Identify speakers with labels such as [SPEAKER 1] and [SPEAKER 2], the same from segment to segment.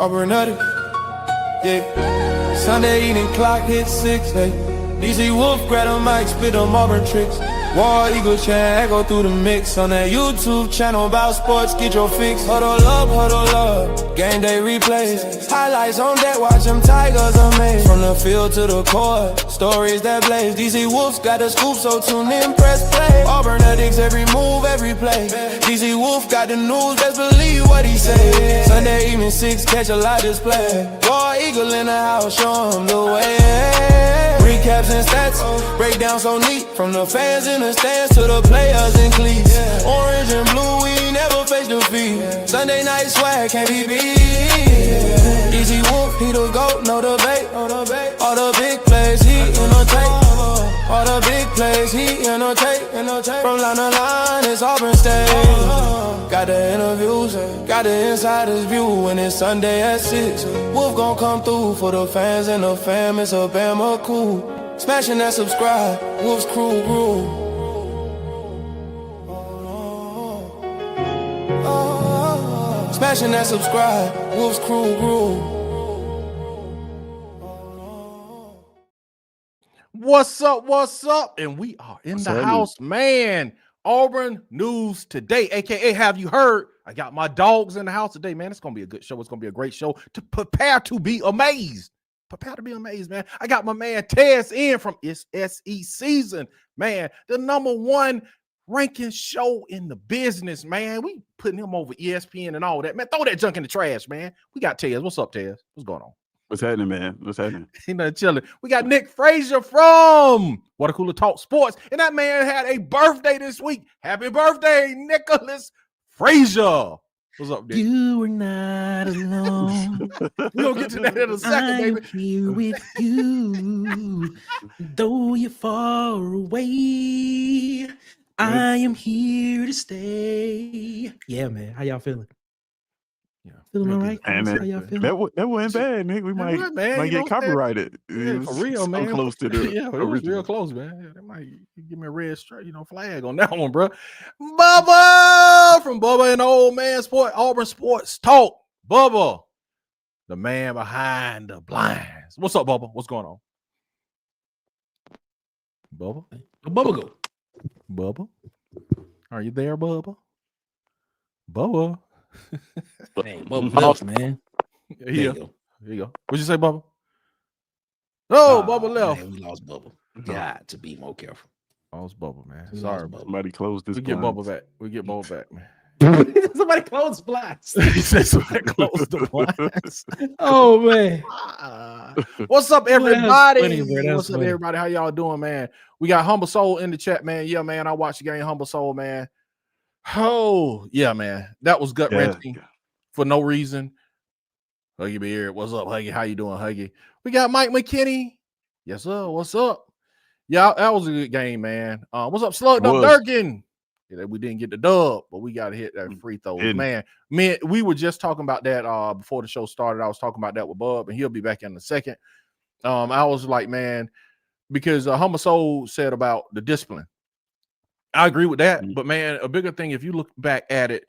[SPEAKER 1] Auburn Addicts, yeah. Sunday evening clock hit 6, hey. DC Wolf grab a mic, spit them Auburn tricks. War Eagle chant, echo through the mix. On that YouTube channel about sports, get your fix. Huddle up, game day replays. Highlights on deck, watch them Tigers amaze. From the field to the court, stories that blaze. DC Wolf's got the scoop, so tune in, press play. Auburn Addicts, every move, every play. DC Wolf got the news, best believe what he say. Sunday evening 6, catch a live display. War Eagle in the house, show him the way. Recaps and stats, breakdown so neat. From the fans in the stands to the players in cleats. Orange and blue, we never face defeat. Sunday night swag can't be beat. Easy Wolf, he the GOAT, no debate. All the big plays, he annotate. All the big plays, he annotate. From line to line, it's Auburn stage. Got the interviews, got the insider's view. When it's Sunday at 6, Wolf gon' come through for the fans and the fam. It's a Bama cool. Smashing that subscribe, Wolf's crew grew. Smashing that subscribe, Wolf's crew grew.
[SPEAKER 2] What's up? And we are in the house, man. Auburn News Today, aka Have You Heard? I got my dogs in the house today, man. It's gonna be a good show. It's gonna be a great show to prepare to be amazed. Prepare to be amazed, man. I got my man SECZN from SECZN, man. The #1 ranking show in the business, man. We putting him over ESPN and all that, man. Throw that junk in the trash, man. We got Tez. What's up, Tez? What's going on?
[SPEAKER 3] What's happening, man? What's happening?
[SPEAKER 2] He not chilling. We got Nick Frazier from Water Cooler Talk Sports, and that man had a birthday this week. Happy birthday, Nicholas Frazier. What's up, Nick?
[SPEAKER 4] You were not alone.
[SPEAKER 2] We'll get to that in a second,
[SPEAKER 4] I'm
[SPEAKER 2] baby.
[SPEAKER 4] here with you. Though you're far away, I am here to stay. Yeah, man. How y'all feeling?
[SPEAKER 2] Yeah.
[SPEAKER 4] Feeling all right?
[SPEAKER 3] Man,
[SPEAKER 4] How y'all feeling?
[SPEAKER 3] that wasn't bad, Nick. We might get copyrighted.
[SPEAKER 2] Yeah, for real, man.
[SPEAKER 3] So close to the
[SPEAKER 2] yeah, it was real close, man. Yeah, they might give me a red flag on that one, bro. Bubba from Bubba and Old Man Sport, Auburn Sports Talk. Bubba, the man behind the blinds. What's up, Bubba? What's going on? Bubba?
[SPEAKER 4] Bubba go.
[SPEAKER 2] Bubba? Are you there, Bubba? Bubba?
[SPEAKER 4] Hey, Bubba left, man.
[SPEAKER 2] Here you go. What'd you say, Bubba? Oh, Bubba left.
[SPEAKER 4] Man, we lost Bubba. Got to be more careful.
[SPEAKER 2] Oh, it's Bubba, man.
[SPEAKER 4] We
[SPEAKER 2] Sorry,
[SPEAKER 4] lost
[SPEAKER 2] Bubba.
[SPEAKER 3] Somebody close this.
[SPEAKER 2] We get Bubba back. We get Bubba back, man.
[SPEAKER 4] Somebody close blinds.
[SPEAKER 2] He said somebody close the blinds.
[SPEAKER 4] Oh, man.
[SPEAKER 2] What's up, everybody?
[SPEAKER 4] Funny,
[SPEAKER 2] What's up, everybody? How y'all doing, man? We got Humble Soul in the chat, man. Yeah, man. I watched the game, Humble Soul, man. Oh, yeah, man. That was gut wrenching for no reason. Huggy Beard. What's up, Huggy? How you doing, Huggy? We got Mike McKinney. Yes, sir. What's up? Yeah, that was a good game, man. What's up, Slug Dog Durkin? Yeah, we didn't get the dub, but we got to hit that free throw. Man, we were just talking about that before the show started. I was talking about that with Bub, and he'll be back in a second. I was like, man, because Humble Soul said about the discipline. I agree with that, but man, a bigger thing, if you look back at it,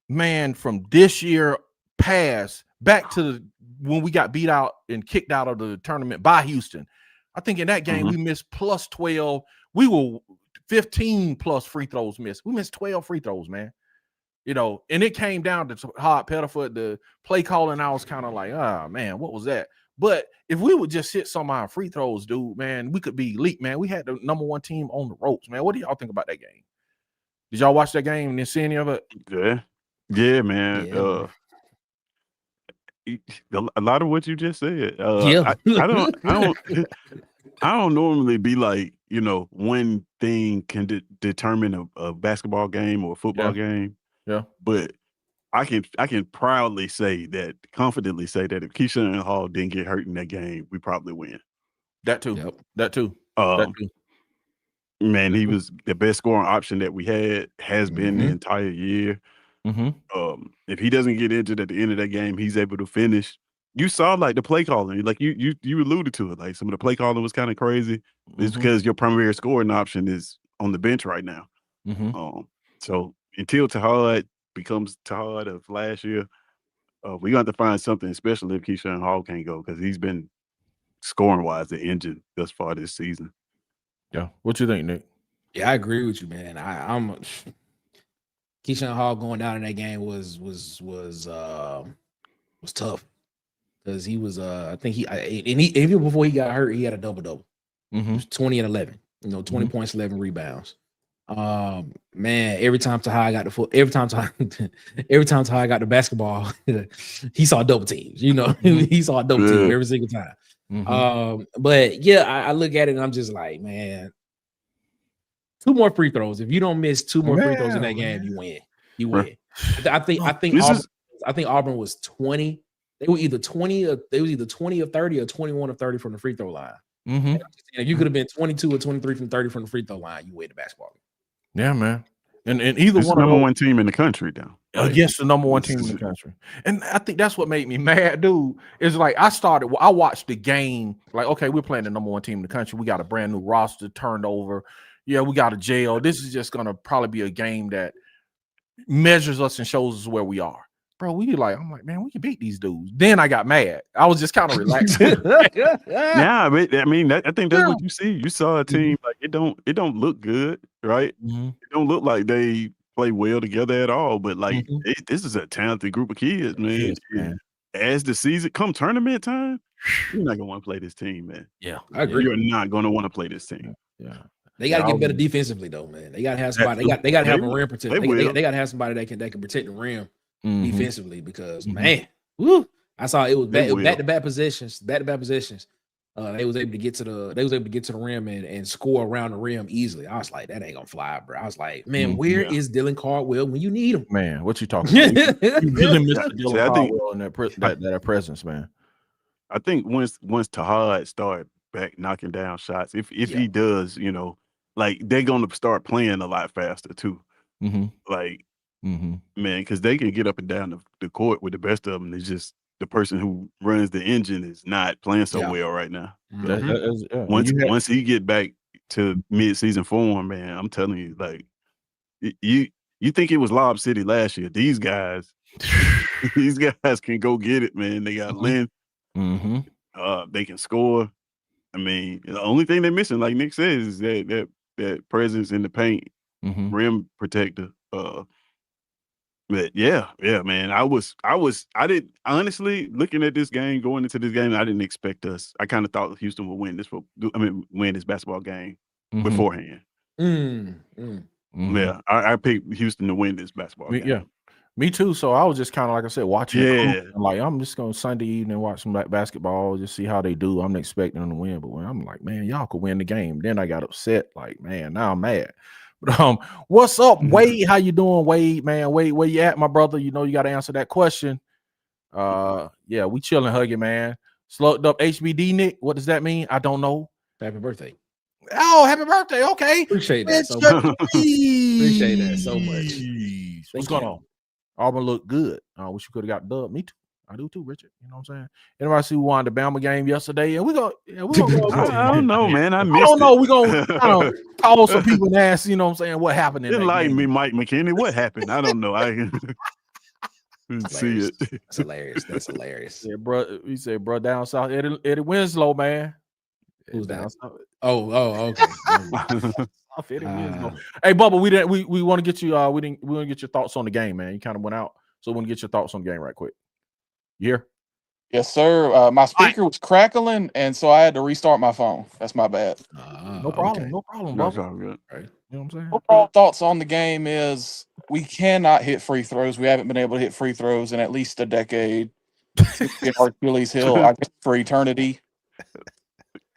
[SPEAKER 2] man, from this year past back to when we got beat out and kicked out of the tournament by Houston, I think in that game we missed plus 12. We were 15 plus free throws missed. We missed 12 free throws, man. You know, and it came down to Hard Petterfoot, the play calling. I was kind of like, man, what was that? But if we would just hit some of our free throws, dude, man, we could be elite, man. We had the #1 team on the ropes, man. What do y'all think about that game? Did y'all watch that game and then see any of it?
[SPEAKER 3] Yeah, man.
[SPEAKER 4] Yeah.
[SPEAKER 3] A lot of what you just said.
[SPEAKER 4] Yeah.
[SPEAKER 3] I don't normally be like, you know, one thing can determine a basketball game or a football game.
[SPEAKER 2] Yeah.
[SPEAKER 3] But I can proudly say that, confidently say that if Keyshawn Hall didn't get hurt in that game, we probably win.
[SPEAKER 2] That too.
[SPEAKER 4] Yep.
[SPEAKER 2] That too.
[SPEAKER 3] Man, he was the best scoring option that we has been the entire year. If he doesn't get injured at the end of that game, he's able to finish. You saw like the play calling, like you alluded to it. Like some of the play calling was kind of crazy. It's because your primary scoring option is on the bench right now. So until Tahad becomes Tahad of last year, we're going to have to find something, especially if Keyshawn Hall can't go, because he's been scoring-wise the engine thus far this season.
[SPEAKER 2] Yeah. What you think, Nick?
[SPEAKER 4] Yeah, I agree with you, man. I'm Keyshawn Hall going down in that game was tough because he was I think he even before he got hurt, he had a double. He was 20 and 11, 20 points, 11 rebounds. Man, every time Taha got the basketball, he saw double teams. He saw a double team every single time. But yeah, I look at it and I'm just like, man, 2 more free throws. If you don't miss 2 more free throws in that game, you win. You win. I think Auburn was 20. They were either 20 or 30 or 21 or 30 from the free throw line. And if you could have been 22 or 23 from 30 from the free throw line, you win the basketball game.
[SPEAKER 2] Yeah, man. And either
[SPEAKER 3] it's
[SPEAKER 2] one
[SPEAKER 3] the
[SPEAKER 2] of
[SPEAKER 3] number one team in the country now.
[SPEAKER 2] Against the number one team in the country. And I think that's what made me mad, dude. Is like I watched the game, like, okay, we're playing the number one team in the country. We got a brand new roster turned over. Yeah, we got a jail. This is just gonna probably be a game that measures us and shows us where we are. Bro, I'm like, man, we can beat these dudes. Then I got mad. I was just kind of relaxed.
[SPEAKER 3] Yeah, I mean, I think that's what you see. You saw a team like it don't look good, right? It don't look like they play well together at all. But like, this is a talented group of kids, man.
[SPEAKER 2] Yes, man.
[SPEAKER 3] As the season come tournament time, you're not gonna want to play this team, man.
[SPEAKER 2] Yeah,
[SPEAKER 4] I agree.
[SPEAKER 3] You're not gonna want to play this team.
[SPEAKER 2] Yeah.
[SPEAKER 4] They got to get better defensively, though, man. They got to have somebody. They got to have a rim protector. They got to have somebody that can protect the rim defensively because man, I saw it was back to back possessions. They was able to get to the rim and score around the rim easily. I was like, that ain't gonna fly, bro. I was like, man, where is Dylan Caldwell when you need him?
[SPEAKER 2] Man, what you talking about? You really missed Dylan Caldwell in that presence, man.
[SPEAKER 3] I think once Tahad start back knocking down shots, if he does, like they're gonna start playing a lot faster too. Like, man, because they can get up and down the court with the best of them. It's just the person who runs the engine is not playing so well right now. Once he get back to mid-season form, man, I'm telling you, like you think it was Lob City last year. These guys can go get it, man. They got length. They can score. I mean, the only thing they're missing, like Nick says, is that presence in the paint, rim protector. But yeah, man. I didn't honestly looking at this game, going into this game, I didn't expect us. I kind of thought Houston would win this basketball game beforehand. Yeah, I picked Houston to win this basketball game.
[SPEAKER 2] Yeah, me too. So I was just kind of, like I said, watching. Yeah, like I'm just going Sunday evening watch some basketball, just see how they do. I'm expecting them to win, but when I'm like, man, y'all could win the game. Then I got upset, like, man, now I'm mad. But what's up, Wade? How you doing, Wade? Man, Wade, where you at, my brother? You got to answer that question. Yeah, we chilling, hugging, man. Slugged up HBD, Nick. What does that mean? I don't know.
[SPEAKER 4] Happy birthday.
[SPEAKER 2] Oh, happy birthday. Okay.
[SPEAKER 4] Appreciate that so much. Appreciate that so much.
[SPEAKER 2] What's going on? Auburn looked good. I wish you could have got dubbed. Me too. I do too, Richard. You know what I'm saying? Anybody see who won the Bama game yesterday? And we go.
[SPEAKER 3] I don't know, man. I
[SPEAKER 2] don't know. We're gonna call some people and ask, you know what I'm saying, what happened in that
[SPEAKER 3] like
[SPEAKER 2] game.
[SPEAKER 3] Me, Mike McKinney. What happened? I don't know. I didn't see it.
[SPEAKER 4] That's hilarious. That's hilarious.
[SPEAKER 2] Yeah, bro. He said, bro, down south, Eddie Winslow, man.
[SPEAKER 4] Who's that? Oh, okay.
[SPEAKER 2] Hey, Bubba, we want to get you. We want to get your thoughts on the game, man. You kind of went out, so we want to get your thoughts on the game right quick. You here?
[SPEAKER 5] Yes, sir. My speaker was crackling, and so I had to restart my phone. That's my bad.
[SPEAKER 2] No problem. Okay. No problem, bro.
[SPEAKER 3] That's all good.
[SPEAKER 2] Right. You know what I'm saying?
[SPEAKER 5] Overall thoughts on the game is we cannot hit free throws. We haven't been able to hit free throws in at least a decade. Our Achilles heel, I guess, for eternity.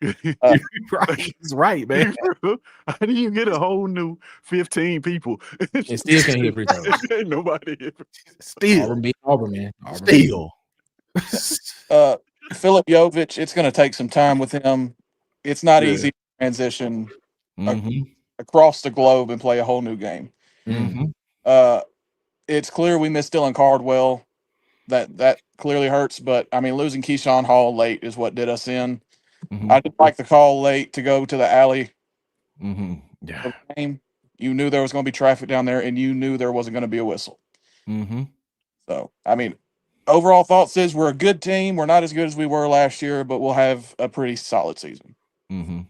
[SPEAKER 2] He's right, man.
[SPEAKER 3] How do you get a whole new 15 people?
[SPEAKER 4] It still can't hit free throws.
[SPEAKER 3] Nobody hit.
[SPEAKER 2] Still.
[SPEAKER 4] Auburn, man.
[SPEAKER 2] Still.
[SPEAKER 5] Philip Jovic, it's going to take some time with him. It's not easy to transition across the globe and play a whole new game. It's clear we missed Dylan Caldwell. That clearly hurts, but I mean, losing Keyshawn Hall late is what did us in. I didn't like the call late to go to the alley.
[SPEAKER 2] Yeah.
[SPEAKER 5] Game. You knew there was going to be traffic down there, and you knew there wasn't going to be a whistle. So, I mean, overall thoughts is we're a good team. We're not as good as we were last year, but we'll have a pretty solid season.
[SPEAKER 2] Man,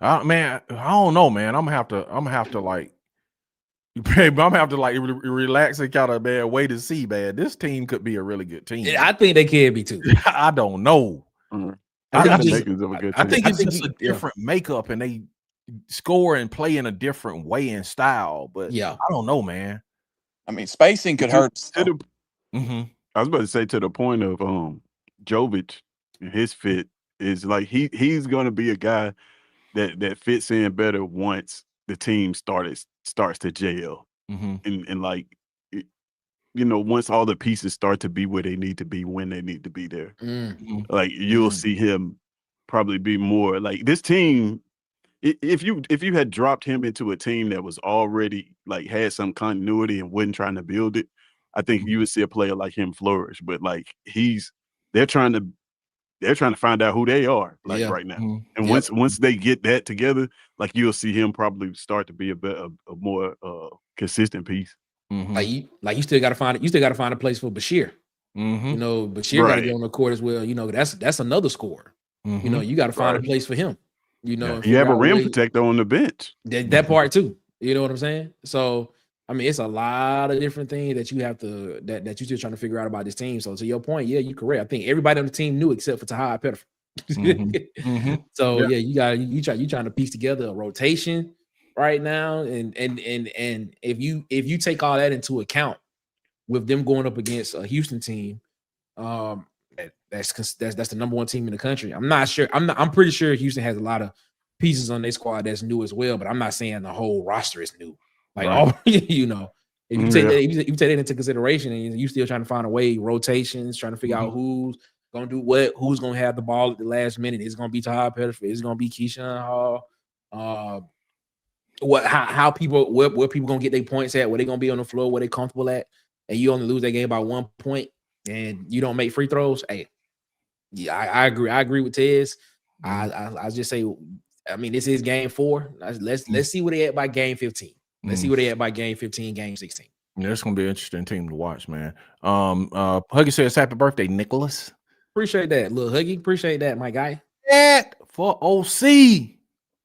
[SPEAKER 2] I don't know, man. I'm gonna have to like, babe, I'm gonna have to like relax and kind of, man, wait and see, man. This team could be a really good team.
[SPEAKER 4] I think they can be too.
[SPEAKER 2] I don't know.
[SPEAKER 3] I
[SPEAKER 2] think it's just a different makeup, and they score and play in a different way and style. But
[SPEAKER 4] yeah,
[SPEAKER 2] I don't know, man.
[SPEAKER 5] I mean, spacing could hurt.
[SPEAKER 3] I was about to say, to the point of Jovic, his fit is like he's going to be a guy that fits in better once the team starts to gel, and like, you know, once all the pieces start to be where they need to be when they need to be there, like you'll see him probably be more like this team. If you had dropped him into a team that was already like had some continuity and wasn't trying to build it, I think you would see a player like him flourish. But like they're trying to find out who they are right now. And once they get that together, like you'll see him probably start to be a more consistent piece.
[SPEAKER 4] Like you still got to find a place for Bashir. You know, Bashir got to get on the court as well. You know, that's another scorer. You know, you got to find a place for him. You know,
[SPEAKER 3] you have a rim protector on the bench.
[SPEAKER 4] That part too. You know what I'm saying? So I mean, it's a lot of different things that you have to that you're still trying to figure out about this team. So to your point, yeah, you're correct. I think everybody on the team knew except for Tahai Pettiford. So yeah, you trying to piece together a rotation right now, and if you take all that into account with them going up against a Houston team, that's the number one team in the country. I'm not sure. I'm pretty sure Houston has a lot of pieces on their squad that's new as well, but I'm not saying the whole roster is new. Like, you know, if you take that, if you take that into consideration, and you still trying to find a way, rotations, trying to figure out who's gonna do what, who's gonna have the ball at the last minute. It's gonna be Tahai Pettiford. It's gonna be Keyshawn Hall. How people where people gonna get their points at? Where they gonna be on the floor? Where they comfortable at? And you only lose that game by 1 point, and you don't make free throws. Hey, yeah, I agree. I agree with Tez. I just say, I mean, this is game 4. Let's see where they at by game 15. Let's see where they at by game 15, game 16.
[SPEAKER 2] Yeah, it's gonna be an interesting team to watch, man. Huggy says happy birthday, Nicholas.
[SPEAKER 4] Appreciate that, little Huggy. Appreciate that, my guy.
[SPEAKER 2] For OC.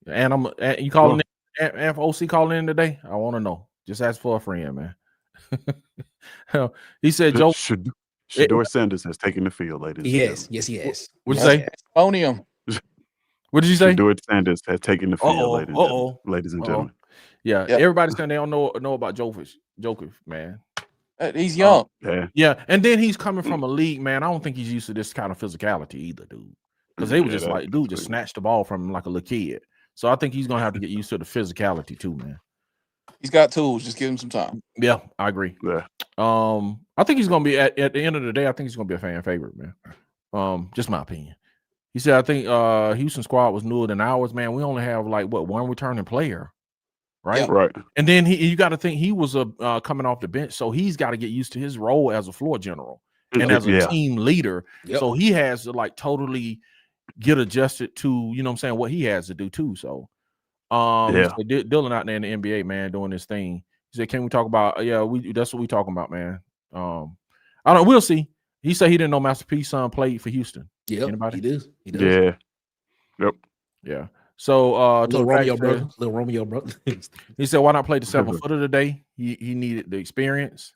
[SPEAKER 2] And you calling in, and for OC calling in today? I want to know. Just ask for a friend, man. He said Joe
[SPEAKER 3] Shador Sanders has taken the field, ladies.
[SPEAKER 4] Yes, he has.
[SPEAKER 2] What'd you say?
[SPEAKER 5] Onium.
[SPEAKER 2] What did you say?
[SPEAKER 3] Shador Sanders has taken the field, ladies and gentlemen.
[SPEAKER 2] Yeah, everybody's saying they don't know about Jokic, man.
[SPEAKER 5] He's young.
[SPEAKER 2] Yeah, and then he's coming from a league, man. I don't think he's used to this kind of physicality either, dude. Because they were just like, dude, just snatched the ball from him like a little kid. So I think he's gonna have to get used to the physicality too, man.
[SPEAKER 5] He's got tools. Just give him some time.
[SPEAKER 2] Yeah, I agree.
[SPEAKER 3] Yeah.
[SPEAKER 2] I think he's gonna be at the end of the day. I think he's gonna be a fan favorite, man. Just my opinion. He said, I think Houston squad was newer than ours, man. We only have like one returning player, right?
[SPEAKER 3] Yeah. Right.
[SPEAKER 2] And then you got to think he was coming off the bench, so he's got to get used to his role as a floor general and as a team leader. So he has to like totally get adjusted to, you know what I'm saying, what he has to do too. So Dylan out there in the NBA, man, doing this thing. He said, can we talk about that's what we talking about, man. We'll see. He said he didn't know Master P's son played for Houston.
[SPEAKER 4] Yeah,
[SPEAKER 2] anybody?
[SPEAKER 4] He does.
[SPEAKER 3] Yeah. Yep.
[SPEAKER 2] Yeah. So
[SPEAKER 4] little Romeo brother.
[SPEAKER 2] He said, why not play the 7-footer today? He needed the experience.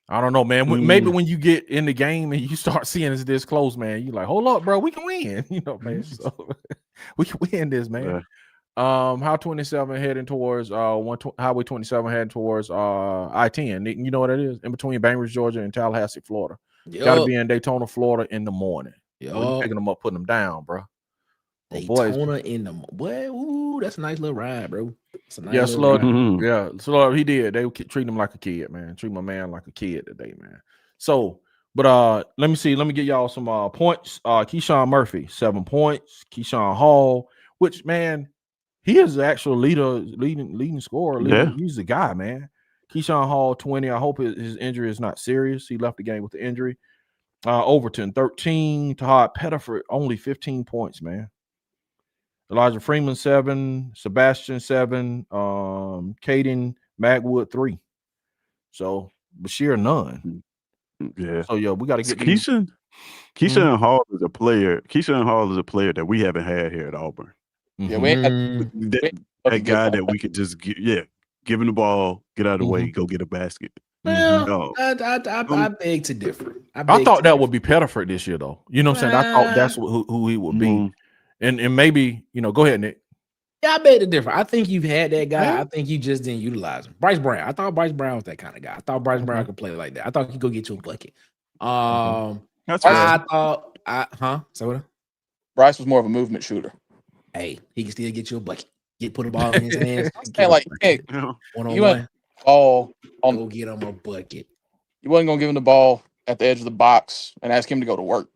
[SPEAKER 2] I don't know, man. Maybe when you get in the game and you start seeing it's this close, man, you're like, hold up, bro, we can win. You know, man. So we can win this, man.
[SPEAKER 3] Yeah.
[SPEAKER 2] How 27 heading towards Highway 27 heading towards I-10. You know what it is? In between Bainbridge, Georgia and Tallahassee, Florida. Got to be in Daytona, Florida in the morning. You're picking them up, putting them down, bro.
[SPEAKER 4] Daytona in the boy. Ooh, that's a nice little ride, bro.
[SPEAKER 2] Slug, he did. They treat him like a kid, man. Treat my man like a kid today, man. So, but let me see. Let me get y'all some points. Keyshawn Murphy, 7 points. Keyshawn Hall, which, man, he is the actual leading scorer. He's the guy, man. Keyshawn Hall, 20. I hope his injury is not serious. He left the game with the injury. Overton, 13. Tahai Pettiford, only 15 points, man. Elijah Freeman, 7. Sebastian, 7. Caden Magwood, 3. So Bashir, none.
[SPEAKER 3] Yeah.
[SPEAKER 2] So yeah, we got to get
[SPEAKER 3] Keyshawn Hall is a player. Keyshawn Hall is a player that we haven't had here at Auburn.
[SPEAKER 5] Yeah, we had
[SPEAKER 3] that guy that we could just give him the ball, get out of the way, go get a basket.
[SPEAKER 4] Well, I beg to differ.
[SPEAKER 2] I thought that would be Pettiford this year, though. You know what I'm saying? I thought that's who he would be. And maybe, go ahead, Nick.
[SPEAKER 4] Yeah, I beg to differ. I think you've had that guy. Yeah. I think you just didn't utilize him. Bryce Brown. I thought Bryce Brown was that kind of guy. I thought Bryce Brown could play like that. I thought he could go get you a bucket.
[SPEAKER 5] That's
[SPEAKER 4] I thought, So what?
[SPEAKER 5] Bryce was more of a movement shooter.
[SPEAKER 4] Hey, he can still get you a bucket. Put a ball in his hands.
[SPEAKER 5] One-on-one. Ball on.
[SPEAKER 4] Go get him a bucket.
[SPEAKER 5] You wasn't gonna give him the ball at the edge of the box and ask him to go to work.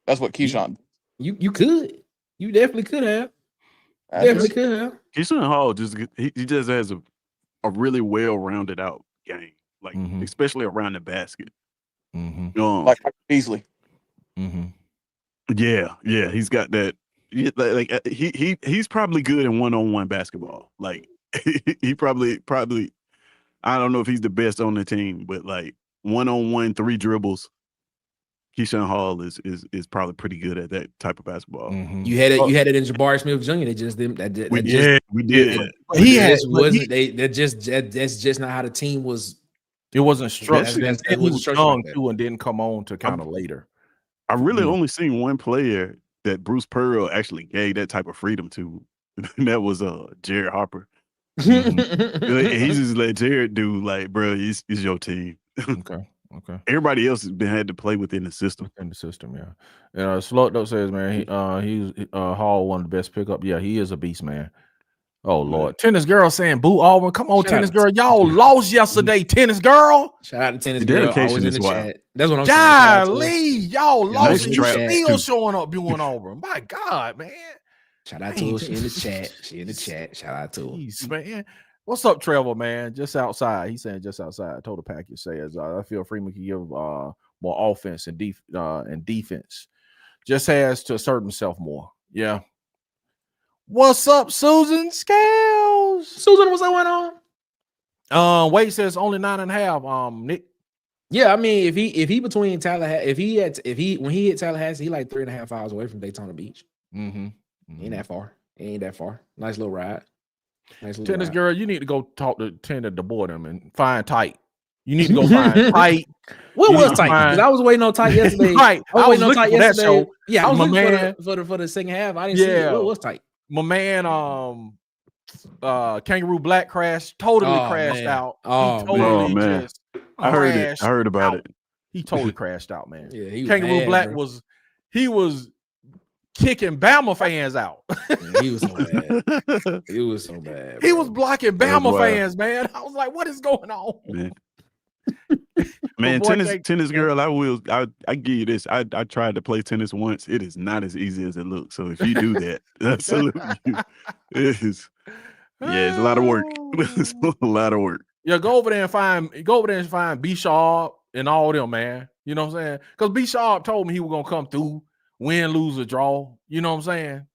[SPEAKER 5] That's what Keyshawn.
[SPEAKER 4] You could. You definitely could have. Definitely could have.
[SPEAKER 3] Keyshawn Hall he just has a really well-rounded out game, like especially around the basket.
[SPEAKER 5] Like Beasley.
[SPEAKER 3] Yeah, he's got that. Like he's probably good in one-on-one basketball. Like he probably. I don't know if he's the best on the team, but like one-on-one 3 dribbles, Keyshawn Hall is probably pretty good at that type of basketball.
[SPEAKER 4] You had it in Jabari Smith Jr. They just didn't.
[SPEAKER 3] We did.
[SPEAKER 4] That's just not how the team was.
[SPEAKER 2] It wasn't structured.
[SPEAKER 4] It was
[SPEAKER 2] young too, and didn't come on to kind of later.
[SPEAKER 3] I really only seen one player that Bruce Pearl actually gave that type of freedom to, and that was Jared Harper. He just let Jared do, like, bro, it's your team.
[SPEAKER 2] Okay.
[SPEAKER 3] Everybody else had to play within the system.
[SPEAKER 2] Yeah. Slot says, man, he's Hall one of the best pickup. Yeah, he is a beast, man. Oh Lord, Tennis Girl saying, "Boo Auburn, come on, Tennis Girl, y'all lost yesterday, Tennis Girl."
[SPEAKER 4] Shout out to Tennis Girl, always in the chat. That's what I'm
[SPEAKER 2] saying. Golly, y'all lost. You still showing up doing Auburn. My God, man.
[SPEAKER 4] Shout out to her. She in the chat. Shout out to her.
[SPEAKER 2] Jeez, man. What's up, Trevor, man? Just outside. He's saying just outside. Total package says, I feel Freeman can give more offense and defense. Just has to assert himself more. Yeah. What's up, Susan Scales?
[SPEAKER 4] Susan, what's going
[SPEAKER 2] on? Wade says only 9.5. Nick.
[SPEAKER 4] Yeah, I mean, if he between Tallahassee, when he hit Tallahassee, he like 3.5 hours away from Daytona Beach. Ain't that far. Nice little ride.
[SPEAKER 2] Tennis Girl, you need to go talk to Tanner DeBoardham and find Tight. You need to go find Tight.
[SPEAKER 4] What was Tight? Because I was waiting on Tight yesterday.
[SPEAKER 2] Right.
[SPEAKER 4] I was waiting on Tight yesterday.
[SPEAKER 2] Show.
[SPEAKER 4] Yeah, I was
[SPEAKER 2] my
[SPEAKER 4] looking
[SPEAKER 2] man,
[SPEAKER 4] for the second half. I didn't see it. What was Tight?
[SPEAKER 2] My man, Kangaroo Black crashed out.
[SPEAKER 3] Man. I heard about it.
[SPEAKER 2] He totally crashed out, man.
[SPEAKER 4] Yeah,
[SPEAKER 2] Kangaroo Black was kicking Bama fans out.
[SPEAKER 4] Man, he was so bad. It was so bad.
[SPEAKER 2] He was blocking Bama fans, man. I was like, what is going on?
[SPEAKER 3] Man, tennis girl, I give you this. I tried to play tennis once. It is not as easy as it looks. So if you do that, I salute you. It's a lot of work. It's a lot of work.
[SPEAKER 2] Yeah, go over there and find B Sharp and all them, man. You know what I'm saying? Because B Sharp told me he was gonna come through, win, lose, or draw. You know what I'm saying?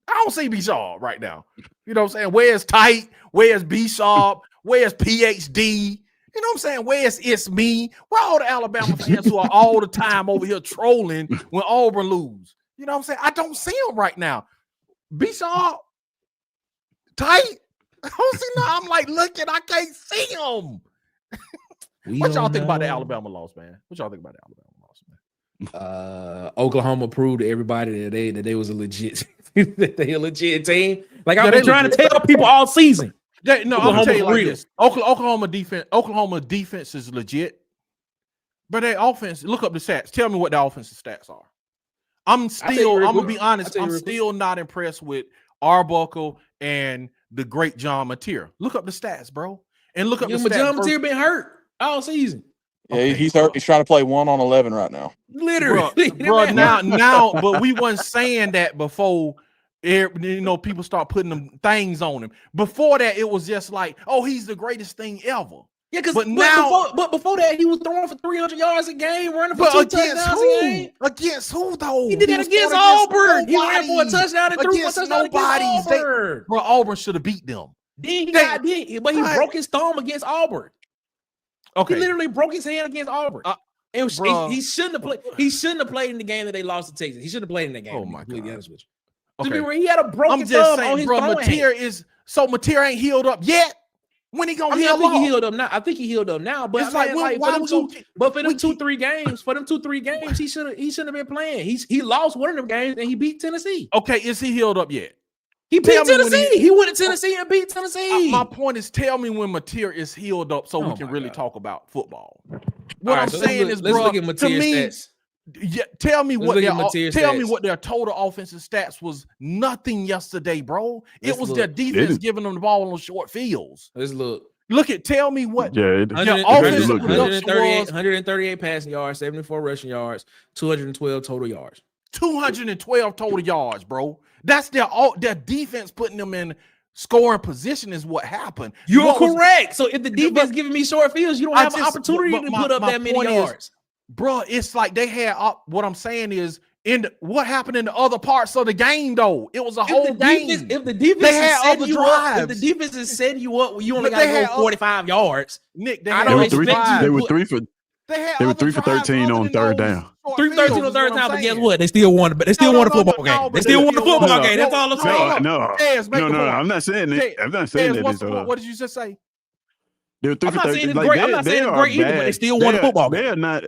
[SPEAKER 2] I don't see B Sharp right now. You know what I'm saying? Where's Tight? Where's B Sharp? Where's PhD? You know what I'm saying? Where's It's Me? Where all the Alabama fans who are all the time over here trolling when Auburn lose? You know what I'm saying? I don't see them right now. B Sharp, Tight. I don't see no. I'm like looking. I can't see them. What y'all think about the Alabama loss, man? What y'all think about the Alabama loss, man?
[SPEAKER 4] Oklahoma proved to everybody that they was a legit, that they a legit team. Like I've been trying to tell people all season.
[SPEAKER 2] I'm gonna tell you like this. Oklahoma defense is legit, but their offense. Look up the stats. Tell me what the offensive stats are. I'm gonna be honest. I'm still not impressed with Arbuckle and the great John Mateer. Look up the stats, bro, and look up the stats.
[SPEAKER 4] John Mateer been hurt all season.
[SPEAKER 5] Yeah, he's hurt. He's trying to play 1 on 11 right now.
[SPEAKER 4] Literally,
[SPEAKER 2] bro. Now, but we wasn't saying that before. People start putting them things on him. Before that, it was just like, oh, he's the greatest thing ever.
[SPEAKER 4] Yeah, but before that, he was throwing for 300 yards a game, running for 2 touchdowns a game.
[SPEAKER 2] Against who though?
[SPEAKER 4] He did that against Auburn. He ran for a touchdown and threw for a touchdown against Auburn.
[SPEAKER 2] Auburn should have beat them.
[SPEAKER 4] But he broke his thumb against Auburn.
[SPEAKER 2] Okay.
[SPEAKER 4] He literally broke his hand against Auburn. And he shouldn't have played. He shouldn't have played in the game that they lost to Texas. He shouldn't have played in that game.
[SPEAKER 2] Oh my God.
[SPEAKER 4] Honest with you.
[SPEAKER 2] Okay.
[SPEAKER 4] Where he had a broken thumb on his
[SPEAKER 2] Mateer ain't healed up yet. When he gonna heal up?
[SPEAKER 4] He healed up now. I think he healed up now. But
[SPEAKER 2] it's for them
[SPEAKER 4] 2-3 games, he shouldn't have been playing. He lost one of them games and he beat Tennessee.
[SPEAKER 2] Okay, is he healed up yet?
[SPEAKER 4] He beat Tennessee. He went to Tennessee and beat Tennessee.
[SPEAKER 2] My point is, tell me when Mateer is healed up so we can really talk about football.
[SPEAKER 4] What I'm saying is, bro, look at Mateer's stats.
[SPEAKER 2] Yeah, tell me what their total offensive stats was. Nothing yesterday, bro. It was their defense giving them the ball on short fields.
[SPEAKER 4] Let's look.
[SPEAKER 2] Tell me what.
[SPEAKER 3] Yeah,
[SPEAKER 4] 138 passing yards, 74 rushing yards, 212 total yards.
[SPEAKER 2] 212 total yards, bro. That's their defense putting them in scoring position is what happened.
[SPEAKER 4] You're correct. So if the defense giving me short fields, you don't have an opportunity to put up that many yards.
[SPEAKER 2] Bro, it's like they had what I'm saying is what happened in the other parts of the game though. It was a whole game.
[SPEAKER 4] If the defense is setting you up, you only got to go 45 yards.
[SPEAKER 2] Nick,
[SPEAKER 3] they were 3 for 13 on third down.
[SPEAKER 4] 3 for 13 on third down, but guess what? They still won the football game. They still won the football game. That's all I'm saying.
[SPEAKER 3] No, I'm not saying that. I'm not saying that.
[SPEAKER 2] What did you just say?
[SPEAKER 3] They were 3 for 13.
[SPEAKER 4] I'm not saying it's great either, but they still won the football game.
[SPEAKER 3] They are not.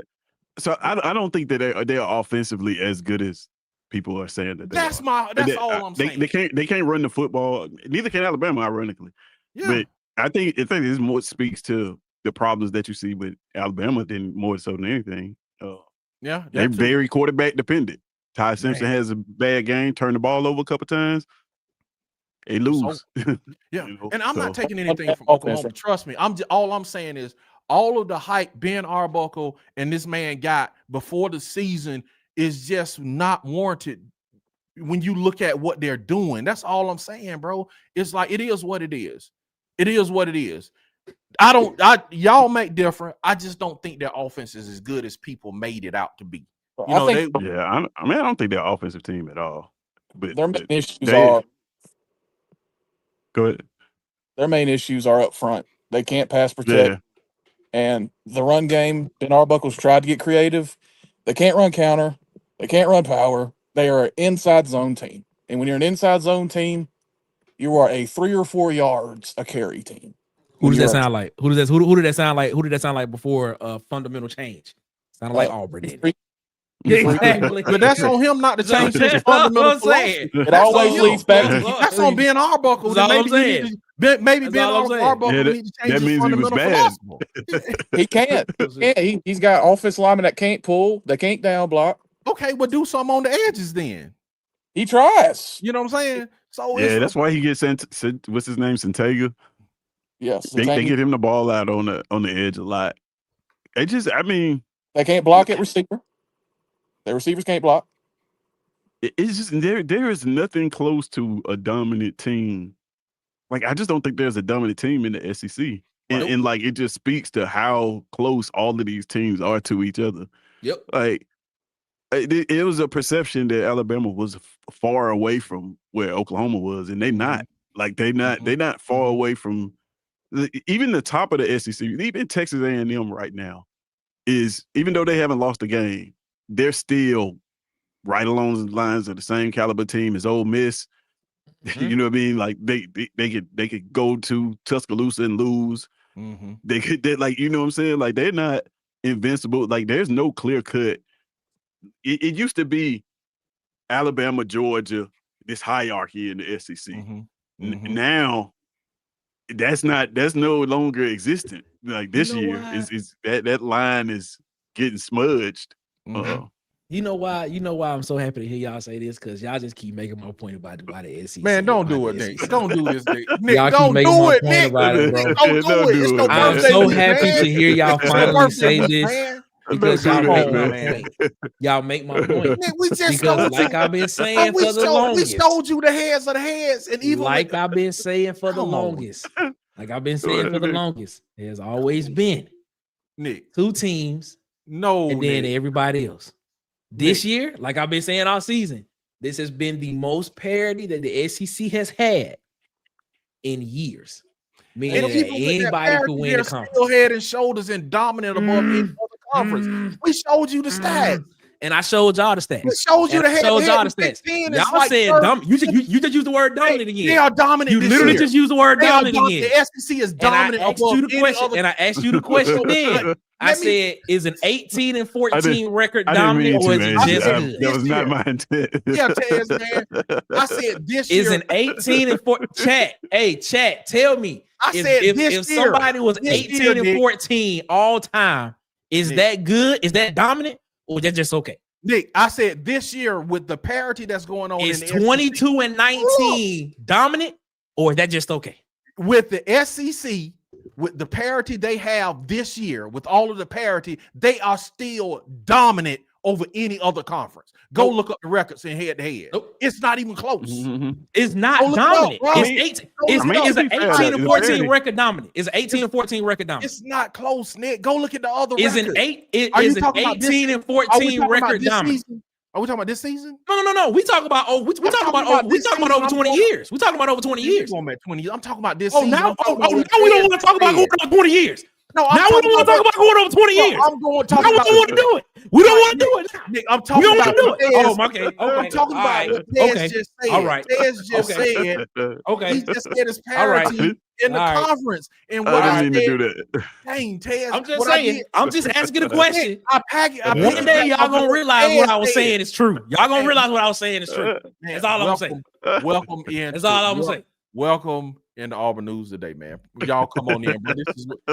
[SPEAKER 3] So I don't think that they are offensively as good as people are saying that. That's
[SPEAKER 2] all I'm saying.
[SPEAKER 3] They can't run the football. Neither can Alabama, ironically. Yeah. But I think this more speaks to the problems that you see with Alabama than more so than anything. They're very quarterback dependent. Ty Simpson has a bad game, turned the ball over a couple times. They lose.
[SPEAKER 2] And I'm not taking anything from Oklahoma. Trust me. All I'm saying is all of the hype Ben Arbuckle and this man got before the season is just not warranted when you look at what they're doing. That's all I'm saying, bro. It's like it is what it is. It is what it is. Y'all make different. I just don't think their offense is as good as people made it out to be. I
[SPEAKER 3] don't think they're an offensive team at all. But
[SPEAKER 5] their main issues are
[SPEAKER 3] go ahead.
[SPEAKER 5] Their main issues are up front. They can't pass protect. Yeah. And the run game, Ben Arbuckle's tried to get creative. They can't run counter. They can't run power. They are an inside zone team. And when you're an inside zone team, you are a 3 or 4 yards a carry team.
[SPEAKER 4] Who does that sound like? Who did that sound like? Who did that sound like before fundamental change? Sounded like Auburn did.
[SPEAKER 2] Exactly. But that's on him not to change his fundamental philosophy.
[SPEAKER 5] It always leads back.
[SPEAKER 2] That's on Ben Arbuckle. Maybe Ben Arbuckle needs to change his fundamental philosophy.
[SPEAKER 5] He can't. He's got offensive linemen that can't pull. They can't down block.
[SPEAKER 2] Okay, well, do something on the edges then.
[SPEAKER 5] He tries.
[SPEAKER 2] You know what I'm saying? So
[SPEAKER 3] that's why he gets what's his name, Santega.
[SPEAKER 5] Yes,
[SPEAKER 3] they get him the ball out on the edge a lot. They
[SPEAKER 5] can't block at receiver. The receivers can't block.
[SPEAKER 3] It's just there is nothing close to a dominant team. Like I just don't think there's a dominant team in the SEC, and like it just speaks to how close all of these teams are to each other.
[SPEAKER 4] Yep.
[SPEAKER 3] Like it was a perception that Alabama was far away from where Oklahoma was, and they're not. Like they're not far away from even the top of the SEC. Even Texas A&M right now is, even though they haven't lost a game, they're still right along the lines of the same caliber team as Ole Miss. You know what I mean? Like they could go to Tuscaloosa and lose. They like, you know what I'm saying? Like they're not invincible. Like there's no clear cut. It used to be Alabama, Georgia, this hierarchy in the SEC. Now that's no longer existent. Like this year is that line is getting smudged.
[SPEAKER 4] You know why I'm so happy to hear y'all say this, because y'all just keep making my point about the SEC.
[SPEAKER 2] Man, don't do it, Nick. Don't do this, Nick.
[SPEAKER 4] Y'all
[SPEAKER 2] don't
[SPEAKER 4] do
[SPEAKER 2] it, Nick.
[SPEAKER 4] Don't
[SPEAKER 2] do it. It's no
[SPEAKER 4] I'm
[SPEAKER 2] birthday,
[SPEAKER 4] so happy
[SPEAKER 2] man.
[SPEAKER 4] to hear y'all finally say this.
[SPEAKER 2] Man.
[SPEAKER 4] Because y'all make my point. Y'all make my point.
[SPEAKER 2] Nick, we just
[SPEAKER 4] because like I've been saying for the longest.
[SPEAKER 2] We told you the heads of the heads. And even
[SPEAKER 4] like I've been saying for the longest. Like I've been saying for the longest. There's always been
[SPEAKER 2] Nick
[SPEAKER 4] 2 teams.
[SPEAKER 2] No,
[SPEAKER 4] and then everybody else. This year, like I've been saying all season, this has been the most parity that the SEC has had in years. Meaning
[SPEAKER 2] And even with that
[SPEAKER 4] anybody
[SPEAKER 2] parity,
[SPEAKER 4] could win
[SPEAKER 2] they're
[SPEAKER 4] the conference.
[SPEAKER 2] still head and shoulders and dominant above any other conference. We showed you the stats.
[SPEAKER 4] And I showed y'all the stats.
[SPEAKER 2] We showed you
[SPEAKER 4] And
[SPEAKER 2] the
[SPEAKER 4] I
[SPEAKER 2] head.
[SPEAKER 4] showed y'all the
[SPEAKER 2] Big
[SPEAKER 4] stats.
[SPEAKER 2] Ten is
[SPEAKER 4] Y'all
[SPEAKER 2] like
[SPEAKER 4] said
[SPEAKER 2] third.
[SPEAKER 4] dumb. You just used the word dominant again.
[SPEAKER 2] They are dominant.
[SPEAKER 4] You
[SPEAKER 2] this
[SPEAKER 4] literally
[SPEAKER 2] year.
[SPEAKER 4] just used the word
[SPEAKER 2] They are
[SPEAKER 4] dominant again.
[SPEAKER 2] The SEC is dominant.
[SPEAKER 4] And I asked you the question. And I asked you the question then. I said, is an 18 and 14 record dominant, or is it just good?
[SPEAKER 3] That was not my intent.
[SPEAKER 2] Yeah, Taz, man. I said this year
[SPEAKER 4] is an 18 and 14. Chat, tell me.
[SPEAKER 2] I said
[SPEAKER 4] if somebody was 18 and 14 all time, is that good? Is that dominant, or that's just okay?
[SPEAKER 2] Nick, I said this year with the parity that's going on,
[SPEAKER 4] is
[SPEAKER 2] in the
[SPEAKER 4] 22
[SPEAKER 2] SEC,
[SPEAKER 4] and 19 dominant, or is that just okay?
[SPEAKER 2] With the SEC, with the parity they have this year, with all of the parity, they are still dominant over any other conference. Go look up the records in head to head. It's not even close.
[SPEAKER 4] It's not dominant. It's 18. It's an 18 and 14 record dominant. It's an 18 and 14 record dominant.
[SPEAKER 2] It's not close, Nick. Go look at the other
[SPEAKER 4] records. Is an 18 and 14 record dominant.
[SPEAKER 2] Are we talking about this season?
[SPEAKER 4] No. We talking about over 20 years. We talking about over 20 years.
[SPEAKER 2] I'm talking about this season.
[SPEAKER 4] Now we don't want to talk about going over 20 years.
[SPEAKER 2] No,
[SPEAKER 4] now we don't want to talk about going over 20 years.
[SPEAKER 2] I'm going to talk
[SPEAKER 4] about. We don't want to do it. We don't want to do it.
[SPEAKER 2] Nick, I'm talking about.
[SPEAKER 4] We don't want to do it. Oh, okay.
[SPEAKER 2] I'm talking about what Tez just said.
[SPEAKER 4] All right.
[SPEAKER 2] Tez just said.
[SPEAKER 4] Okay.
[SPEAKER 2] He just said his parity in the conference. And what
[SPEAKER 3] I didn't mean to do that.
[SPEAKER 2] Dang, Tez.
[SPEAKER 4] I'm just saying. I'm just asking a question.
[SPEAKER 2] One
[SPEAKER 4] day y'all gonna realize what I was saying is true. Y'all gonna realize what I was saying is true. That's all I'm saying.
[SPEAKER 2] Welcome in.
[SPEAKER 4] That's all I'm saying.
[SPEAKER 2] Welcome in the Auburn News Today, man. Y'all come on in, bro.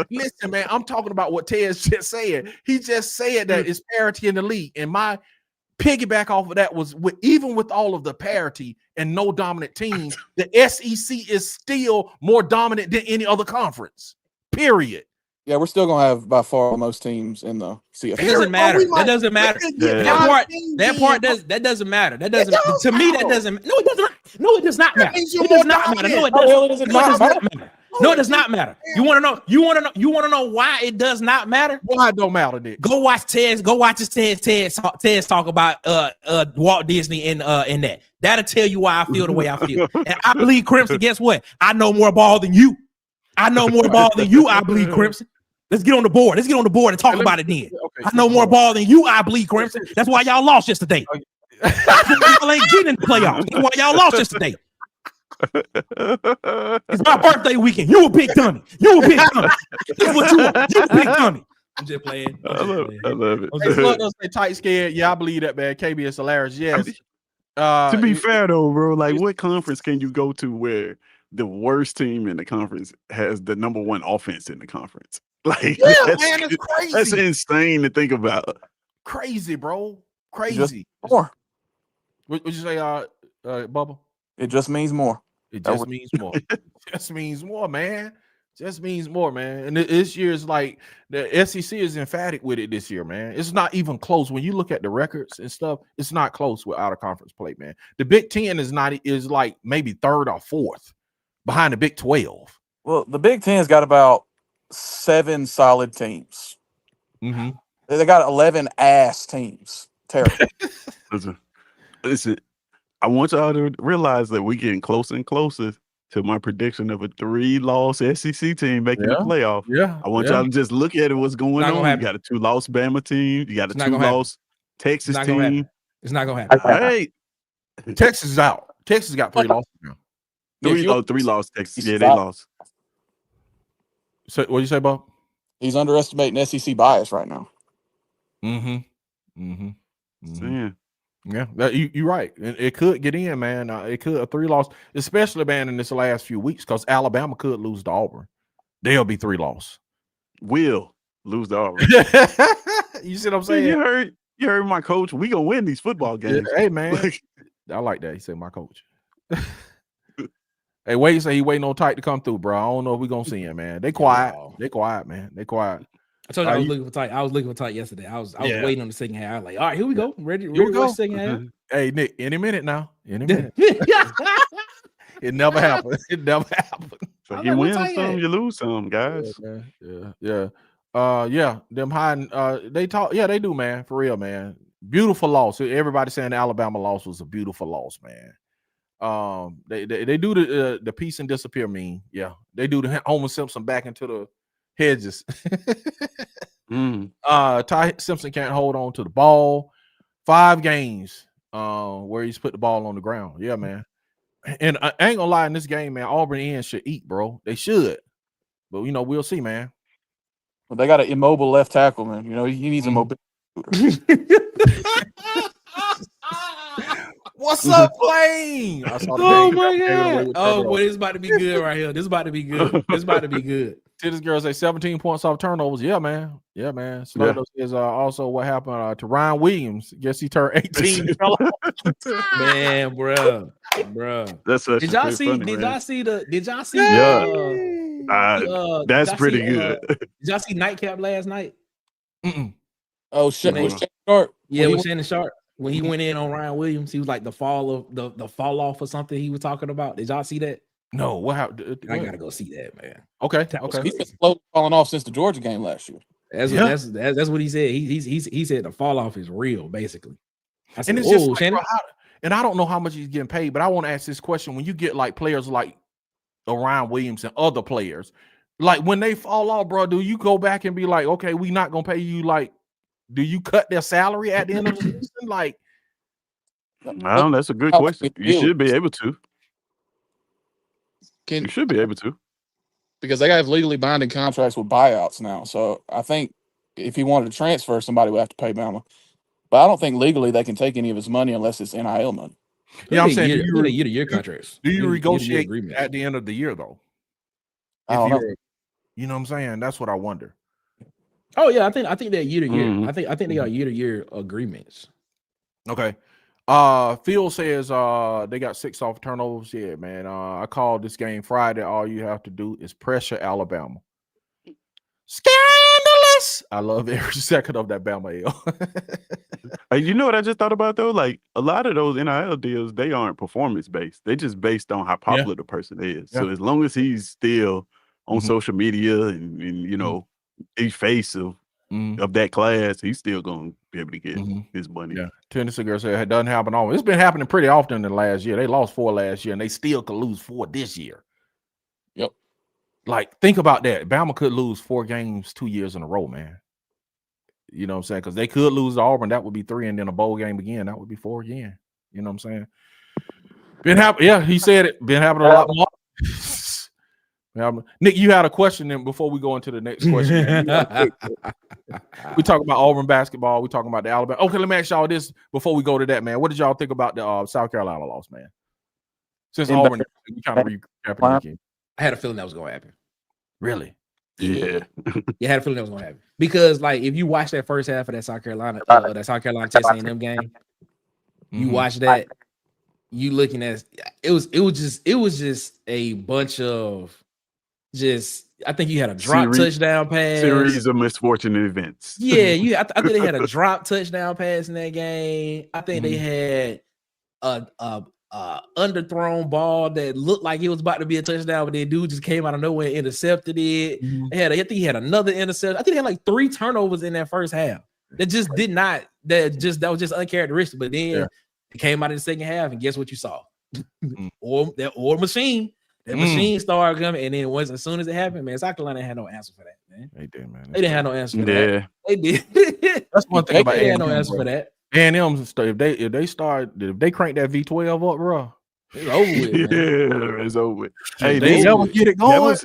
[SPEAKER 2] Listen, man, I'm talking about what Tez just said. He just said that it's parity in the league. And my piggyback off of that was even with all of the parity and no dominant teams, the SEC is still more dominant than any other conference. Period.
[SPEAKER 5] Yeah, we're still gonna have by far most teams in the CFP.
[SPEAKER 4] It doesn't matter. That doesn't matter. That part doesn't matter. That doesn't to me. That doesn't. No, it doesn't. No, it does not matter. It does not matter. No, it doesn't. No, it does not matter. No, it does not matter. You want to know? You want to know why it does not matter?
[SPEAKER 2] Why it don't matter, Nick?
[SPEAKER 4] Go watch Tez. Go watch Tez talk about Walt Disney and that. That'll tell you why I feel the way I feel. And I believe Crimson. Guess what? I know more ball than you. I know more ball than you. I believe Crimson. Let's get on the board. Let's get on the board and talk about it then. Okay, I know more ball than you. I believe Crimson. That's why y'all lost yesterday. Y'all ain't getting in the playoffs. That's why y'all lost yesterday. It's my birthday weekend. You a big dummy. You a big dummy. That's what you are. You a big dummy. I'm just playing.
[SPEAKER 3] I love it.
[SPEAKER 2] Hey, say tight scared. Yeah, I believe that, man. KB is hilarious. Yes.
[SPEAKER 3] To be fair though, bro, like what conference can you go to where the worst team in the conference has the number one offense in the conference? Like,
[SPEAKER 2] yeah, man, it's crazy.
[SPEAKER 3] That's insane to think about.
[SPEAKER 2] Crazy, bro. Crazy.
[SPEAKER 5] More.
[SPEAKER 2] What you say, Bubba?
[SPEAKER 5] It just means more.
[SPEAKER 2] It just means more. Just means more, man. Just means more, man. And this year is like the SEC is emphatic with it this year, man. It's not even close. When you look at the records and stuff, it's not close with out of conference play, man. The Big Ten is like maybe third or fourth behind the Big 12.
[SPEAKER 5] Well, the Big Ten's got about 7 solid teams.
[SPEAKER 2] Mm-hmm.
[SPEAKER 5] They got 11 ass teams. Terrible.
[SPEAKER 3] Listen, I want y'all to realize that we're getting closer and closer to my prediction of a 3-loss SEC team making the playoff.
[SPEAKER 2] Yeah.
[SPEAKER 3] I want y'all to just look at it, what's going on. You got a 2-loss Bama team. You got a 2-loss Texas team.
[SPEAKER 4] It's not going to happen.
[SPEAKER 3] Hey.
[SPEAKER 2] Texas is out. Texas got 3 losses now.
[SPEAKER 3] 3-loss Texas. Yeah, they lost.
[SPEAKER 2] So what you say, Bob?
[SPEAKER 5] He's underestimating SEC bias right now.
[SPEAKER 2] Yeah, you're right. It could get in, man. It could a 3-loss, especially man in this last few weeks, because Alabama could lose to Auburn. They'll be 3-loss.
[SPEAKER 3] Will lose to Auburn.
[SPEAKER 2] You see what I'm saying?
[SPEAKER 3] You heard my coach. We gonna win these football games.
[SPEAKER 2] Yeah, hey man, I like that. He said my coach. Hey, Wade say he waiting on Tight to come through, bro. I don't know if we're gonna see him, man. They quiet. They quiet, man. They quiet.
[SPEAKER 4] I told you I was looking for Tight. I was looking for Tight yesterday. I was waiting on the second half. I was like, all right, here we go. Ready to go. Second half.
[SPEAKER 2] Hey, Nick, any minute now. Any minute. It never happened. It never happened.
[SPEAKER 3] So you win some, you lose some, guys.
[SPEAKER 2] Yeah. Them high they talk, they do, man. For real, man. Beautiful loss. Everybody saying the Alabama loss was a beautiful loss, man. They do the peace and disappear meme. Yeah, they do the Homer Simpson back into the hedges. Ty Simpson can't hold on to the ball. 5 games where he's put the ball on the ground. Yeah, man. And I ain't gonna lie, in this game, man, Auburn N should eat, bro. They should, but we'll see, man.
[SPEAKER 5] But they got an immobile left tackle, man. He needs a mobility.
[SPEAKER 2] What's up, Blaine?
[SPEAKER 4] Oh my god! Oh boy, this is about to be good right here. This is about to be good. This is about to be good.
[SPEAKER 2] This girl say 17 points off turnovers. Yeah, man. Yeah, man. Slaughter is also what happened to Ryan Williams. Guess he turned 18.
[SPEAKER 4] Man, bro.
[SPEAKER 3] That's
[SPEAKER 4] did y'all see? Funny, did y'all see the? Did y'all see?
[SPEAKER 3] That's pretty good.
[SPEAKER 4] Did y'all see Nightcap last night?
[SPEAKER 5] Oh shit! With Shannon
[SPEAKER 4] yeah, with Shannon Sharp. When he went in on Ryan Williams, he was like the fall off or something he was talking about. Did y'all see that?
[SPEAKER 2] No, what happened?
[SPEAKER 4] I gotta go see that, man.
[SPEAKER 2] Okay.
[SPEAKER 5] He's been slowly falling off since the Georgia game last year.
[SPEAKER 4] That's what he said. He said the fall off is real, basically. I said,
[SPEAKER 2] and it's just like, bro, and I don't know how much he's getting paid, but I want to ask this question: when you get like players like Ryan Williams and other players, like when they fall off, bro, do you go back and be like, okay, we not gonna pay you? Like, do you cut their salary at the end of the season? Like,
[SPEAKER 3] no, that's a good question. You should be able to. You should be able to,
[SPEAKER 5] because they have legally binding contracts with buyouts now. So I think if he wanted to transfer, somebody would have to pay Bama. But I don't think legally they can take any of his money unless it's NIL money.
[SPEAKER 2] Yeah, I'm saying
[SPEAKER 4] year-to-year contracts.
[SPEAKER 2] Do you negotiate at the end of the year though?
[SPEAKER 5] I don't know.
[SPEAKER 2] You know what I'm saying? That's what I wonder.
[SPEAKER 4] Oh yeah, I think they're year-to-year. I think they got year-to-year agreements.
[SPEAKER 2] Okay. Phil says they got 6 off turnovers. Yeah, man. I called this game Friday. All you have to do is pressure Alabama. Scandalous. I love every second of that Bama L.
[SPEAKER 3] You know what I just thought about though? Like a lot of those NIL deals, they aren't performance based. They just based on how popular the person is. So as long as he's still on social media and a face of that class, he's still gonna be able to get his money.
[SPEAKER 2] Yeah, Tennessee girl said it doesn't happen often. It's been happening pretty often in the last year. They lost 4 last year, and they still could lose 4 this year.
[SPEAKER 5] Yep.
[SPEAKER 2] Like, think about that. Bama could lose 4 games 2 years in a row, man. You know what I'm saying? Because they could lose to Auburn, that would be 3, and then a bowl game again, that would be 4 again. You know what I'm saying? Been happening. Yeah, he said it. Been happening a lot more. Nick, you had a question then before we go into the next question. We talking about Auburn basketball. We talking about the Alabama. Okay, let me ask y'all this before we go to that, man. What did y'all think about the South Carolina loss, man? Since Auburn, we kind of recapping again.
[SPEAKER 4] I had a feeling that was going to happen.
[SPEAKER 2] Really?
[SPEAKER 3] Yeah.
[SPEAKER 4] You had a feeling that was going to happen because, like, if you watch that first half of that South Carolina Texas A&M game, you watch that, you looking at it was just a bunch of. I think you had a drop touchdown pass.
[SPEAKER 3] Series of misfortunate events.
[SPEAKER 4] Yeah, I think they had a drop touchdown pass in that game. I think they had a underthrown ball that looked like it was about to be a touchdown, but then dude just came out of nowhere and intercepted it. I think he had another interception. I think they had like 3 turnovers in that first half. That was just uncharacteristic. But then it came out in the second half, and guess what you saw? or machine. That machine started coming, and then as soon as it happened, man, South Carolina had no answer for that, man.
[SPEAKER 2] They did, man.
[SPEAKER 4] They didn't have no answer for that. They did.
[SPEAKER 2] That's one thing about
[SPEAKER 4] they had no answer for that.
[SPEAKER 2] A&M, if they crank that V12 up, bro,
[SPEAKER 4] it's over with.
[SPEAKER 3] Yeah, it's over with.
[SPEAKER 2] Hey, they ever get it going?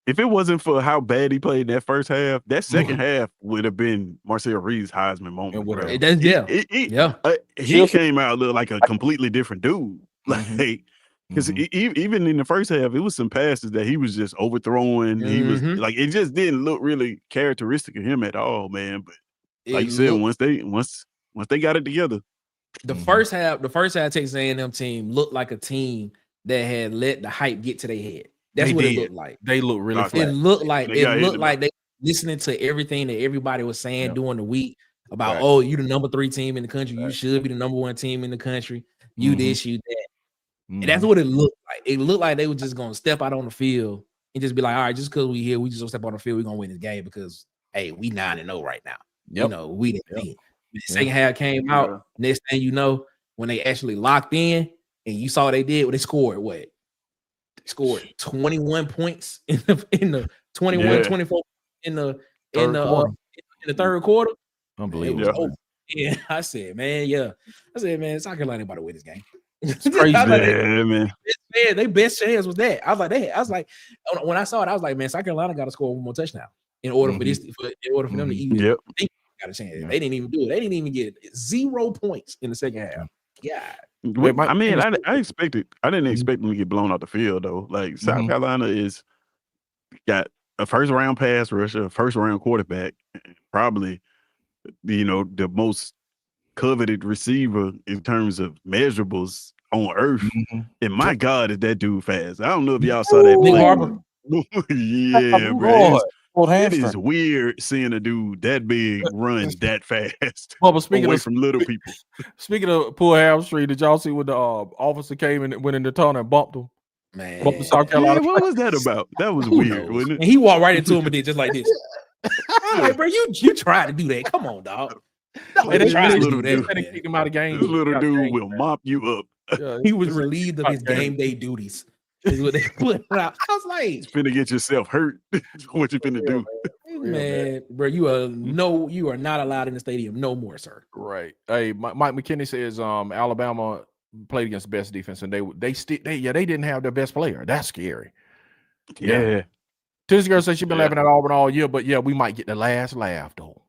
[SPEAKER 3] If it wasn't for how bad he played in that first half, that second half would have been Marcel Reed's Heisman moment. He came out look like a completely different dude. Like. Because even in the first half, it was some passes that he was just overthrowing. He was like, it just didn't look really characteristic of him at all, man. But like you said, once they got it together,
[SPEAKER 4] the first half Texas A&M team looked like a team that had let the hype get to their head. That's what it looked like.
[SPEAKER 2] They looked really flat.
[SPEAKER 4] It looked like they listening to everything that everybody was saying during the week about, you the number 3 team in the country. You should be the number 1 team in the country. You this, you that. And that's what it looked like. It looked like they were just going to step out on the field and just be like, all right, just because we here, we just going to step on the field. We're going to win this game because, hey, we 9-0 right now. You know, we didn't win. The second half came out. Next thing you know, when they actually locked in and you saw what they did. They scored what? They scored 21 points in the 21, 24 in the third quarter.
[SPEAKER 2] Unbelievable.
[SPEAKER 4] Yeah, I said, man, South Carolina about to win this game.
[SPEAKER 2] It's crazy,
[SPEAKER 3] man.
[SPEAKER 4] Their best chance was that. I was like, when I saw it, I was like, man, South Carolina got to score one more touchdown in order for this, in order for them to even got a chance. Yeah. They didn't even do it. They didn't even get 0 points in the second half. Yeah.
[SPEAKER 3] I mean, I didn't expect them to get blown out the field though. Like South Carolina got a first round pass rusher, a first round quarterback, probably the most coveted receiver in terms of measurables on earth. And my God, is that dude fast? I don't know if y'all saw that.
[SPEAKER 4] Nick Harper.
[SPEAKER 3] Yeah, bro. It is weird seeing a dude that big run that fast.
[SPEAKER 2] But speaking
[SPEAKER 3] from little people.
[SPEAKER 2] Speaking of poor hamstring, did y'all see when the officer came and went in the tunnel and bumped him?
[SPEAKER 4] Man,
[SPEAKER 2] bumped the South Carolina.
[SPEAKER 3] What was that about? That was weird, wasn't it?
[SPEAKER 4] And he walked right into him and did just like this. I'm like, bro, you tried to do that. Come on, dog.
[SPEAKER 3] This little dude will mop you up.
[SPEAKER 4] He was relieved of his game day duties. Is what they put out. I was like,
[SPEAKER 3] "It's finna get yourself hurt." What you finna do,
[SPEAKER 4] man? Bro, you are not allowed in the stadium no more, sir.
[SPEAKER 2] Right. Hey, Mike McKinney says Alabama played against the best defense, and they didn't have their best player. That's scary.
[SPEAKER 3] Yeah.
[SPEAKER 2] This girl says she's been laughing at Auburn all year, but we might get the last laugh though.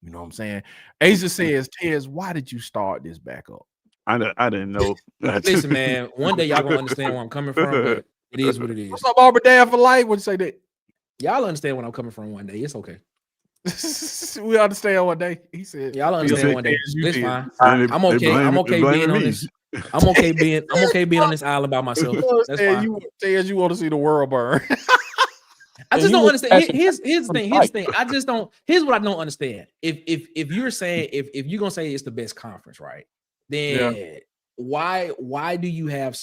[SPEAKER 2] You know what I'm saying? Asia says, Tez, why did you start this back up?
[SPEAKER 3] I didn't know.
[SPEAKER 4] Listen, man, one day y'all gonna understand where I'm coming from, but it is what it is.
[SPEAKER 2] What's up, Auburn Dad for life? Would you say that?
[SPEAKER 4] Y'all understand where I'm coming from one day. It's okay.
[SPEAKER 2] We understand one day. He said,
[SPEAKER 4] y'all understand one day. It's fine. I'm okay. I'm okay being on this. I'm okay being on this island by myself. That's fine.
[SPEAKER 2] You want to see the world burn.
[SPEAKER 4] I just don't understand. Here's the thing. I just don't. Here's what I don't understand. If you're saying if you're gonna say it's the best conference, right? Then why do you have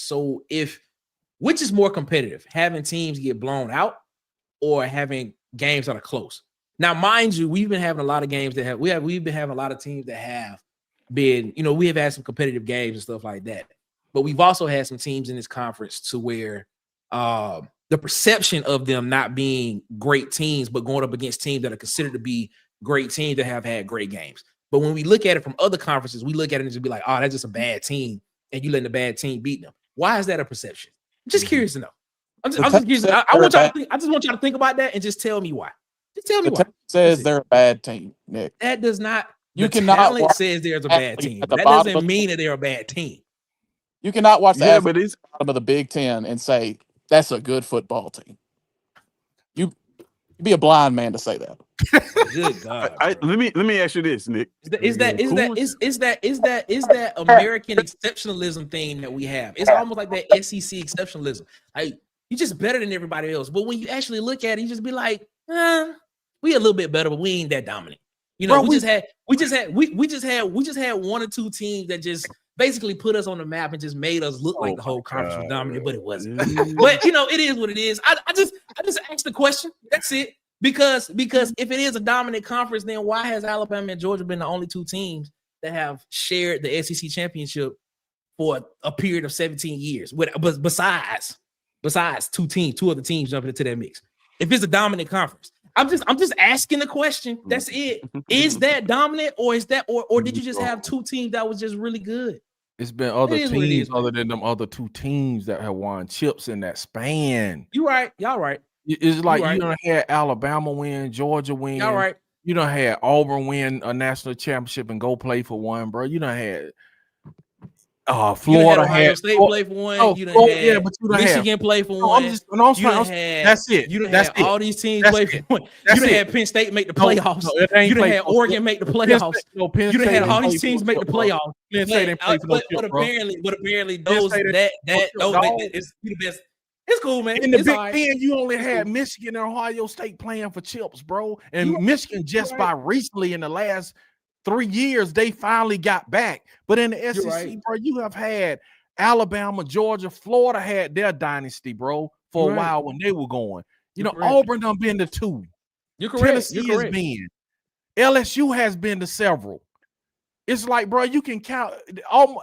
[SPEAKER 4] which is more competitive, having teams get blown out or having games that are close? Now, mind you, we've been having a lot of games we've been having a lot of teams that have been, we have had some competitive games and stuff like that. But we've also had some teams in this conference to where the perception of them not being great teams, but going up against teams that are considered to be great teams that have had great games. But when we look at it from other conferences, we look at it and just be like, oh, that's just a bad team, and you letting the bad team beat them. Why is that a perception? I'm just curious to know. I'm just curious. I want y'all to think. I just want y'all to think about that and just tell me why. Just tell me why.
[SPEAKER 5] Says they're a bad team, Nick.
[SPEAKER 4] That does not.
[SPEAKER 5] You cannot.
[SPEAKER 4] Talent says there's a bad team. That doesn't mean that they're a bad team.
[SPEAKER 5] You cannot watch the bottom of the Big Ten and say that's a good football team. You'd be a blind man to say that.
[SPEAKER 4] Good God.
[SPEAKER 3] Let me ask you this, Nick.
[SPEAKER 4] Is that American exceptionalism thing that we have? It's almost like that SEC exceptionalism. Like, you're just better than everybody else. But when you actually look at it, you just be like, we a little bit better, but we ain't that dominant. We just had one or two teams that just basically put us on the map and just made us look like the whole conference was dominant, but it wasn't. But it is what it is. I just asked the question. That's it. Because if it is a dominant conference, then why has Alabama and Georgia been the only two teams that have shared the SEC championship for a period of 17 years? But besides two other teams jumping into that mix. If it's a dominant conference, I'm just asking the question. That's it. Is that dominant, or is that or did you just have two teams that was just really good?
[SPEAKER 2] It's been other teams other than them other two teams that have won chips in that span.
[SPEAKER 4] You right. Y'all right.
[SPEAKER 2] It's like you done had Alabama win, Georgia win.
[SPEAKER 4] All right.
[SPEAKER 2] You done had Auburn win a national championship and go play for one, bro. You done had Florida
[SPEAKER 4] Ohio State play for one. You done had Michigan play for one.
[SPEAKER 2] That's it.
[SPEAKER 4] You done had all these teams play for one. You done had Penn State make the playoffs. You done had Oregon make the playoffs. You done had all these teams make the playoffs. But apparently those that is the best. It's cool, man.
[SPEAKER 2] In the Big Ten, you only had Michigan and Ohio State playing for chips, bro. And Michigan just by recently in the last 3 years, they finally got back. But in the SEC, bro, you have had Alabama, Georgia, Florida had their dynasty, bro, for a while when they were going. Auburn done been to two.
[SPEAKER 4] You're correct.
[SPEAKER 2] Tennessee has been. LSU has been to several. It's like, bro, you can count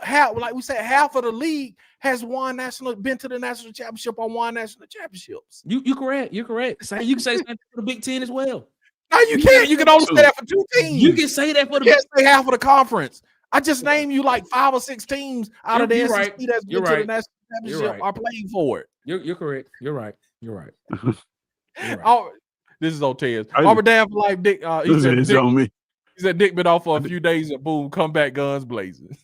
[SPEAKER 2] half, like we said, half of the league has been to the national championship or won national championships.
[SPEAKER 4] You're correct. You're correct. You can say that for the Big Ten as well.
[SPEAKER 2] No, you can't. You can only say that for 2 teams.
[SPEAKER 4] You can say that for
[SPEAKER 2] you can't say half of the conference. I just named you like 5 or 6 teams out of the SEC that's been to the national championship are playing for it.
[SPEAKER 4] You're correct. You're right. You're right.
[SPEAKER 2] Oh, this is Otez. Auburn Dan for life. Dick. He said Dick been off for a few days and boom, come back guns blazing.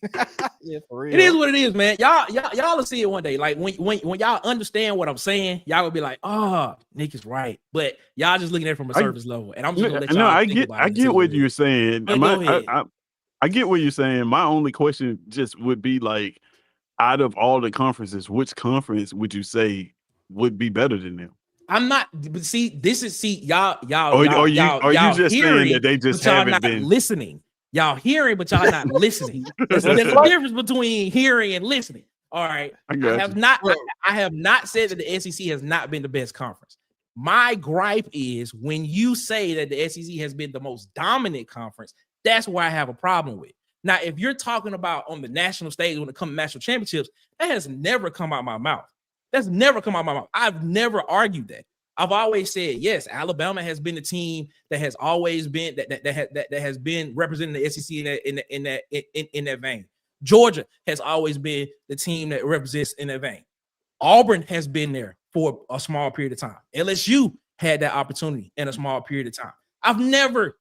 [SPEAKER 4] Yeah, for real. It is what it is, man. Y'all will see it one day. Like when y'all understand what I'm saying, y'all will be like, oh, Nick is right. But y'all just looking at it from a surface level. And I'm just gonna let y'all
[SPEAKER 3] I get what you're saying. I get what you're saying. My only question just would be like, out of all the conferences, which conference would you say would be better than them?
[SPEAKER 4] I'm not, but see, y'all
[SPEAKER 3] just
[SPEAKER 4] hearing
[SPEAKER 3] saying that they just
[SPEAKER 4] y'all
[SPEAKER 3] haven't
[SPEAKER 4] not
[SPEAKER 3] been
[SPEAKER 4] listening. Y'all hearing, but y'all not listening. There's a difference between hearing and listening. All right. I have not said that the SEC has not been the best conference. My gripe is when you say that the SEC has been the most dominant conference, that's where I have a problem with. Now, if you're talking about on the national stage when it comes to national championships, that has never come out of my mouth. That's never come out of my mouth. I've never argued that. I've always said, yes, Alabama has been the team that has always been that has been representing the SEC in that vein. Georgia has always been the team that represents in that vein. Auburn has been there for a small period of time. LSU had that opportunity in a small period of time. I've never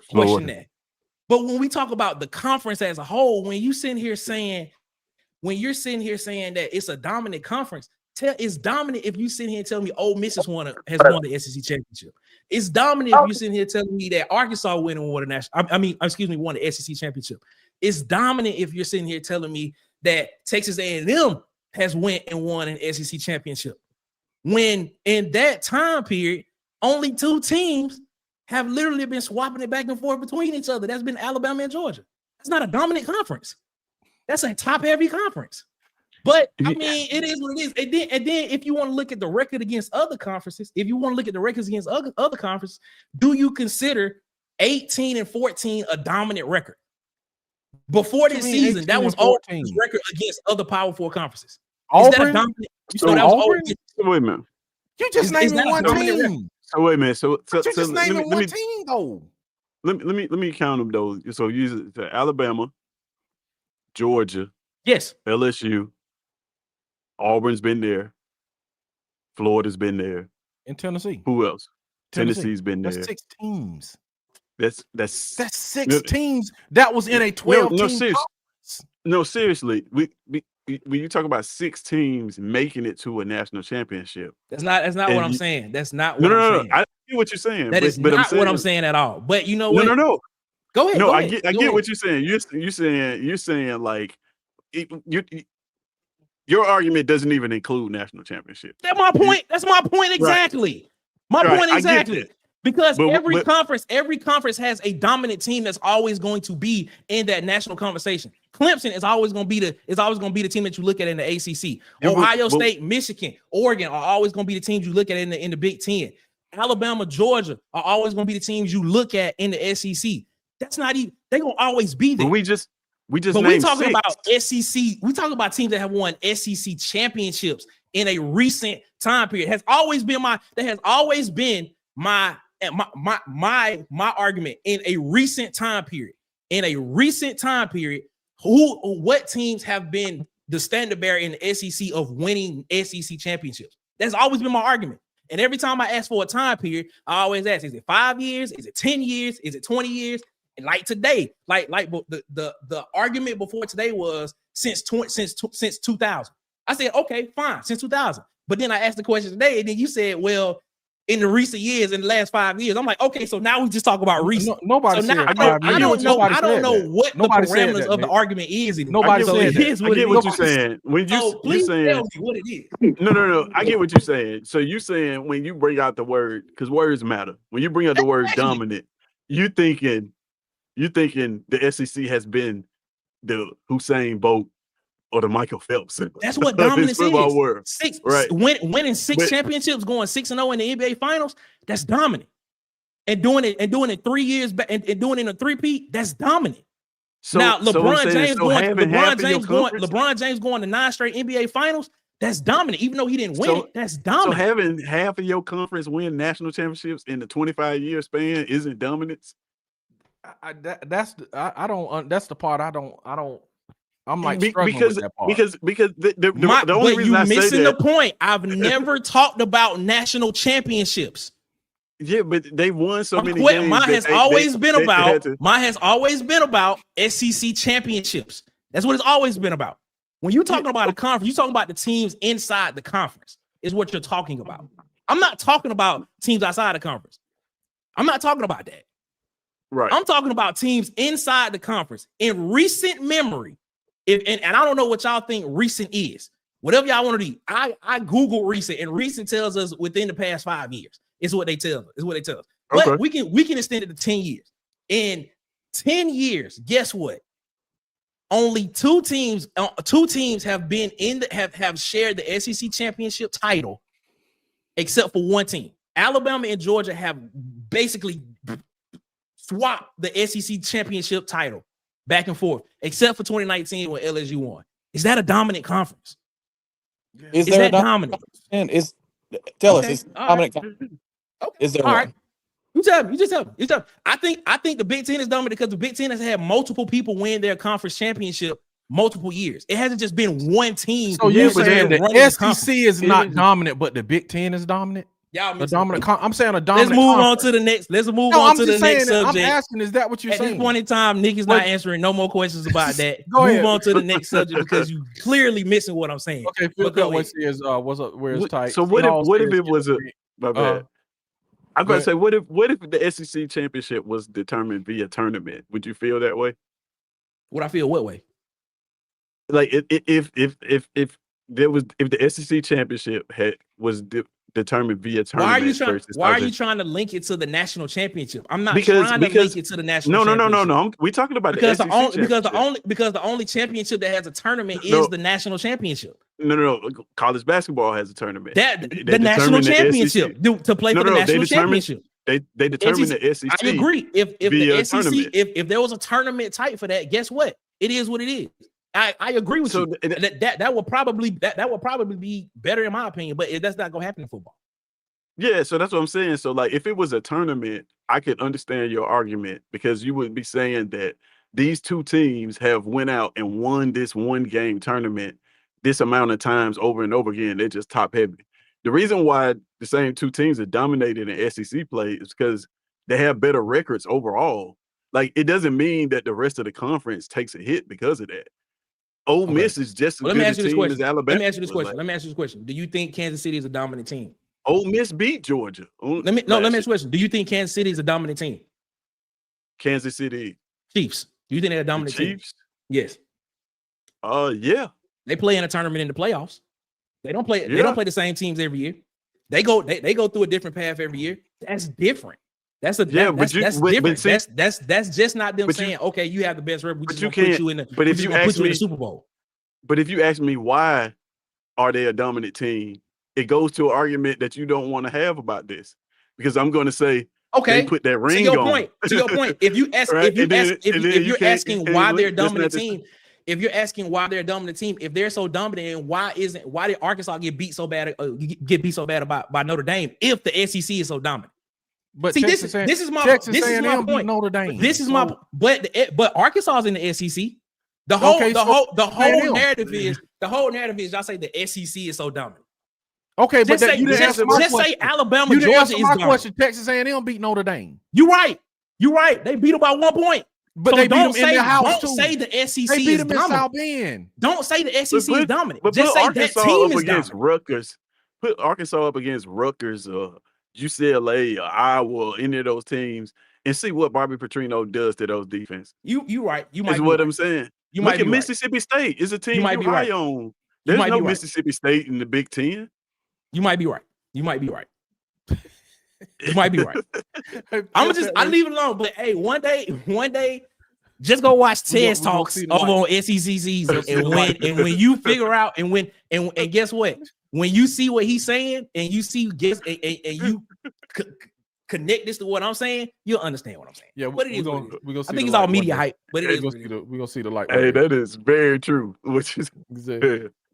[SPEAKER 4] questioned that. But when we talk about the conference as a whole, when you're sitting here saying that it's a dominant conference, it's dominant if you sit here and tell me Ole Miss has won the SEC championship. It's dominant if you sit here telling me that Arkansas won the SEC championship. It's dominant if you're sitting here telling me that Texas A&M has went and won an SEC championship. When in that time period, only 2 teams have literally been swapping it back and forth between each other. That's been Alabama and Georgia. That's not a dominant conference. That's a top-heavy conference. But, I mean, it is what it is. And then if you want to look at the record against other conferences, other conferences, do you consider 18-14 a dominant record? Before this season, that was Auburn's record against other Power 4 conferences. Is that a dominant?
[SPEAKER 3] Wait a minute.
[SPEAKER 2] You just named one team.
[SPEAKER 3] So wait a minute. So
[SPEAKER 2] just naming one team though.
[SPEAKER 3] Let me count them though. So use it to Alabama, Georgia,
[SPEAKER 4] yes,
[SPEAKER 3] LSU, Auburn's been there, Florida's been there,
[SPEAKER 2] and Tennessee.
[SPEAKER 3] Who else? Tennessee's been there.
[SPEAKER 2] That's 6 teams.
[SPEAKER 3] That's
[SPEAKER 2] 6 teams. That was in a 12-team.
[SPEAKER 3] No, seriously. When you talk about 6 teams making it to a national championship,
[SPEAKER 4] that's not what I'm saying. That's not what I'm saying.
[SPEAKER 3] I get what you're saying.
[SPEAKER 4] That is not what I'm saying at all. But you know what?
[SPEAKER 3] No.
[SPEAKER 4] Go ahead.
[SPEAKER 3] No,
[SPEAKER 4] I
[SPEAKER 3] get what you're saying. You're saying like your argument doesn't even include national championship.
[SPEAKER 4] That's my point. That's my point exactly. Right. My point exactly. Because every conference has a dominant team that's always going to be in that national conversation. Clemson is always going to be the team that you look at in the ACC. Ohio State, Michigan, Oregon are always going to be the teams you look at in the Big Ten. Alabama, Georgia are always going to be the teams you look at in the SEC. That's not even, they're going to always be there.
[SPEAKER 3] But we just
[SPEAKER 4] but we're talking about SEC. We talking about teams that have won SEC championships in a recent time period. That has always been my argument in a recent time period. What teams have been the standard bearer in the SEC of winning SEC championships? That's always been my argument. And every time I ask for a time period, I always ask, is it 5 years? Is it 10 years? Is it 20 years? And like today, like the argument before today was since 2000. I said, okay, fine, since 2000. But then I asked the question today, and then you said, well, in the recent years, in the last 5 years, I'm like, okay, so now we just talk about recent.
[SPEAKER 2] Nobody said
[SPEAKER 4] I don't know what the parameters of the argument is anymore.
[SPEAKER 3] Nobody said that. I get what you're saying. When
[SPEAKER 4] please tell me what it is.
[SPEAKER 3] No. I get what you're saying. So you're saying when you bring out the word, because words matter. When you bring out the word dominant, you thinking the SEC has been the Usain Bolt or the Michael Phelps.
[SPEAKER 4] That's what dominance is.
[SPEAKER 3] Word.
[SPEAKER 4] Winning 6 championships, going 6-0 in the NBA Finals. That's dominant. and doing it 3 years back and doing it in a three-peat, that's dominant.
[SPEAKER 3] So
[SPEAKER 4] Now LeBron
[SPEAKER 3] James
[SPEAKER 4] going to 9 straight NBA finals, that's dominant. Even though he didn't win it, that's dominant.
[SPEAKER 3] So having half of your conference win national championships in the 25-year span isn't dominance.
[SPEAKER 2] That's the part I don't. I'm like struggling
[SPEAKER 3] because
[SPEAKER 2] with that part.
[SPEAKER 3] because the only reason
[SPEAKER 4] you're missing the
[SPEAKER 3] that,
[SPEAKER 4] point. I've never talked about national championships.
[SPEAKER 3] Yeah, but they won so many games.
[SPEAKER 4] Mine has always been about SEC championships. That's what it's always been about. When you're talking about a conference, you're talking about the teams inside the conference is what you're talking about. I'm not talking about teams outside the conference. I'm not talking about that.
[SPEAKER 3] Right.
[SPEAKER 4] I'm talking about teams inside the conference. In recent memory, and I don't know what y'all think recent is. Whatever y'all want to do, I Google recent, and recent tells us within the past 5 years. It's what they tell us.
[SPEAKER 3] Okay.
[SPEAKER 4] But we can extend it to 10 years. In 10 years, guess what? Only two teams have been have shared the SEC championship title, except for one team. Alabama and Georgia have basically swapped the SEC championship title back and forth, except for 2019 when LSU won. Is that a dominant conference?
[SPEAKER 5] Is
[SPEAKER 4] that dominant?
[SPEAKER 5] Tell us. It's dominant.
[SPEAKER 4] Okay.
[SPEAKER 5] Is there
[SPEAKER 4] all
[SPEAKER 5] one?
[SPEAKER 4] right? You tell me. I think the Big Ten is dominant because the Big Ten has had multiple people win their conference championship multiple years. It hasn't just been one team.
[SPEAKER 2] So you're saying the SEC is not dominant, but the Big Ten is dominant?
[SPEAKER 4] Y'all
[SPEAKER 2] a dominant. I'm saying a dominant.
[SPEAKER 4] Let's move
[SPEAKER 2] conference.
[SPEAKER 4] on to the next. Let's move on to the next subject.
[SPEAKER 2] I'm asking, is that what you're saying?
[SPEAKER 4] At this point in time, Nikki's not answering no more questions about that.
[SPEAKER 2] Go ahead.
[SPEAKER 4] Move on to the next subject because you clearly missing what I'm saying.
[SPEAKER 2] Okay, Phil Cutway says, "What's up? Where's tight?"
[SPEAKER 3] So what if it was a? My bad. I'm going to say, what if the SEC championship was determined via tournament? Would you feel that way?
[SPEAKER 4] Would I feel what way?
[SPEAKER 3] Like if the SEC championship was determined via tournament.
[SPEAKER 4] Why are you trying to link it to the national championship? I'm not trying to link it to the national championship.
[SPEAKER 3] No. We're talking about
[SPEAKER 4] because
[SPEAKER 3] the
[SPEAKER 4] only championship that has a tournament is the national championship.
[SPEAKER 3] No. College basketball has a tournament.
[SPEAKER 4] The national championship to play for the national championship.
[SPEAKER 3] They determine the SEC.
[SPEAKER 4] I agree. If the SEC, if there was a tournament type for that, guess what? It is what it is. I agree with you. That will probably be better in my opinion, but that's not gonna happen in football.
[SPEAKER 3] Yeah, so that's what I'm saying. So like if it was a tournament, I could understand your argument because you would be saying that these two teams have went out and won this one game tournament this amount of times over and over again. They're just top heavy. The reason why the same two teams are dominated in SEC play is because they have better records overall. Like it doesn't mean that the rest of the conference takes a hit because of that. Ole Miss is just as good a team as Alabama.
[SPEAKER 4] Let me ask you this question. Do you think Kansas City is a dominant team?
[SPEAKER 3] Ole Miss beat Georgia.
[SPEAKER 4] Let me ask you a question. Do you think Kansas City is a dominant team?
[SPEAKER 3] Kansas City
[SPEAKER 4] Chiefs. Do you think they're a dominant team?
[SPEAKER 3] Chiefs?
[SPEAKER 4] Yes.
[SPEAKER 3] Yeah.
[SPEAKER 4] They play in a tournament in the playoffs. They don't play. They don't play the same teams every year. They go through a different path every year. That's different. That's different. That's just not them saying, okay, you have the best record. We just put you in the.
[SPEAKER 3] But if you ask me,
[SPEAKER 4] the Super Bowl.
[SPEAKER 3] But if you ask me why are they a dominant team, it goes to an argument that you don't want to have about this because I'm going to say, okay, they put that ring on.
[SPEAKER 4] To your point, if you ask,
[SPEAKER 3] right?
[SPEAKER 4] if you're asking why they're a dominant team, if you're asking why they're a dominant team, if they're so dominant, and why did Arkansas get beat so bad by Notre Dame if the SEC is so dominant?
[SPEAKER 2] But
[SPEAKER 4] see, this is my point.
[SPEAKER 2] Notre Dame.
[SPEAKER 4] This is my but Arkansas is in the SEC. The whole narrative is y'all say the SEC is so dominant.
[SPEAKER 2] Okay, but
[SPEAKER 4] just say Alabama, Georgia is my question.
[SPEAKER 2] Texas A&M beat Notre Dame.
[SPEAKER 4] You're right. They beat them by 1 point.
[SPEAKER 2] But
[SPEAKER 4] so
[SPEAKER 2] they beat them in their house
[SPEAKER 4] too. Don't say the SEC
[SPEAKER 2] they beat
[SPEAKER 4] is
[SPEAKER 2] them
[SPEAKER 4] dominant.
[SPEAKER 2] in South Bend.
[SPEAKER 4] Don't say the SEC is dominant.
[SPEAKER 3] But
[SPEAKER 4] just say
[SPEAKER 3] Arkansas
[SPEAKER 4] that team
[SPEAKER 3] up
[SPEAKER 4] is
[SPEAKER 3] against
[SPEAKER 4] dominant.
[SPEAKER 3] Rutgers. Put Arkansas up against Rutgers, UCLA, Iowa, any of those teams, and see what Bobby Petrino does to those defenses.
[SPEAKER 4] You right. You might.
[SPEAKER 3] Is what I'm saying.
[SPEAKER 4] You
[SPEAKER 3] Look
[SPEAKER 4] might
[SPEAKER 3] at
[SPEAKER 4] be
[SPEAKER 3] Mississippi State. It's a team you high on. There's no Mississippi State in the Big Ten.
[SPEAKER 4] You might be right. You might be right. You might be right. I leave it alone. But hey, one day, just go watch Ted's Talks over on SECZN, and when you figure out and guess what? When you see what he's saying and you see and you connect this to what I'm saying, you'll understand what I'm saying.
[SPEAKER 2] Yeah,
[SPEAKER 4] but it is.
[SPEAKER 2] We gonna see
[SPEAKER 4] I think
[SPEAKER 2] the
[SPEAKER 4] it's all
[SPEAKER 2] light
[SPEAKER 4] media
[SPEAKER 2] one day.
[SPEAKER 4] hype, but it is.
[SPEAKER 2] We're gonna see the light.
[SPEAKER 3] Hey, that is very true. Which is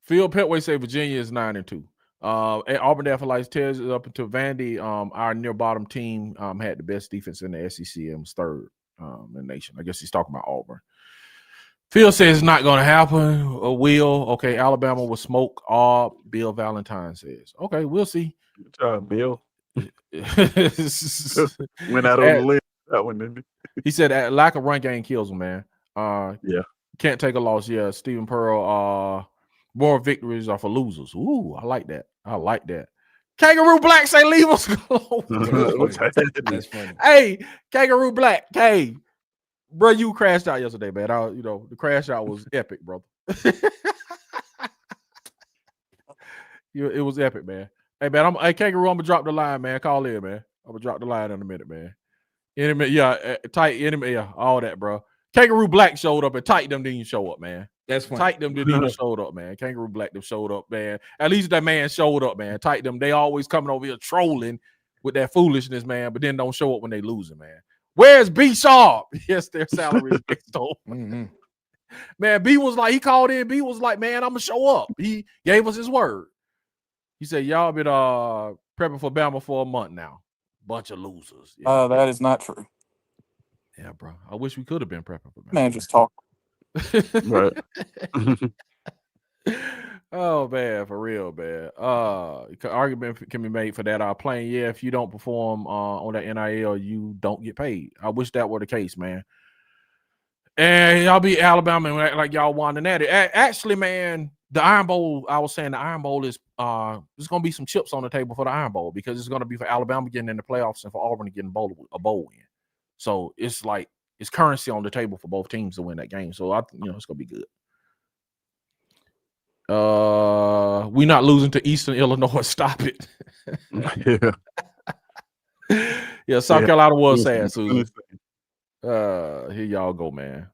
[SPEAKER 2] Phil Petway say Virginia is 9-2. Auburn Athletics tells it up until Vandy. Our near bottom team had the best defense in the SEC and was third in the nation. I guess he's talking about Auburn. Phil says it's not going to happen. Or will. Okay, Alabama will smoke. Bill Valentine says. Okay, we'll see.
[SPEAKER 3] Good job, Bill. Went out on the list. That one, didn't he?
[SPEAKER 2] He said lack of run game kills him, man.
[SPEAKER 3] Yeah.
[SPEAKER 2] Can't take a loss. Yeah, Stephen Pearl. More victories are for losers. Ooh, I like that. Kangaroo Black say leave us alone.
[SPEAKER 4] That's funny.
[SPEAKER 2] Hey, Kangaroo Black. Hey, bro, you crashed out yesterday, man. The crash out was epic, brother. It was epic, man. Hey, man, Kangaroo, I'm gonna drop the line, man. Call in, man. I'm gonna drop the line in a minute, man. Enemy, yeah, tight enemy, yeah, all that, bro. Kangaroo Black showed up and Tight them didn't show up, man.
[SPEAKER 4] That's funny.
[SPEAKER 2] Tight them didn't even showed up, man. Kangaroo Black them showed up, man. At least that man showed up, man. Tight them, they always coming over here trolling with that foolishness, man, but then don't show up when they losing, man. Where's B Sharp? Yes, their salary is fixed over. Man, B was like, he called in. B was like, man, I'm gonna show up. He gave us his word. He said, y'all been prepping for Bama for a month now. Bunch of losers. Yeah.
[SPEAKER 5] That is not true.
[SPEAKER 2] Yeah, bro. I wish we could have been prepping for Bama.
[SPEAKER 5] Man, just talk.
[SPEAKER 3] Right.
[SPEAKER 2] Oh man, for real, man. Argument can be made for that. Playing, yeah, if you don't perform on that NIL, you don't get paid. I wish that were the case, man. And y'all beat Alabama and act like y'all won at it. Actually, man, the Iron Bowl, I was saying the Iron Bowl is there's gonna be some chips on the table for the Iron Bowl because it's gonna be for Alabama getting in the playoffs and for Auburn getting a bowl win. So it's like it's currency on the table for both teams to win that game. So it's gonna be good. We not losing to Eastern Illinois. Stop it. Yeah, South Carolina was sad, Susan. Here y'all go, man.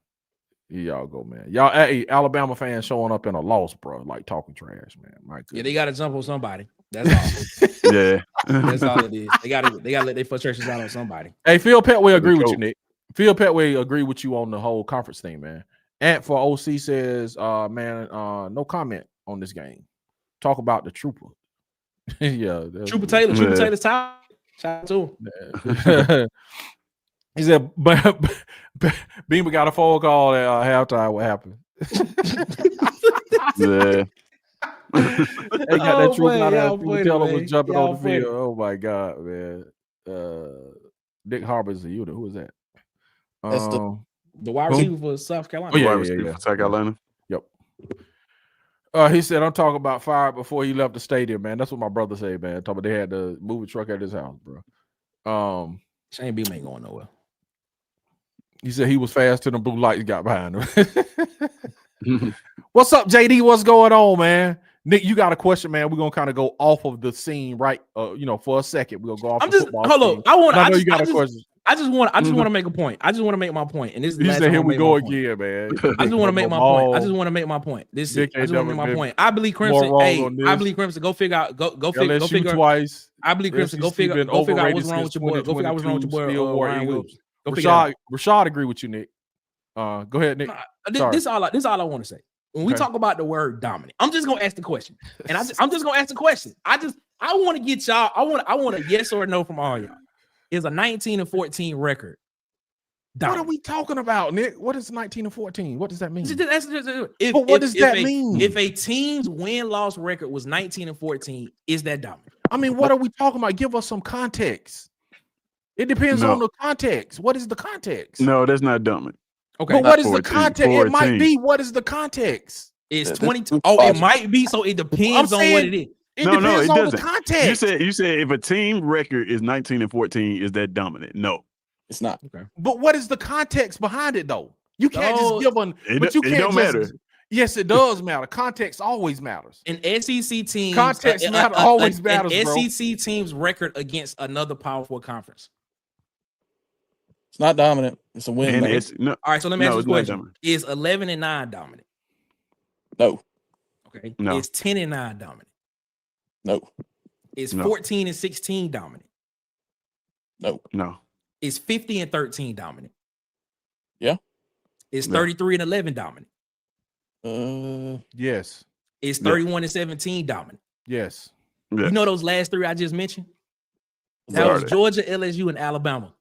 [SPEAKER 2] Y'all, hey, Alabama fans showing up in a loss, bro. Like talking trash, man. My goodness.
[SPEAKER 4] Yeah, they got to jump on somebody. That's all.
[SPEAKER 3] Yeah,
[SPEAKER 4] that's all it is. They got to let their frustrations out on somebody.
[SPEAKER 2] Hey, Phil Petway agree with you, Nick. Phil Petway agree with you on the whole conference thing, man. Ant for OC says, no comment on this game. Talk about the Trooper. Yeah,
[SPEAKER 4] Trooper Taylor's top. Shout out to him.
[SPEAKER 2] He said, Beamer got a phone call at halftime. What happened?
[SPEAKER 3] Yeah.
[SPEAKER 2] They got that Trooper out there. People tell him was jumping on the field. Oh my God, man. Nick Harbor's a unit. Who is that?
[SPEAKER 5] That's
[SPEAKER 4] the wide receiver for South Carolina.
[SPEAKER 2] Oh, yeah.
[SPEAKER 3] For South Carolina.
[SPEAKER 2] Yep. He said, I'm talking about fired before he left the stadium, man. That's what my brother said, man. Talking about they had the moving truck at his house, bro.
[SPEAKER 4] Shane Beam ain't going nowhere.
[SPEAKER 2] He said he was fast till the blue lights got behind him. What's up, JD? What's going on, man? Nick, you got a question, man. We're gonna kind of go off of the scene, right? For a second. We'll go off.
[SPEAKER 4] I'm just hold on. I know you got a question. I just want to make a point. I just want to make my point. And this is the last time
[SPEAKER 2] here we go again, man.
[SPEAKER 4] I just want to make my point. I just want to make my point. I just want to make my point. I believe Crimson. I believe Crimson. Go figure out. Go figure
[SPEAKER 2] twice.
[SPEAKER 4] I believe Crimson. Go figure out what's wrong with your boy. Go figure out what's wrong with your boy. Ryan Williams.
[SPEAKER 2] Rashad agree with you, Nick. Go ahead, Nick.
[SPEAKER 4] This all I want to say. When we talk about the word dominant, I'm just gonna ask the question, and I'm just gonna ask the question. I want to get y'all. I want a yes or a no from all y'all. Is a 19-14 record dominant?
[SPEAKER 2] What are we talking about, Nick? What is 19-14? What does that mean?
[SPEAKER 4] What does that mean? If a team's win-loss record was 19-14, is that dominant?
[SPEAKER 2] I mean, what are we talking about? Give us some context. It depends on the context. What is the context?
[SPEAKER 3] No, that's not dominant.
[SPEAKER 2] Okay, but what is the context? 14. It might be. What is the context?
[SPEAKER 4] It's 22. Oh, it might be. So it depends on what it is.
[SPEAKER 2] It depends on the context.
[SPEAKER 3] You said if a team record is 19-14, is that dominant? No,
[SPEAKER 5] it's not.
[SPEAKER 4] Okay.
[SPEAKER 2] But what is the context behind it, though? You can't just give one. But you can't.
[SPEAKER 3] It don't matter.
[SPEAKER 2] Yes, it does matter. Context always matters.
[SPEAKER 4] An SEC team.
[SPEAKER 2] Context always matters, bro.
[SPEAKER 4] SEC team's record against another Power 4 conference.
[SPEAKER 5] It's not dominant. It's a win.
[SPEAKER 4] All right, so let me ask you a question. Is 11-9 dominant?
[SPEAKER 5] No.
[SPEAKER 4] Okay.
[SPEAKER 3] No.
[SPEAKER 4] Is 10-9 dominant?
[SPEAKER 5] No.
[SPEAKER 4] Is 14-16 dominant?
[SPEAKER 3] No.
[SPEAKER 4] It's 50-13 dominant.
[SPEAKER 5] Yeah.
[SPEAKER 4] It's 33-11 dominant.
[SPEAKER 2] Yes.
[SPEAKER 4] It's 31-17 dominant.
[SPEAKER 2] Yes.
[SPEAKER 4] You know those last three I just mentioned? That was Georgia, LSU, and Alabama.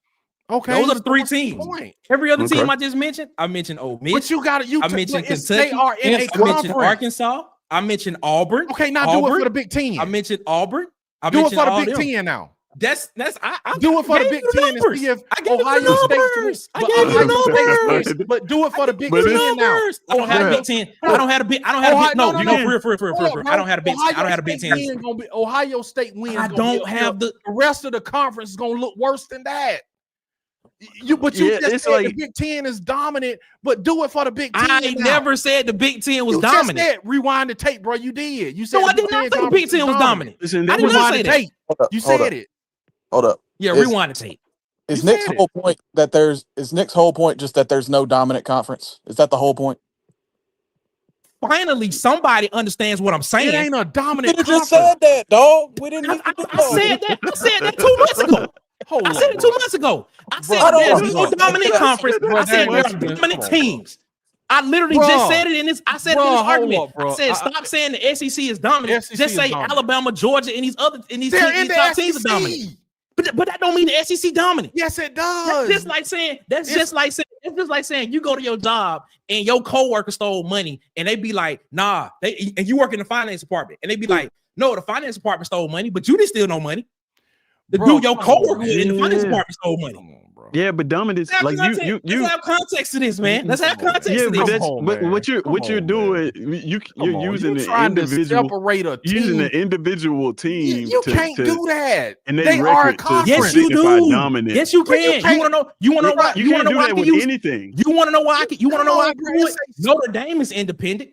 [SPEAKER 2] Okay.
[SPEAKER 4] Those are the three teams. Every other team I just mentioned, I mentioned Ole Miss.
[SPEAKER 2] But you got it.
[SPEAKER 4] I mentioned Kentucky.
[SPEAKER 2] They are in a
[SPEAKER 4] I mentioned Arkansas. I mentioned Auburn.
[SPEAKER 2] Okay, now do it for the Big Ten.
[SPEAKER 4] I mentioned Auburn.
[SPEAKER 2] Do it for the Big Ten now.
[SPEAKER 4] That's I
[SPEAKER 2] do it for the Big Ten and see if Ohio State.
[SPEAKER 4] I gave you numbers.
[SPEAKER 2] But do it for the Big Ten now.
[SPEAKER 4] I don't have a Big Ten. I don't have a big. I don't have a big. No, for I don't have a Big. I don't have a Big Ten.
[SPEAKER 2] Ohio State wins.
[SPEAKER 4] I don't have the
[SPEAKER 2] rest of the conference is gonna look worse than that. You just said the Big Ten is dominant, but do it for the Big Ten.
[SPEAKER 4] I never said the Big Ten was dominant.
[SPEAKER 2] Just said, rewind the tape, bro. You did. You said
[SPEAKER 4] no, I did not say the Big Ten was dominant. I did not say that.
[SPEAKER 2] You said it.
[SPEAKER 5] Hold up.
[SPEAKER 4] Yeah, rewind the tape.
[SPEAKER 5] Is Nick's whole point that Nick's whole point just that there's no dominant conference? Is that the whole point?
[SPEAKER 4] Finally, somebody understands what I'm saying.
[SPEAKER 2] It ain't a dominant conference.
[SPEAKER 5] You just said that, dog. We didn't.
[SPEAKER 4] I said that. I said that 2 months ago. I said it 2 months ago. I said there's no dominant conference. I said there's dominant teams. I literally just said it in this. I said it in this argument. I said stop saying the SEC is dominant. Just say Alabama, Georgia, and these top teams are dominant. But that don't mean the SEC dominant.
[SPEAKER 2] Yes, it does.
[SPEAKER 4] That's just like saying it's just like saying you go to your job and your coworker stole money and they be like, nah, and you work in the finance department and they be like, no, the finance department stole money, but you didn't steal no money. Your coworker in the finance department stole money.
[SPEAKER 3] Yeah, but dominance, like
[SPEAKER 4] let's have context to this, man. Let's have context to this.
[SPEAKER 3] But what you're doing, you're using the individual, using the individual team.
[SPEAKER 2] You can't do that.
[SPEAKER 3] And
[SPEAKER 2] they are a conference.
[SPEAKER 4] Yes, you do.
[SPEAKER 3] Dominance.
[SPEAKER 4] Yes, you can. You want to know? You want to know why?
[SPEAKER 3] You can't do that with anything.
[SPEAKER 4] You want to know why? You want to know why I can do it? Notre Dame is independent.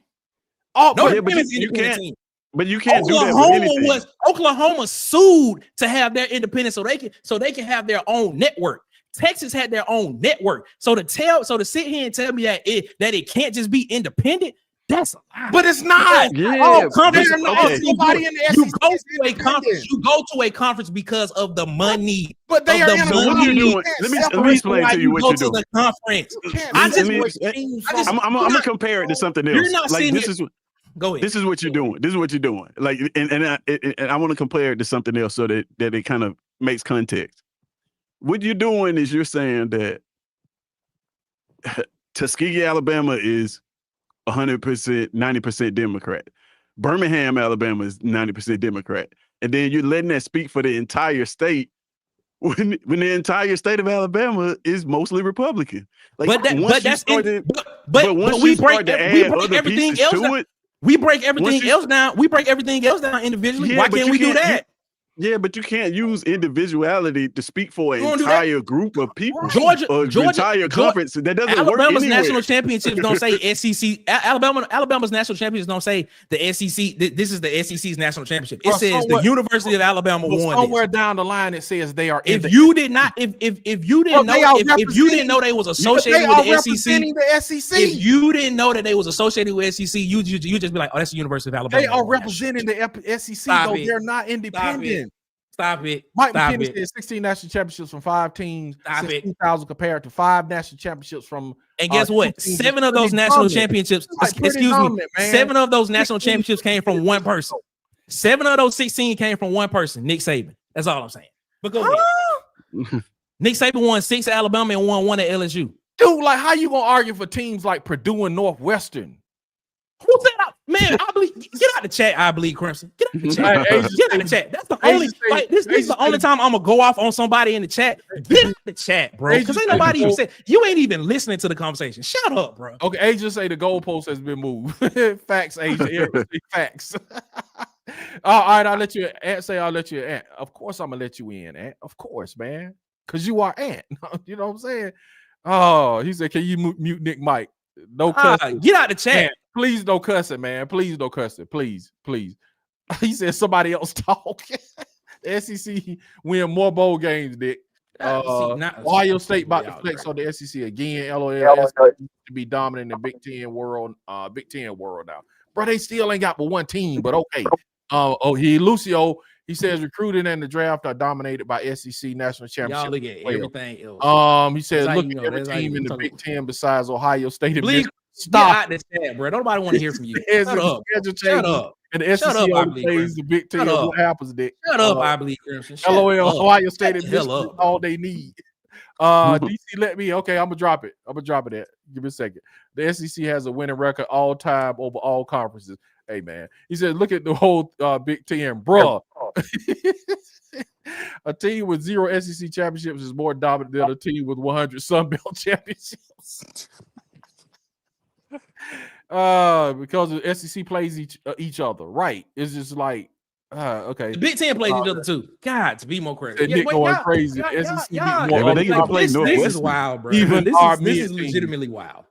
[SPEAKER 3] Notre Dame is independent. But you can't do that with anything.
[SPEAKER 4] Oklahoma sued to have their independence so they can have their own network. Texas had their own network. So to sit here and tell me that it can't just be independent, that's a lie.
[SPEAKER 2] But it's not.
[SPEAKER 3] Yeah.
[SPEAKER 2] Nobody in the SEC.
[SPEAKER 4] You go to a conference because of the money.
[SPEAKER 2] But they are in
[SPEAKER 3] Let me explain to you what you're doing.
[SPEAKER 4] The conference.
[SPEAKER 3] I'm gonna compare it to something else.
[SPEAKER 4] You're not
[SPEAKER 3] like
[SPEAKER 4] saying
[SPEAKER 3] this is.
[SPEAKER 4] Go ahead.
[SPEAKER 3] This is what you're doing. This is what you're doing. Like, and I want to compare it to something else so that it kind of makes context. What you're doing is you're saying that Tuskegee, Alabama is 100%, 90% Democrat. Birmingham, Alabama is 90% Democrat. And then you're letting that speak for the entire state when the entire state of Alabama is mostly Republican. Like,
[SPEAKER 4] but we break everything else down. We break everything else down. We break everything else down individually.
[SPEAKER 3] Yeah,
[SPEAKER 4] why can't we do that?
[SPEAKER 3] Yeah, but you can't use individuality to speak for an entire group of people.
[SPEAKER 4] Georgia,
[SPEAKER 3] entire conference. That doesn't work
[SPEAKER 4] Alabama's
[SPEAKER 3] anywhere.
[SPEAKER 4] national championships don't say SEC. Alabama's national championships don't say the SEC. This is the SEC's national championship. It says the University of Alabama won.
[SPEAKER 2] Somewhere down the line, it says they are.
[SPEAKER 4] If you didn't know they was associated with the SEC, if you didn't know that they was associated with SEC, you just be like, oh, that's the University of Alabama.
[SPEAKER 2] They are representing the SEC, though they're not independent.
[SPEAKER 4] Stop it.
[SPEAKER 2] Mike McKinney said 16 national championships from 5 teams since 2000 compared to 5 national championships from.
[SPEAKER 4] And guess what? 7 of those national championships, seven of those national championships came from one person. 7 of those 16 came from one person, Nick Saban. That's all I'm saying. But go ahead. Nick Saban won 6 at Alabama and won 1 at LSU.
[SPEAKER 2] Dude, like, how you gonna argue for teams like Purdue and Northwestern?
[SPEAKER 4] Who said that? Man, I believe. Get out the chat. I believe Crimson. Get out the chat. Get out the chat. That's the only. This is the only time I'm gonna go off on somebody in the chat. Get out the chat, bro. Because ain't nobody even said you ain't even listening to the conversation. Shut up, bro.
[SPEAKER 2] Okay, Agent say the goalpost has been moved. Facts, Agent. Facts. All right, I'll let you. I'll let you. Ant. Of course, I'm gonna let you in, Ant. Of course, man. Because you are Ant. You know what I'm saying? Oh, he said, "Can you mute Nick Mike? No cussing.
[SPEAKER 4] Get out the chat."
[SPEAKER 2] Man, please don't cuss it, man. Please don't cuss it. Please. He said somebody else talk. The SEC win more bowl games, Dick. Ohio State about to flex on the SEC again. LOL to be dominant in the Big Ten world. Big Ten world now, bro. They still ain't got but one team, but okay. Lucio, He says recruiting and the draft are dominated by SEC national championship.
[SPEAKER 4] Y'all look at everything else.
[SPEAKER 2] He said, look at every team in the Big Ten besides Ohio State and Michigan.
[SPEAKER 4] Stop the chat, bro. Nobody want to hear from you. Shut up.
[SPEAKER 2] Shut up. And the SEC only plays the Big Ten. What happens, Dick?
[SPEAKER 4] Shut up, I believe Crimson.
[SPEAKER 2] LOL. Ohio State and Michigan all they need. DC, let me. Okay, I'm gonna drop it. Give me a second. The SEC has a winning record all time over all conferences. Hey man, he said, look at the whole Big Ten, bruh. A team with 0 SEC championships is more dominant than a team with 100 Sun Belt championships. Because the SEC plays each other, right? It's just like, okay.
[SPEAKER 4] The Big Ten plays each other too. God, to be more crazy.
[SPEAKER 2] Nick going crazy. SEC
[SPEAKER 4] this is wild, bro.
[SPEAKER 2] Even
[SPEAKER 4] this is legitimately wild.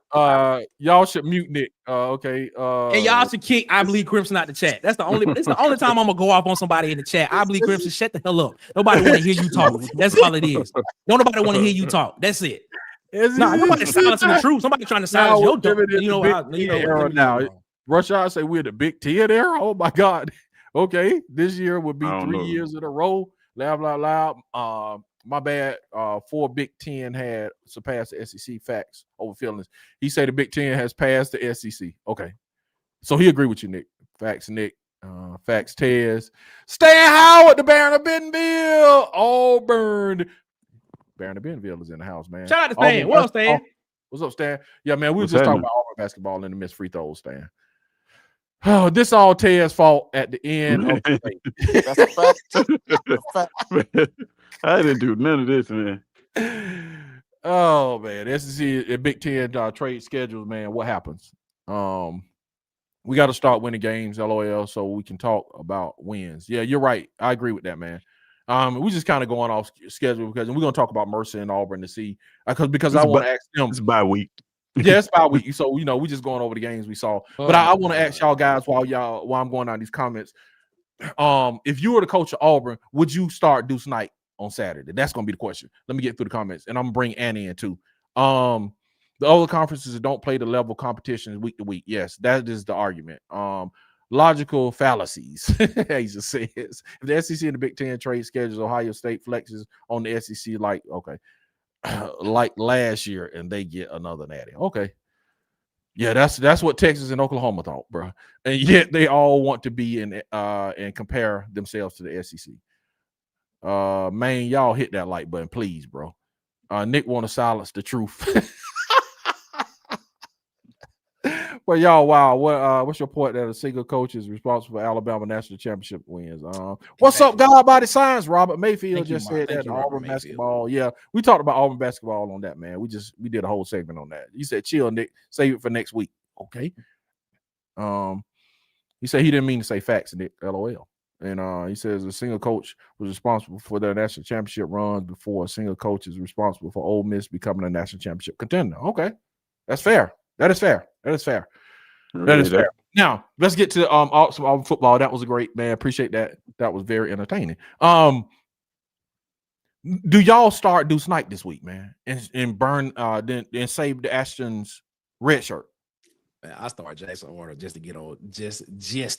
[SPEAKER 2] Y'all should mute Nick. Okay.
[SPEAKER 4] And y'all should kick I Believe Crimson out the chat. It's the only time I'm gonna go off on somebody in the chat. I Believe Crimson, shut the hell up. Nobody want to hear you talk. That's all it is. Don't nobody want to hear you talk. That's it. No, nobody's silencing the truth. Somebody trying to silence your dope.
[SPEAKER 2] Now. Rush Hour say we're the Big Ten era. Oh my God. Okay, this year would be 3 years in a row. Laugh out loud. My bad. 4 Big Ten had surpassed the SEC. Facts over feelings. He said the Big Ten has passed the SEC. Okay, so he agreed with you, Nick. Facts, Nick. Facts, Tez. Stan Howard, the Baron of Bentonville. Auburn. Baron of Bentonville is in the house, man.
[SPEAKER 4] Shout out to Stan. What up, Stan?
[SPEAKER 2] What's up, Stan? Yeah, man, we were just talking about Auburn basketball and the missed free throws, Stan. Oh, this all Ted's fault at the end of the day.
[SPEAKER 5] That's a fact.
[SPEAKER 3] I didn't do none of this, man.
[SPEAKER 2] Oh man, SEC Big Ten trade schedules, man. What happens? We got to start winning games, LOL, so we can talk about wins. Yeah, you're right. I agree with that, man. We just kind of going off schedule because we're gonna talk about Mercer and Auburn to see because I want to ask them.
[SPEAKER 3] It's bye week.
[SPEAKER 2] Yeah, it's bye week. So we just going over the games we saw. But I want to ask y'all guys while I'm going down these comments. If you were the coach of Auburn, would you start Deuce Knight on Saturday? That's gonna be the question. Let me get through the comments, and I'm gonna bring Annie in too. The other conferences don't play the level competition week to week. Yes, that is the argument. Logical fallacies. He just says if the SEC and the Big Ten trade schedules, Ohio State flexes on the SEC like last year, and they get another natty. Okay. Yeah, that's what Texas and Oklahoma thought, bro. And yet they all want to be in and compare themselves to the SEC. Man, y'all hit that like button, please, bro. Nick want to silence the truth. Well, y'all, wow. What's your point that a single coach is responsible for Alabama national championship wins? What's up, God Body Science? Robert Mayfield just said that Auburn basketball. Yeah, we talked about Auburn basketball on that, man. We did a whole segment on that. You said chill, Nick. Save it for next week. Okay. He said he didn't mean to say facts, Nick. LOL. And he says a single coach was responsible for their national championship runs before a single coach is responsible for Ole Miss becoming a national championship contender. Okay, that's fair. That is fair. That is fair. That is fair. Now let's get to some Auburn football. That was a great, man. Appreciate that. That was very entertaining. Do y'all start Deuce Knight this week, man, and burn then save the Ashton's red shirt?
[SPEAKER 4] Man, I start Jackson Arnold just to get on just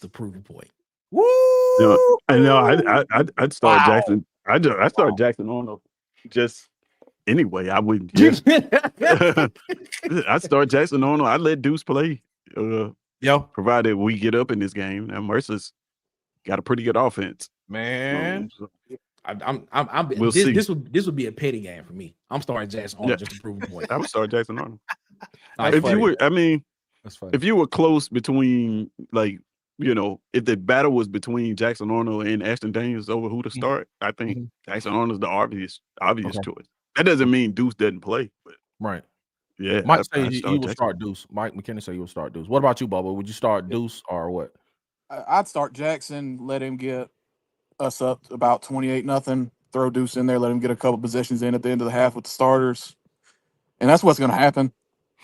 [SPEAKER 4] to prove a point.
[SPEAKER 2] Woo!
[SPEAKER 3] I know. I'd start Jackson. I start Jackson Arnold just anyway. I wouldn't. Just, I'd start Jackson Arnold. I'd let Deuce play. Provided we get up in this game. Now Mercer's got a pretty good offense,
[SPEAKER 2] man.
[SPEAKER 3] We'll see.
[SPEAKER 4] This would be a petty game for me. I'm starting Jackson Arnold just to prove a point.
[SPEAKER 3] I would start Jackson Arnold.
[SPEAKER 2] That's funny.
[SPEAKER 3] If you were close between, like, if the battle was between Jackson Arnold and Ashton Daniels over who to start, I think Jackson Arnold's the obvious choice. That doesn't mean Deuce doesn't play, but
[SPEAKER 2] right.
[SPEAKER 3] Yeah,
[SPEAKER 2] Mike say he will start Deuce. Mike McKinney say he will start Deuce. What about you, Bubba? Would you start Deuce or what?
[SPEAKER 5] I'd start Jackson, let him get us up about 28-0, throw Deuce in there, let him get a couple possessions in at the end of the half with the starters. And that's what's going to happen.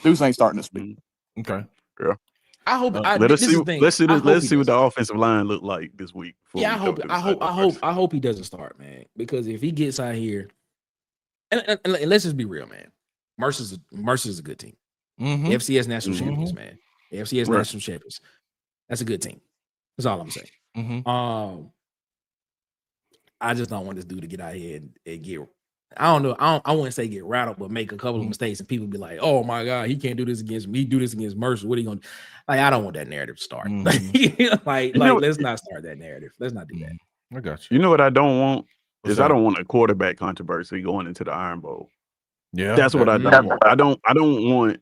[SPEAKER 5] Deuce ain't starting this week.
[SPEAKER 2] Okay.
[SPEAKER 3] Yeah.
[SPEAKER 4] I hope.
[SPEAKER 3] Let's see what the offensive line look like this week.
[SPEAKER 4] Yeah, I hope he doesn't start, man. Because if he gets out here, and let's just be real, man. Mercer's a good team. FCS national champions, man. FCS national champions. That's a good team. That's all I'm saying. I just don't want this dude to get out here and get. I don't know. I wouldn't say get rattled, but make a couple of mistakes and people be like, "Oh my God, he can't do this against me. He do this against Mercer. What are you gonna?" Like, I don't want that narrative to start. Like, let's not start that narrative. Let's not do that.
[SPEAKER 2] I got you.
[SPEAKER 3] You know what I don't want is I don't want a quarterback controversy going into the Iron Bowl.
[SPEAKER 2] Yeah,
[SPEAKER 3] that's what I don't want. I don't want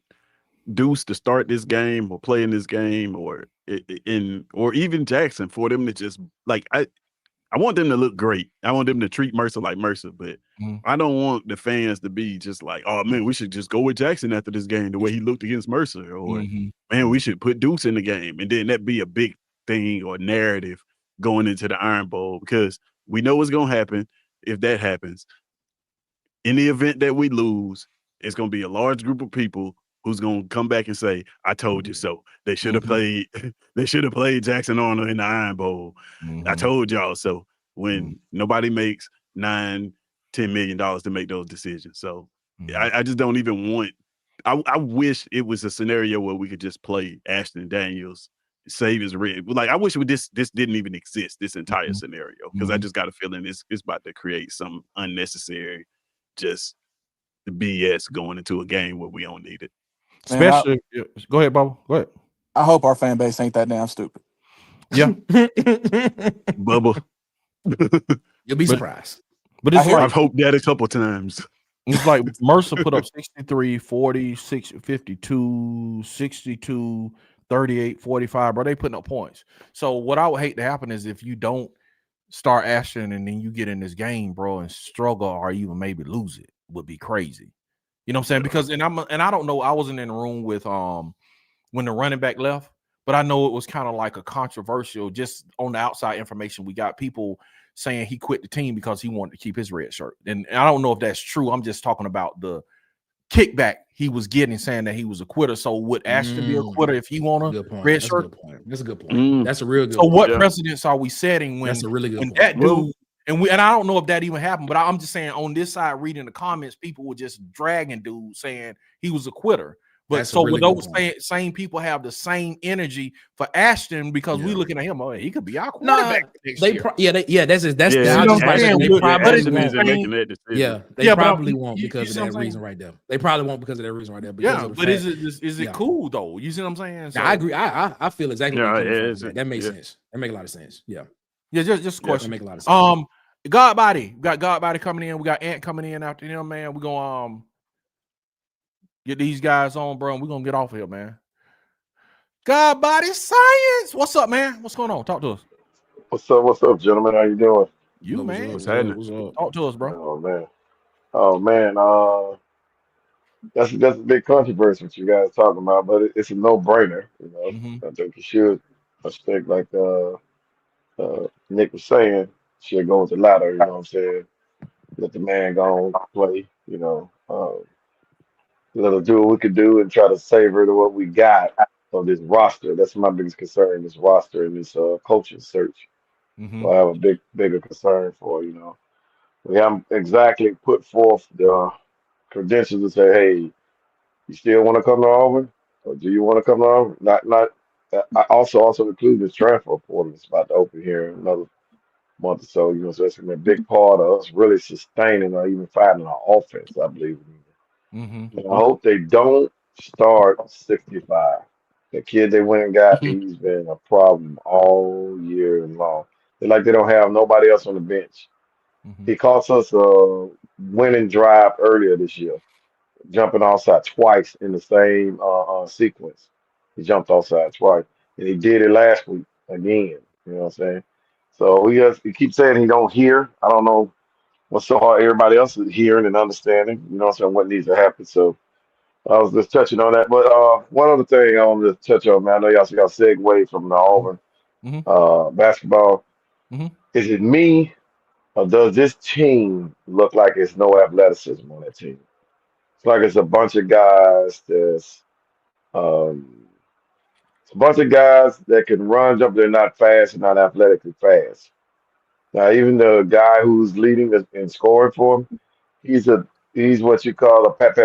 [SPEAKER 3] Deuce to start this game or play in this game or even Jackson for them to just like I want them to look great. I want them to treat Mercer like Mercer, but I don't want the fans to be just like, oh man, we should just go with Jackson after this game the way he looked against Mercer, or man, we should put Deuce in the game, and then that be a big thing or narrative going into the Iron Bowl, because we know what's gonna happen if that happens. In the event that we lose, it's gonna be a large group of people who's gonna come back and say, "I told you so." They should have played. They should have played Jackson Arnold in the Iron Bowl. I told y'all so. When nobody makes $9-10 million to make those decisions, so I just don't even want. I wish it was a scenario where we could just play Ashton Daniels, save his red. Like, I wish this didn't even exist, this entire scenario, because I just got a feeling it's about to create some unnecessary, just the BS going into a game where we don't need it.
[SPEAKER 2] Especially, go ahead, Bubba. Go ahead.
[SPEAKER 5] I hope our fan base ain't that damn stupid.
[SPEAKER 2] Yeah,
[SPEAKER 3] Bubba.
[SPEAKER 4] You'll be surprised.
[SPEAKER 2] But it's like,
[SPEAKER 3] I've hoped that a couple times.
[SPEAKER 2] It's like Mercer put up 63, 40, 52, 62, 38, 45, bro. They putting up points. So what I would hate to happen is if you don't start Ashton and then you get in this game, bro, and struggle or even maybe lose it, would be crazy. You know what I'm saying? Because and I don't know, I wasn't in the room with when the running back left, but I know it was kind of like a controversial, just on the outside information we got, people saying he quit the team because he wanted to keep his red shirt. And I don't know if that's true. I'm just talking about the kickback he was getting, saying that he was a quitter. So would Ashton be a quitter if he want a red shirt?
[SPEAKER 4] That's a good point. That's a real good
[SPEAKER 2] point. So what precedents are we setting when,
[SPEAKER 4] that's a really good point.
[SPEAKER 2] That dude, and I don't know if that even happened, but I'm just saying on this side, reading the comments, people were just dragging dude saying he was a quitter. But that's so would those same people have the same energy for Ashton, because we looking at him, oh, he could be our quarterback next year.
[SPEAKER 4] They probably won't because of that reason right there. They probably won't because of that reason right there.
[SPEAKER 2] But is it cool though? You see what I'm saying?
[SPEAKER 4] So, I agree. I feel exactly. That makes sense. That makes a lot of sense. Yeah.
[SPEAKER 2] Just a question.
[SPEAKER 4] That make a lot of sense.
[SPEAKER 2] God Body. We got God Body coming in. We got Ant coming in after him, man. We're gonna get these guys on, bro, and we're gonna get off of here, man. God Body Science. What's up, man? What's going on? Talk to us.
[SPEAKER 6] What's up, gentlemen? How you doing?
[SPEAKER 2] You, man.
[SPEAKER 3] What's happening?
[SPEAKER 2] Talk to us, bro.
[SPEAKER 6] Oh man. That's a big controversy what you guys talking about, but it's a no-brainer. You know, I think you should. I think like Nick was saying, should go with the latter. You know what I'm saying? Let the man go and play. You know. Let us do what we could do and try to savor to what we got on this roster. That's my biggest concern, this roster and this coaching search. So I have a bigger concern for, you know. We haven't exactly put forth the credentials to say, hey, you still want to come to Auburn? Or do you want to come to Auburn? Not. I also include this transfer portal that's about to open here in another month or so. You know, so it's going to be a big part of us really sustaining or even fighting our offense, I believe. And I hope they don't start 65. The kid they went and got, he's been a problem all year long. They don't have nobody else on the bench. He cost us a winning drive earlier this year, jumping offside twice in the same sequence. He jumped offside twice, and he did it last week again. You know what I'm saying? So he keeps saying he don't hear. I don't know what's so hard everybody else is hearing and understanding, you know what I'm saying, what needs to happen. So I was just touching on that. But one other thing I want to touch on, man, I know y'all got to segue from the Auburn basketball. Is it me, or does this team look like it's no athleticism on that team? It's like it's a bunch of guys that's it's a bunch of guys that can run, jump, they're not fast and not athletically fast. Now, even the guy who's leading and scoring for him, he's what you call a pat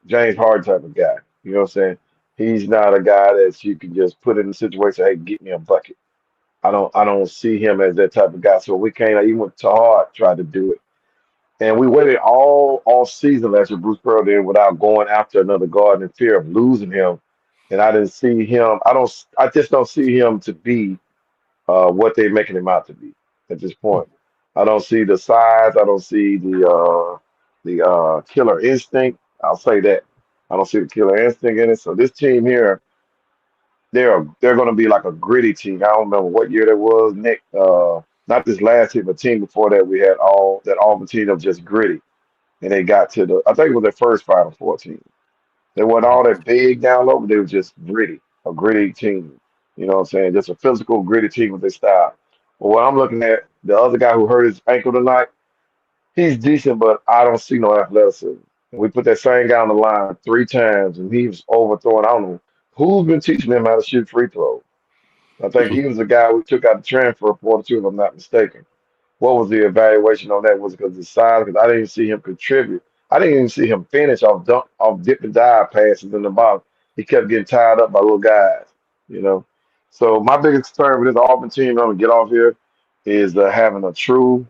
[SPEAKER 6] James Harden type of guy. You know what I'm saying? He's not a guy that you can just put in a situation, hey, get me a bucket. I don't see him as that type of guy. So we can't even with Tahar tried to do it. And we waited all season last year, Bruce Pearl did, without going after another guard in fear of losing him. And I didn't see him. I just don't see him to be what they're making him out to be at this point. I don't see the size. I don't see the killer instinct. I'll say that. I don't see the killer instinct in it. So this team here, they're going to be like a gritty team. I don't remember what year that was, Nick. Not this last team, but team before that, we had all that Auburn team of just gritty, and they got to I think it was their first Final Four team. They weren't all that big down low, but they were just gritty, a gritty team. You know what I'm saying? Just a physical, gritty team with their style. But what I'm looking at, the other guy who hurt his ankle tonight, he's decent, but I don't see no athleticism. And we put that same guy on the line 3 times, and he was overthrowing. I don't know who's been teaching him how to shoot free throws. I think he was the guy we took out the transfer portal too, if I'm not mistaken. What was the evaluation on that? Was it because of his size? Because I didn't even see him contribute. I didn't even see him finish off dip and dive passes in the bottom. He kept getting tied up by little guys, you know. So my biggest concern with this Auburn team, I'm gonna get off here, is having a true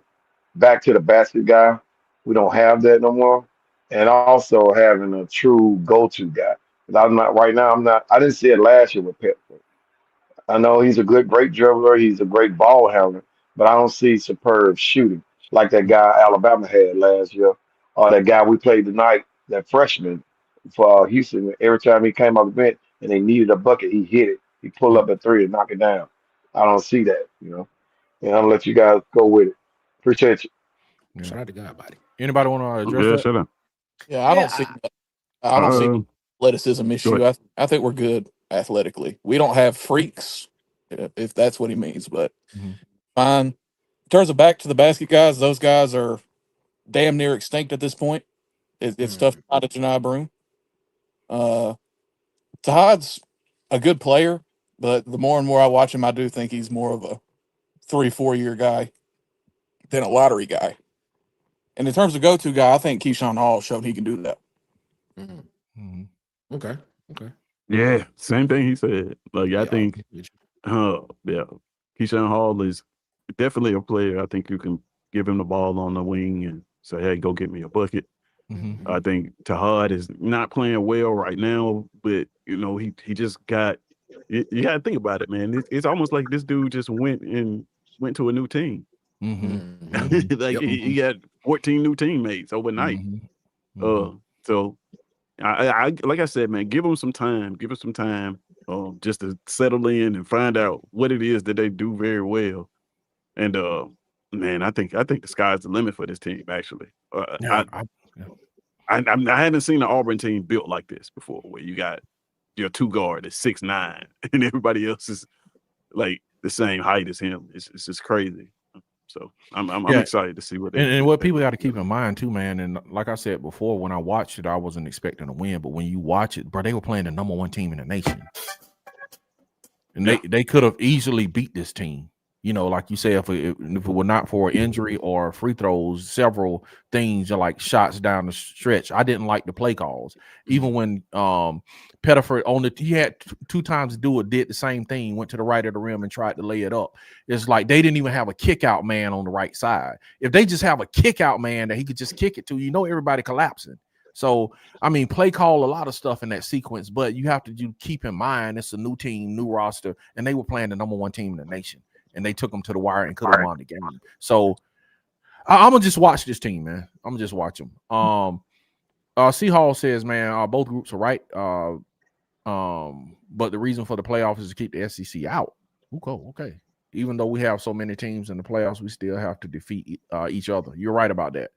[SPEAKER 6] back to the basket guy. We don't have that no more, and also having a true go-to guy. I'm not right now. I didn't see it last year with Pitt. I know he's a great dribbler. He's a great ball handler, but I don't see superb shooting like that guy Alabama had last year, or that guy we played tonight, that freshman for Houston. Every time he came off the bench and they needed a bucket, he hit it. He pulled up a three and knock it down. I don't see that, you know. And I'll let you guys go with it. Appreciate you.
[SPEAKER 2] Yeah.
[SPEAKER 4] Shout out to God, buddy.
[SPEAKER 2] Anybody want to address that?
[SPEAKER 5] Yeah, I don't see athleticism issue. I think we're good athletically. We don't have freaks, if that's what he means, but fine. In terms of back to the basket guys, those guys are damn near extinct at this point. It's tough not to deny Broom. Tahad's a good player, but the more and more I watch him, I do think he's more of a 3-4 year guy than a lottery guy. And in terms of go-to guy, I think Keyshawn Hall showed he can do that.
[SPEAKER 4] Okay.
[SPEAKER 3] Yeah, same thing he said. Like, I think, Keyshawn Hall is definitely a player. I think you can give him the ball on the wing and say, hey, go get me a bucket. I think Tahad is not playing well right now, but, you know, he just got – you got to think about it, man. It's almost like this dude just went to a new team. He got 14 new teammates overnight. So I like I said, man, give them some time. Give us some time just to settle in and find out what it is that they do very well. And man, I think the sky's the limit for this team. Actually, I haven't seen an Auburn team built like this before, where you got your two guard is 6'9", and everybody else is like the same height as him. It's just crazy. So I'm excited to see what they
[SPEAKER 2] and what people got to keep in mind too, man. And like I said before, when I watched it, I wasn't expecting to win, but when you watch it, bro, they were playing the #1 team in the nation, and they could have easily beat this team. You know, like you say, if it were not for injury or free throws, several things are like shots down the stretch. I didn't like the play calls. Even when Pettiford he had 2 times to do it, did the same thing, went to the right of the rim and tried to lay it up. It's like they didn't even have a kick out man on the right side. If they just have a kick out man that he could just kick it to, you know, everybody collapsing. So, I mean, play call a lot of stuff in that sequence, but you have to keep in mind it's a new team, new roster, and they were playing the #1 team in the nation. And they took them to the wire and could have won the game. So I'm gonna just watch this team, man. I'm gonna just watch them. C Hall says, man, both groups are right. But the reason for the playoffs is to keep the SEC out. Okay. Even though we have so many teams in the playoffs, we still have to defeat each other. You're right about that.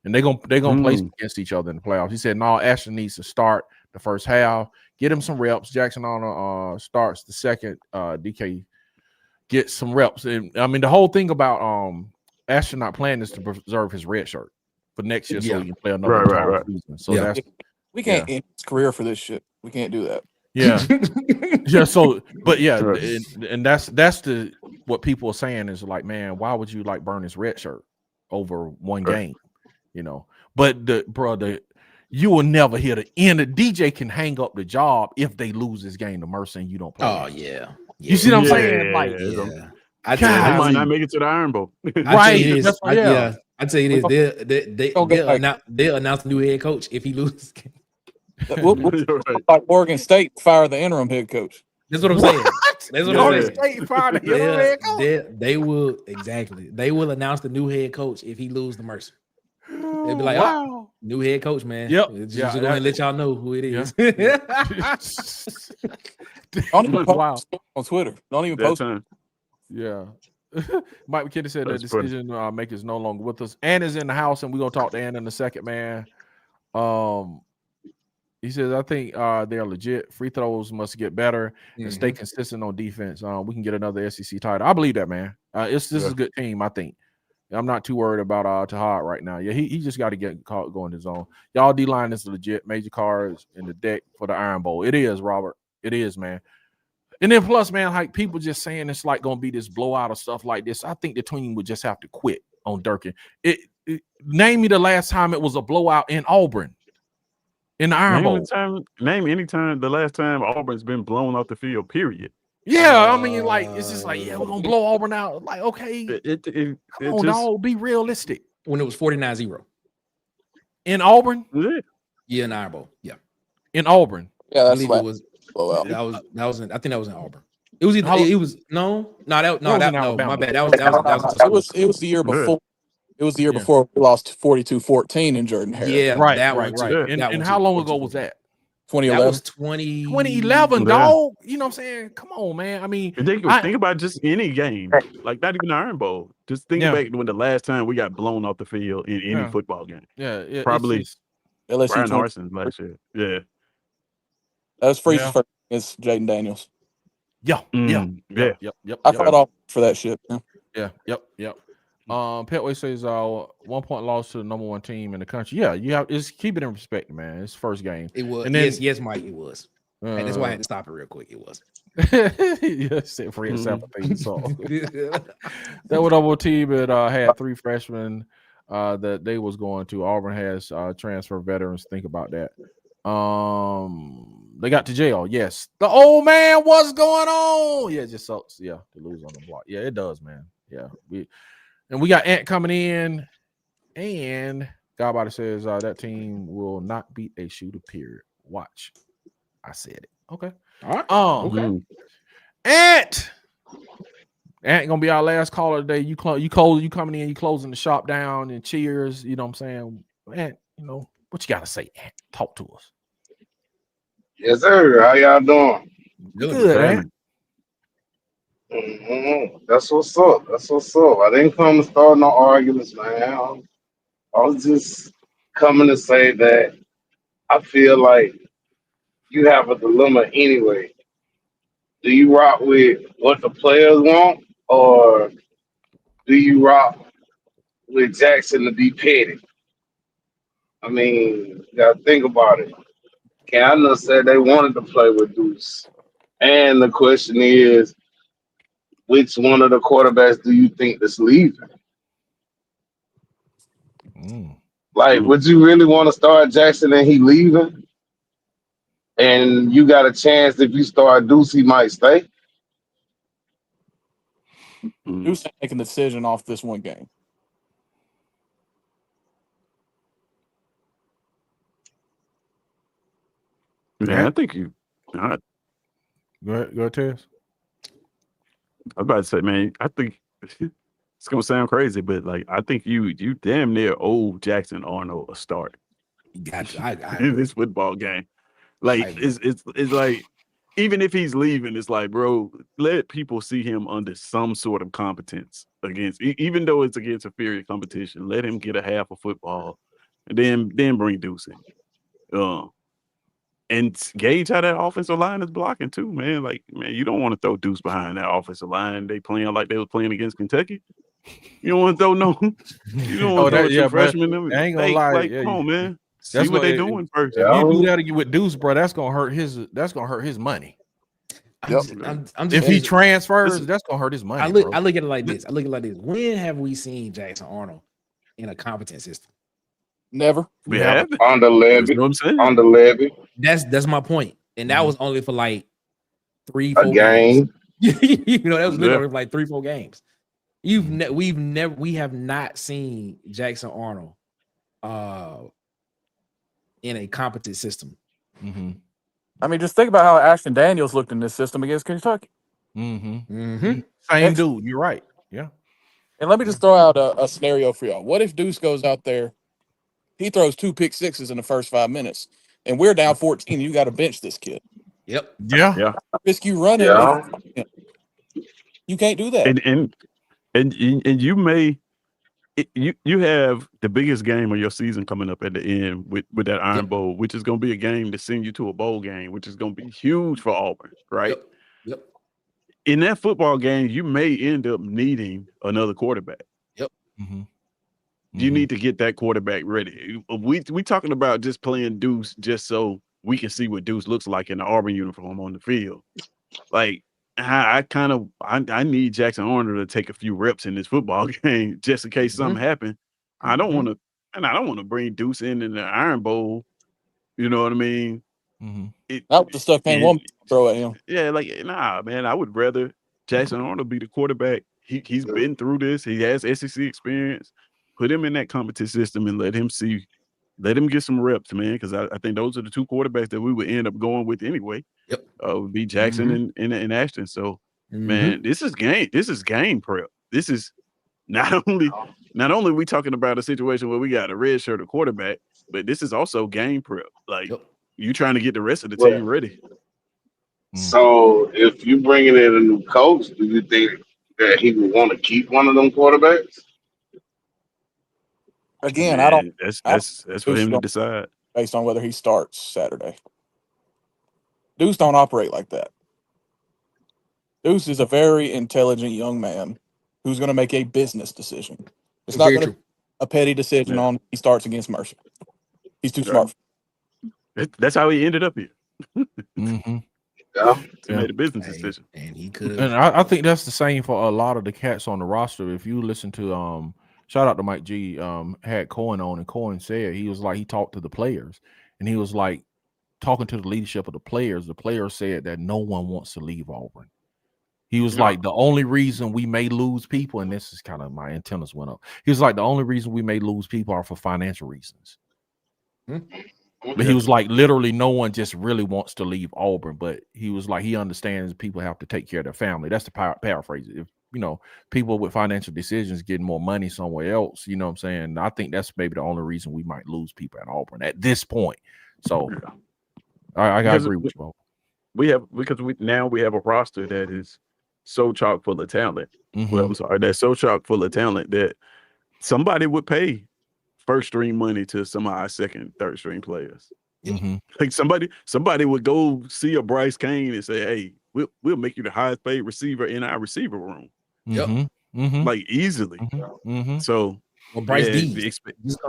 [SPEAKER 2] And they're gonna play against each other in the playoffs. He said, no, Ashton needs to start the first half, get him some reps. Jackson Honor starts the second. DK get some reps. And I mean, the whole thing about Ashton not playing is to preserve his red shirt for next year, so he can play another season. So
[SPEAKER 5] we can't end his career for this shit. We can't do that.
[SPEAKER 2] Yeah. So, but and that's what people are saying is like, man, why would you like burn his red shirt over one game? You know, but you will never hear the end. The DJ can hang up the job if they lose this game to Mercer and you don't play.
[SPEAKER 4] Oh yeah.
[SPEAKER 2] You see what I'm saying? Like,
[SPEAKER 4] I tell
[SPEAKER 3] They
[SPEAKER 4] you,
[SPEAKER 3] might not make it to the Iron Bowl.
[SPEAKER 4] I tell you this.
[SPEAKER 2] That's why, yeah.
[SPEAKER 4] I tell you this. They'll announce the new head coach if he loses.
[SPEAKER 5] We'll, like Oregon State fire the interim head coach.
[SPEAKER 4] That's what I'm saying. That's what I'm saying.
[SPEAKER 2] State fired the head coach.
[SPEAKER 4] They will exactly. They will announce the new head coach if he loses the Mercer. They'll be like,
[SPEAKER 2] wow.
[SPEAKER 4] "Oh, new head coach, man."
[SPEAKER 2] Yep.
[SPEAKER 4] Just go ahead and let y'all know who it is.
[SPEAKER 5] Don't even post on Twitter. Don't even post.
[SPEAKER 2] Yeah. Mike McKinney said
[SPEAKER 3] That's
[SPEAKER 2] the decision maker is no longer with us. Ann is in the house, and we're gonna talk to Ann in a second, man. He says, I think they're legit. Free throws must get better and stay consistent on defense. We can get another SEC title. I believe that, man. This is a good team, I think. I'm not too worried about Tahad right now. Yeah, he just got to get caught going his own. Y'all D-line is legit. Major cards in the deck for the Iron Bowl. It is, Robert. It is, man. And then plus, man, like people just saying it's like going to be this blowout of stuff like this. I think the team would just have to quit on Durkin. Name me the last time it was a blowout in Auburn. In the Iron Bowl.
[SPEAKER 3] Name any time the last time Auburn's been blown off the field, period.
[SPEAKER 2] Yeah, I mean, like, it's just like, yeah, we're going to blow Auburn out. Like, okay, come on, dog, be realistic.
[SPEAKER 4] When it was 49-0.
[SPEAKER 2] In Auburn?
[SPEAKER 4] Yeah, in Iron Bowl. Yeah.
[SPEAKER 2] In Auburn.
[SPEAKER 5] Yeah,
[SPEAKER 4] that's what it was. That was I think that was in Auburn. It was either, it was no, my bad. That was
[SPEAKER 5] it was the year before. It was the year before we lost 42-14 in Jordan Harris.
[SPEAKER 2] Yeah, right. And how long ago was that?
[SPEAKER 5] 2011.
[SPEAKER 4] That was
[SPEAKER 2] 2011, dog. You know what I'm saying? Come on, man. I mean,
[SPEAKER 3] think about just any game, like not even the Iron Bowl. Just think about when the last time we got blown off the field in any football game.
[SPEAKER 2] Yeah,
[SPEAKER 3] probably
[SPEAKER 5] LSU
[SPEAKER 3] Brian Harsin last year. Yeah,
[SPEAKER 5] that was Freeze's first against Jaden Daniels.
[SPEAKER 2] Yep.
[SPEAKER 5] I caught off for that shit.
[SPEAKER 2] Yep. Petway says 1 point loss to the number one team in the country. Yeah, you have it's keep it in perspective, man. It's first game.
[SPEAKER 4] It was. And then, yes, Mike, it was. And that's why I had to stop it real quick. It was.
[SPEAKER 2] Yes, for example, so that one other team that had 3 freshmen that they was going to. Auburn has transfer veterans. Think about that. They got to jail. Yes, the old man. What's going on? Yeah, it just sucks. Yeah, to lose on the block. Yeah, it does, man. Yeah, we got Ant coming in, and Godbody says that team will not beat a shooter. Period. Watch, I said it. Okay. All right.
[SPEAKER 4] Okay.
[SPEAKER 2] Ant gonna be our last caller today. You coming in, you closing the shop down and cheers. You know what I'm saying? Ant, you know what you gotta say, Ant? Talk to us.
[SPEAKER 7] Yes, sir. How y'all doing?
[SPEAKER 2] Good, Ant.
[SPEAKER 7] That's what's up. I didn't come to start no arguments, man. I was just coming to say that I feel like you have a dilemma anyway. Do you rock with what the players want, or do you rock with Jackson to be petty? I mean, you gotta think about it. Canada said they wanted to play with Deuce. And the question is, which one of the quarterbacks do you think that's leaving? Like, would you really want to start Jackson and he leaving? And you got a chance if you start Deuce, he might stay?
[SPEAKER 5] Who's making the decision off this one game?
[SPEAKER 3] Yeah, I think you.
[SPEAKER 2] Go ahead, Tess.
[SPEAKER 3] I was about to say, man, I think it's gonna sound crazy, but like I think you damn near owe Jackson Arnold a start.
[SPEAKER 4] Gotcha.
[SPEAKER 3] In this football game. Like it's like even if he's leaving, it's like, bro, let people see him under some sort of competence against, even though it's against a inferior competition. Let him get a half of football, and then bring Deuce in. And gauge how that offensive line is blocking too, man. Like, man, you don't want to throw Deuce behind that offensive line. They playing like they was playing against Kentucky. You don't want to throw you don't want to throw freshman.
[SPEAKER 2] I ain't gonna lie.
[SPEAKER 3] Like, come on, man. See what they're doing first.
[SPEAKER 2] Yeah. You do that with Deuce, bro. That's gonna hurt his money. If he transfers, that's gonna hurt his money.
[SPEAKER 4] I look at it like this. When have we seen Jackson Arnold in a competent system?
[SPEAKER 5] Never.
[SPEAKER 3] We have
[SPEAKER 7] on the levy.
[SPEAKER 3] You know what I'm saying?
[SPEAKER 7] On the levy.
[SPEAKER 4] That's my point. And that was only for like 3-4
[SPEAKER 7] game.
[SPEAKER 4] You know, that was literally like 3-4 games. We have not seen Jackson Arnold in a competent system.
[SPEAKER 5] I mean, just think about how Ashton Daniels looked in this system against Kentucky.
[SPEAKER 2] Same dude. You're right. Yeah.
[SPEAKER 5] And let me just throw out a scenario for y'all. What if Deuce goes out there, he throws 2 pick sixes in the first 5 minutes, and we're down 14, and you got to bench this kid?
[SPEAKER 4] Yep.
[SPEAKER 2] Yeah.
[SPEAKER 5] Risk you running.
[SPEAKER 7] Yeah.
[SPEAKER 5] You can't do that.
[SPEAKER 3] And you may you have the biggest game of your season coming up at the end with that Iron Bowl, which is going to be a game to send you to a bowl game, which is going to be huge for Auburn, right?
[SPEAKER 4] Yep.
[SPEAKER 3] In that football game, you may end up needing another quarterback.
[SPEAKER 4] Yep.
[SPEAKER 3] You need to get that quarterback ready. We talking about just playing Deuce just so we can see what Deuce looks like in the Auburn uniform on the field. Like, I need Jackson Arnold to take a few reps in this football game just in case something happens. I don't want to bring Deuce in the Iron Bowl. You know what I mean?
[SPEAKER 5] That was the stuff they want to throw at him.
[SPEAKER 3] Yeah, like, nah, man, I would rather Jackson Arnold be the quarterback. He's been through this. He has SEC experience. Put him in that competition system and let him get some reps, man, because I think those are the 2 quarterbacks that we would end up going with anyway.
[SPEAKER 4] Yep.
[SPEAKER 3] Would be Jackson and Ashton. So, man, this is game prep. This is not only we talking about a situation where we got a red shirt at quarterback, but this is also game prep. Like, you trying to get the rest of the team ready.
[SPEAKER 7] So if you bringing in a new coach, do you think that he would want to keep one of them quarterbacks?
[SPEAKER 5] Again,
[SPEAKER 3] Man,
[SPEAKER 5] I don't.
[SPEAKER 3] That's for him to decide
[SPEAKER 5] based on whether he starts Saturday. Deuce don't operate like that. Deuce is a very intelligent young man who's going to make a business decision. It's not going to be a petty decision on he starts against Mercer. He's too smart.
[SPEAKER 3] That's how he ended up here.
[SPEAKER 7] He
[SPEAKER 3] made a business decision,
[SPEAKER 4] and he could.
[SPEAKER 2] And I think that's the same for a lot of the cats on the roster. If you listen to shout out to Mike G, had Cohen on, and Cohen said he was like, he talked to the players, and he was like talking to the leadership of the players. The players said that no one wants to leave Auburn. He was like, the only reason we may lose people, and this is kind of my antennas went up. He was like, the only reason we may lose people are for financial reasons. But he was like, literally, no one just really wants to leave Auburn. But he was like, he understands people have to take care of their family. That's the paraphrase. If people with financial decisions getting more money somewhere else, you know what I'm saying? I think that's maybe the only reason we might lose people at Auburn at this point. So I gotta agree with you.
[SPEAKER 3] We have a roster that is so chock full of talent. Well, I'm sorry, that's so chock full of talent that somebody would pay first string money to some of our second, third string players. Like somebody would go see a Bryce Kane and say, "Hey, we'll make you the highest paid receiver in our receiver room." Like easily. So,
[SPEAKER 4] well, Bryce Dees,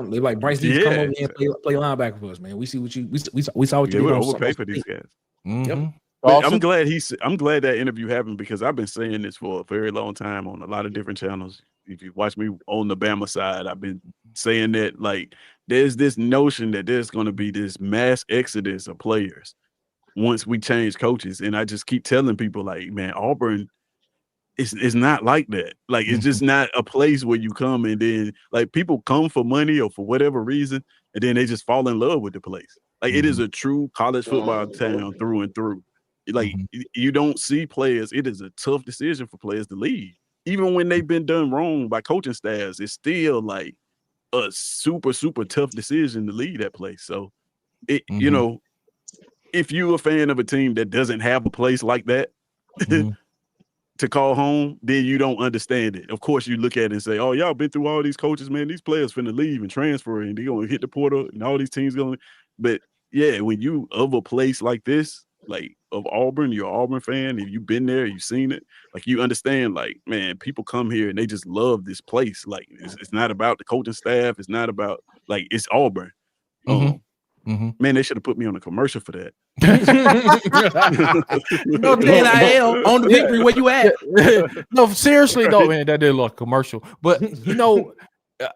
[SPEAKER 4] they like Bryce Dees come over here and play linebacker for us, man. We see what we saw what you did.
[SPEAKER 3] We overpay for these guys. I'm glad that interview happened, because I've been saying this for a very long time on a lot of different channels. If you watch me on the Bama side, I've been saying that, like, there's this notion that there's going to be this mass exodus of players once we change coaches. And I just keep telling people, like, man, Auburn is not like that. Like, it's just not a place where you come and then, like, people come for money or for whatever reason, and then they just fall in love with the place. Like, it is a true college football town through and through. Like, you don't see players. It is a tough decision for players to leave. Even when they've been done wrong by coaching staffs, it's still like a super, super tough decision to leave that place. So, you know, if you're a fan of a team that doesn't have a place like that to call home, then you don't understand it. Of course, you look at it and say, "Oh, y'all been through all these coaches, man. These players finna leave and transfer, and they're gonna hit the portal, and all these teams going." But yeah, when you of a place like this, like of Auburn, you're an Auburn fan, if you've been there, you've seen it, like, you understand, like, man, people come here and they just love this place. Like, it's not about the coaching staff. It's not about, like, it's Auburn. Man, they should have put me on a commercial for that.
[SPEAKER 4] No, NIL on the victory, where you at?
[SPEAKER 2] No, seriously though, man, that did look commercial. But you know,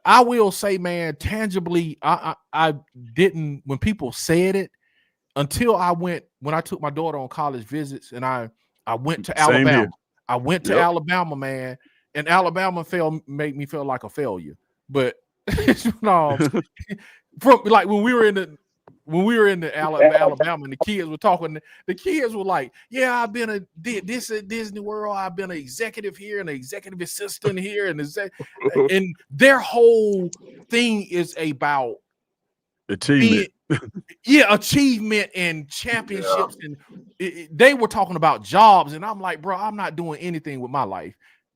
[SPEAKER 2] I will say, man, tangibly, I didn't, when people said it, until when I took my daughter on college visits, and I went to Alabama. I went to Alabama, man, and Alabama made me feel like a failure. But from like when we were in the Alabama and the kids were talking, the kids were like, yeah, I've been did this at Disney World, I've been an executive here and an executive assistant here, and and their whole thing is about
[SPEAKER 3] achievement.
[SPEAKER 2] Achievement and championships. And they were talking about jobs, and I'm like, bro, I'm not doing anything with my life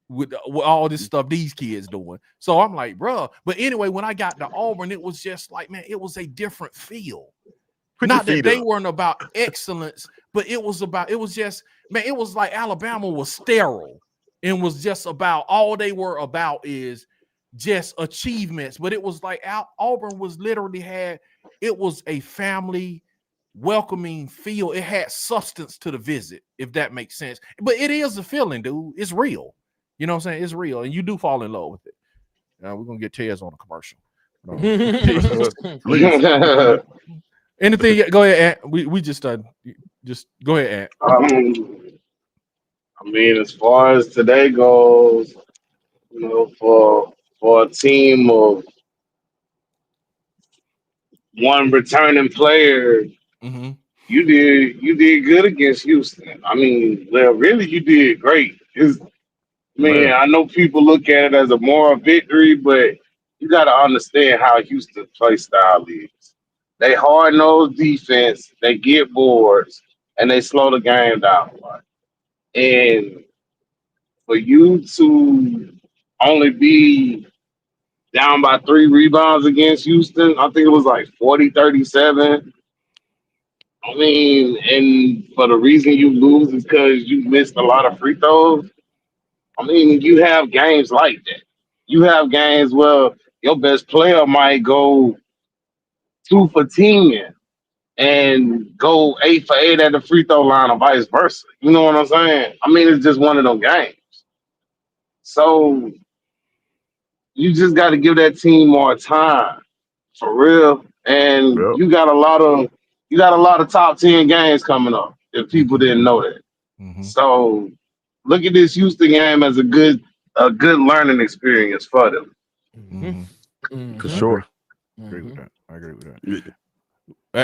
[SPEAKER 2] with all this stuff these kids doing. So I'm like, bro. But anyway, when I got to Auburn, it was just like, man, it was a different feel. Not that they weren't about excellence, but it was just, man, it was like Alabama was sterile and was just about, all they were about is just achievements. But it was like Auburn was literally it was a family welcoming feel. It had substance to the visit, if that makes sense. But it is a feeling, dude. It's real. You know what I'm saying? It's real, and you do fall in love with it. We're gonna get Tez on a commercial. Anything? Go ahead, Ant. We just go ahead, Ant.
[SPEAKER 7] I mean, as far as today goes, for a team of one returning player, you did good against Houston. I mean, well, really, you did great. I know people look at it as a moral victory, but you got to understand how Houston's play style is. They hard-nosed defense, they get boards, and they slow the game down a lot. And for you to only be down by 3 rebounds against Houston, I think it was like 40-37. I mean, and for the reason you lose is because you missed a lot of free throws. I mean, you have games like that. You have games where your best player might go 2 for 10 and go 8 for 8 at the free throw line or vice versa. You know what I'm saying? I mean, it's just one of them games. So you just got to give that team more time, for real. And you got a lot of top 10 games coming up if people didn't know that. So look at this Houston game as a good learning experience for them.
[SPEAKER 3] For sure.
[SPEAKER 2] I agree with that.
[SPEAKER 3] Yeah.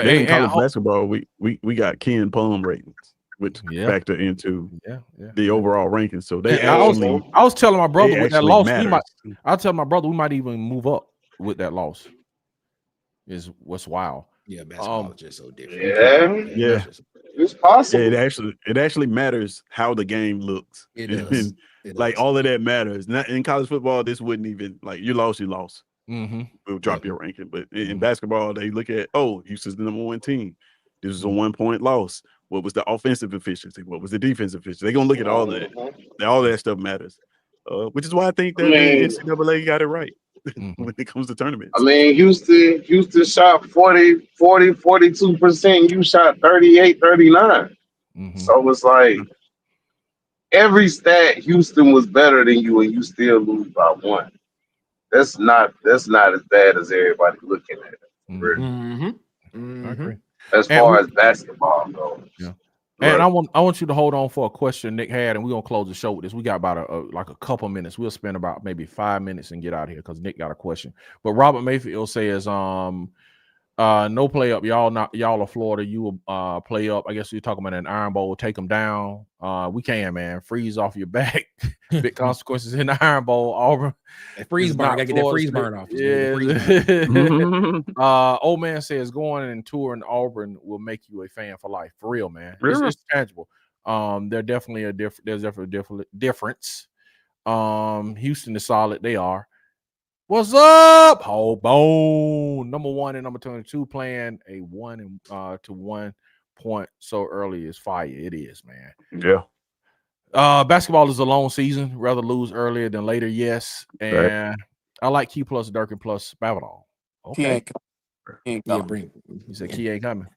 [SPEAKER 3] In college basketball, we got Ken Palm ratings, which factor into the overall ranking. So I
[SPEAKER 2] was telling my brother with that loss,
[SPEAKER 3] I'll
[SPEAKER 2] tell my brother we might even move up with that loss. Is what's wild.
[SPEAKER 4] Yeah, basketball is just so different.
[SPEAKER 7] Yeah. It's possible.
[SPEAKER 3] Yeah, it actually matters how the game looks.
[SPEAKER 4] It does.
[SPEAKER 3] Like all of that matters. Not in college football, this wouldn't even like you lost. We'll drop your ranking. But in basketball, they look at Houston's the #1 team. This was a 1-point loss. What was the offensive efficiency? What was the defensive efficiency? They're gonna look at all that. All that stuff matters. Which is why I think that the NCAA got it right when it comes to tournaments.
[SPEAKER 7] I mean, Houston shot 42%. You shot 38, 39. So it's like every stat Houston was better than you, and you still lose by 1. That's not as bad as everybody looking at it. Really.
[SPEAKER 2] I agree.
[SPEAKER 7] As far as basketball goes.
[SPEAKER 2] Yeah. And I want you to hold on for a question Nick had, and we're gonna close the show with this. We got about a couple minutes. We'll spend about maybe 5 minutes and get out of here because Nick got a question. But Robert Mayfield says, no play up. Y'all are Florida. You will play up. I guess you're talking about an Iron Bowl. Take them down. We can, man. Freeze off your back. Big consequences in the Iron Bowl. Auburn.
[SPEAKER 4] Freeze burn. Gotta get that freeze burn off.
[SPEAKER 2] Yeah. Old man says going and touring Auburn will make you a fan for life. For real, man. It's tangible. There's definitely a difference. Houston is solid. They are. What's up? Hold bone. #1 and #22 playing a 1-to-1 point so early is fire. It is, man.
[SPEAKER 3] Yeah.
[SPEAKER 2] Basketball is a long season. Rather lose earlier than later, yes. And I like Key plus Dirk and plus Babadol. Okay.
[SPEAKER 5] He
[SPEAKER 2] said Key ain't coming.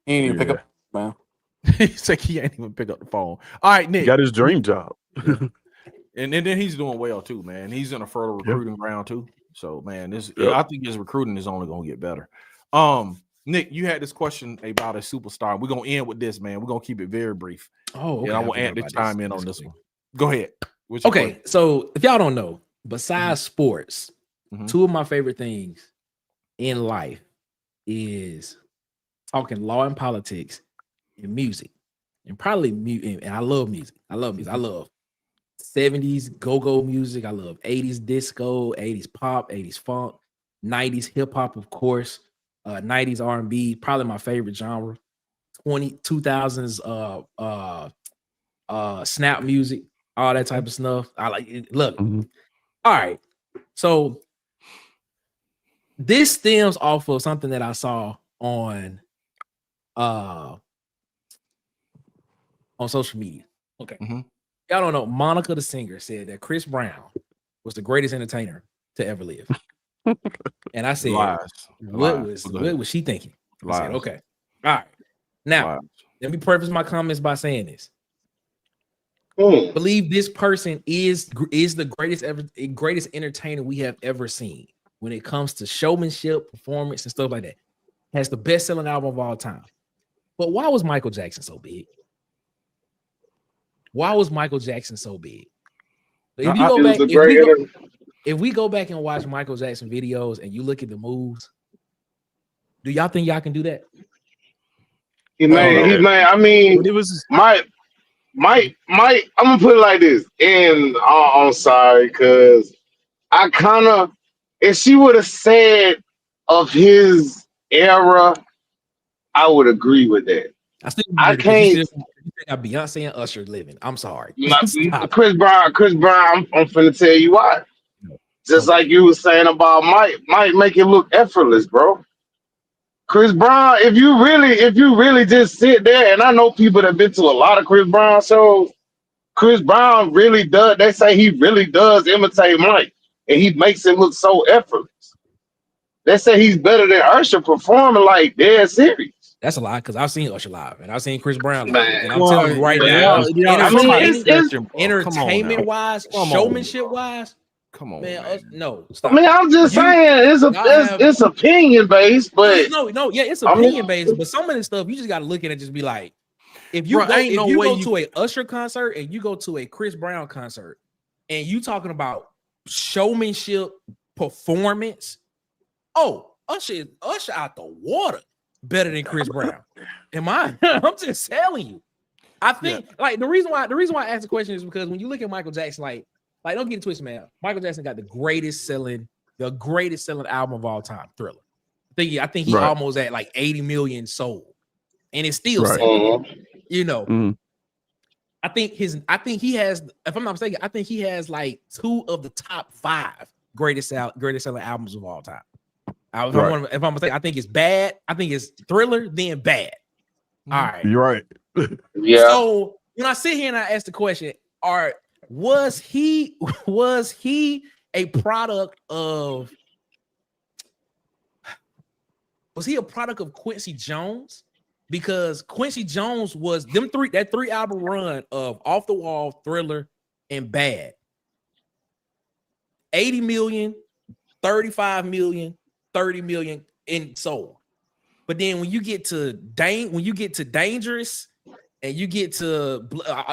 [SPEAKER 5] He ain't even pick up the phone.
[SPEAKER 2] He said he ain't even pick up the phone. All right, Nick.
[SPEAKER 3] He got his dream job.
[SPEAKER 2] And then he's doing well too, man. He's in a fertile recruiting ground too. So, man, I think his recruiting is only gonna get better. Nick, you had this question about a superstar. We're gonna end with this, man. We're gonna keep it very brief.
[SPEAKER 4] Oh, okay.
[SPEAKER 2] And I will Ant to chime in on this one. Go ahead.
[SPEAKER 4] Okay, so if y'all don't know, besides sports, two of my favorite things in life is talking law and politics and music, and probably music. And I love music. I love 70s go-go music. I love 80s disco, 80s pop, 80s funk, 90s hip-hop, of course, 90s R&B, probably my favorite genre. 2000s snap music, all that type of stuff. I like it. Look, all right. So this stems off of something that I saw on social media. Okay. Y'all don't know. Monica the singer said that Chris Brown was the greatest entertainer to ever live. And I said, what was she thinking? I said, okay. All right. Now, let me preface my comments by saying this. I believe this person is the greatest entertainer we have ever seen when it comes to showmanship, performance, and stuff like that. Has the best-selling album of all time. But why was Michael Jackson so big? Why was Michael Jackson so big? If you go back, if we go back and watch Michael Jackson videos and you look at the moves, do y'all think y'all can do that?
[SPEAKER 7] He made. I mean,
[SPEAKER 3] it was
[SPEAKER 7] Mike. I'm gonna put it like this, and I'm sorry, because I kind of, if she would have said of his era, I would agree with that. I can't.
[SPEAKER 4] You got Beyonce and Usher living. I'm sorry.
[SPEAKER 7] Chris Brown. I'm finna tell you why. Just like you were saying about Mike make it look effortless, bro. Chris Brown, if you really just sit there, and I know people that have been to a lot of Chris Brown shows, Chris Brown really does, they say he really does imitate Mike, and he makes it look so effortless. They say he's better than Usher performing like dead serious.
[SPEAKER 4] That's a lie, because I've seen Usher live, and I've seen Chris Brown live,
[SPEAKER 7] Man,
[SPEAKER 4] and I'm telling you right now, entertainment-wise, showmanship-wise,
[SPEAKER 2] come on,
[SPEAKER 4] man. No, stop.
[SPEAKER 7] I mean, I'm just saying it's opinion based, but
[SPEAKER 4] it's opinion based. But some of this stuff you just got to look at it and just be like, if you go to a Usher concert and you go to a Chris Brown concert, and you talking about showmanship, performance, Usher out the water better than Chris Brown. I'm just telling you. I think like the reason why I asked the question is because when you look at Michael Jackson, like don't get it twisted, man. Michael Jackson got the greatest selling album of all time, Thriller. I think he almost at like 80 million sold, and it's still selling. I think he has, if I'm not mistaken, I think he has like 2 of the top 5 greatest selling albums of all time. If I'm mistaken, I think it's Bad. I think it's Thriller, then Bad. All right,
[SPEAKER 3] you're right.
[SPEAKER 7] Yeah.
[SPEAKER 4] So when I sit here and I ask the question, was he a product of Quincy Jones? Because Quincy Jones was that 3 album run of Off the Wall, Thriller, and Bad. 80 million, 35 million, 30 million in sold. But then when you get to Dangerous and you get to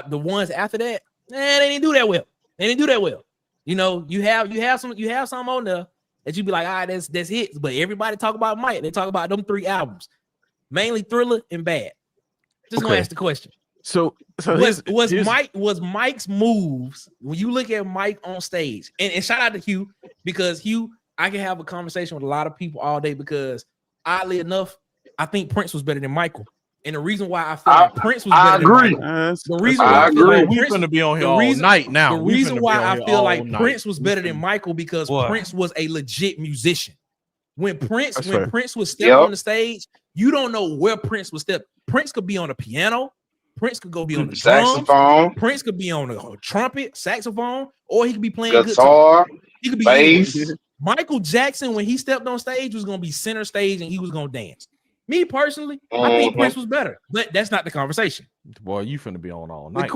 [SPEAKER 4] the ones after that, they didn't do that well. You have some on there that you be like, all right, that's hits. But everybody talk about Mike. They talk about them 3 albums, mainly Thriller and Bad. Just gonna ask the question.
[SPEAKER 3] So
[SPEAKER 4] was Mike's moves, when you look at Mike on stage, and shout out to Hugh, because Hugh, I can have a conversation with a lot of people all day, because oddly enough, I think Prince was better than Michael. And the reason why I feel like Prince was better than Michael, the reason why I feel like
[SPEAKER 2] we're going to be on here all night now.
[SPEAKER 4] The reason why I feel like Prince was better than Michael, because Prince was a legit musician. When Prince was stepping on the stage, you don't know where Prince was stepping. Prince could be on the piano, Prince could go be on the
[SPEAKER 7] saxophone,
[SPEAKER 4] Prince could be on a trumpet, saxophone, or he could be playing
[SPEAKER 7] guitar,
[SPEAKER 4] he could be
[SPEAKER 7] bass.
[SPEAKER 4] Michael Jackson, when he stepped on stage, was going to be center stage and he was going to dance. Me personally, I think Prince was better, but that's not the conversation.
[SPEAKER 2] Boy, you finna be on all night.
[SPEAKER 4] The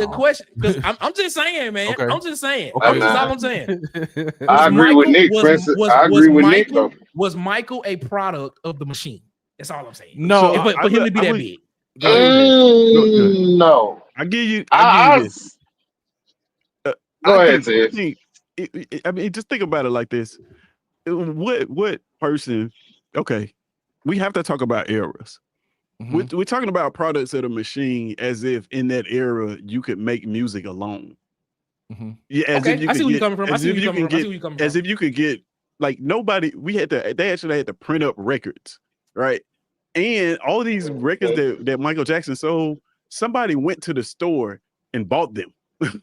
[SPEAKER 4] question, because I'm just saying, man. Okay. I'm just saying.
[SPEAKER 2] Okay.
[SPEAKER 4] That's all I'm saying.
[SPEAKER 7] I agree with Nick. I agree with Nick.
[SPEAKER 4] Was Michael a product of the machine? That's all I'm saying.
[SPEAKER 2] No,
[SPEAKER 4] for him to be that big.
[SPEAKER 7] No,
[SPEAKER 3] I give you this.
[SPEAKER 7] Go ahead, Ted.
[SPEAKER 3] I mean, just think about it like this. What person? Okay, we have to talk about eras. We're talking about products of the machine as if in that era you could make music alone. Yeah, as if you
[SPEAKER 4] I see
[SPEAKER 3] could
[SPEAKER 4] where you're
[SPEAKER 3] get,
[SPEAKER 4] coming from. I
[SPEAKER 3] as
[SPEAKER 4] see
[SPEAKER 3] if
[SPEAKER 4] where
[SPEAKER 3] you
[SPEAKER 4] you're
[SPEAKER 3] can
[SPEAKER 4] coming from. I see
[SPEAKER 3] get,
[SPEAKER 4] where you're coming from.
[SPEAKER 3] as if you could get like nobody. They actually had to print up records, right? And all these records that Michael Jackson sold, somebody went to the store and bought them.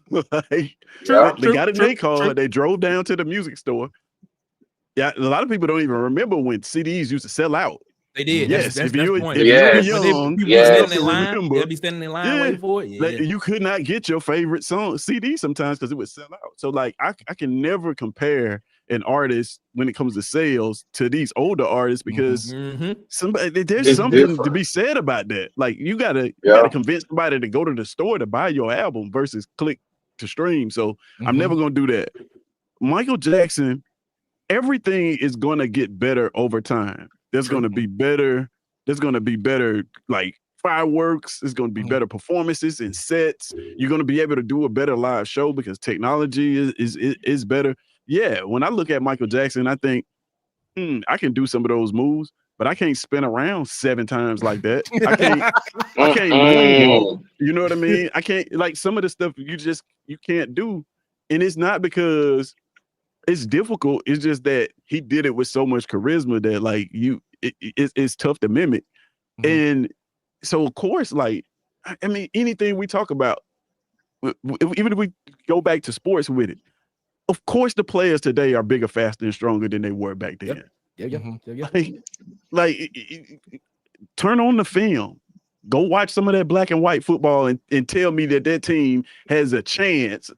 [SPEAKER 3] Like, they got a name card. They drove down to the music store. Yeah, a lot of people don't even remember when CDs used to sell out.
[SPEAKER 4] They did.
[SPEAKER 3] Yes,
[SPEAKER 4] That's
[SPEAKER 3] if you were
[SPEAKER 7] Yes.
[SPEAKER 3] young,
[SPEAKER 4] they'll be standing in line waiting for it.
[SPEAKER 3] like, you could not get your favorite song CD sometimes because it would sell out. So like I can never compare an artist when it comes to sales to these older artists because there's
[SPEAKER 7] It's
[SPEAKER 3] something
[SPEAKER 7] different.
[SPEAKER 3] to be said about that. Like you gotta convince somebody to go to the store to buy your album versus click to stream. So I'm never gonna do that. Michael Jackson, everything is gonna get better over time. There's gonna be better. There's gonna be better like fireworks. There's gonna be better performances and sets. You're gonna be able to do a better live show because technology is better. Yeah, when I look at Michael Jackson, I think, I can do some of those moves, but I can't spin around 7 times like that. I can't moonwalk. You know what I mean? I can't, like, some of the stuff you can't do. And it's not because it's difficult. It's just that he did it with so much charisma that like it's tough to mimic. And so of course, like, I mean, anything we talk about, even if we go back to sports with it, of course the players today are bigger, faster, and stronger than they were back then. Like, turn on the film. Go watch some of that black and white football and tell me that team has a chance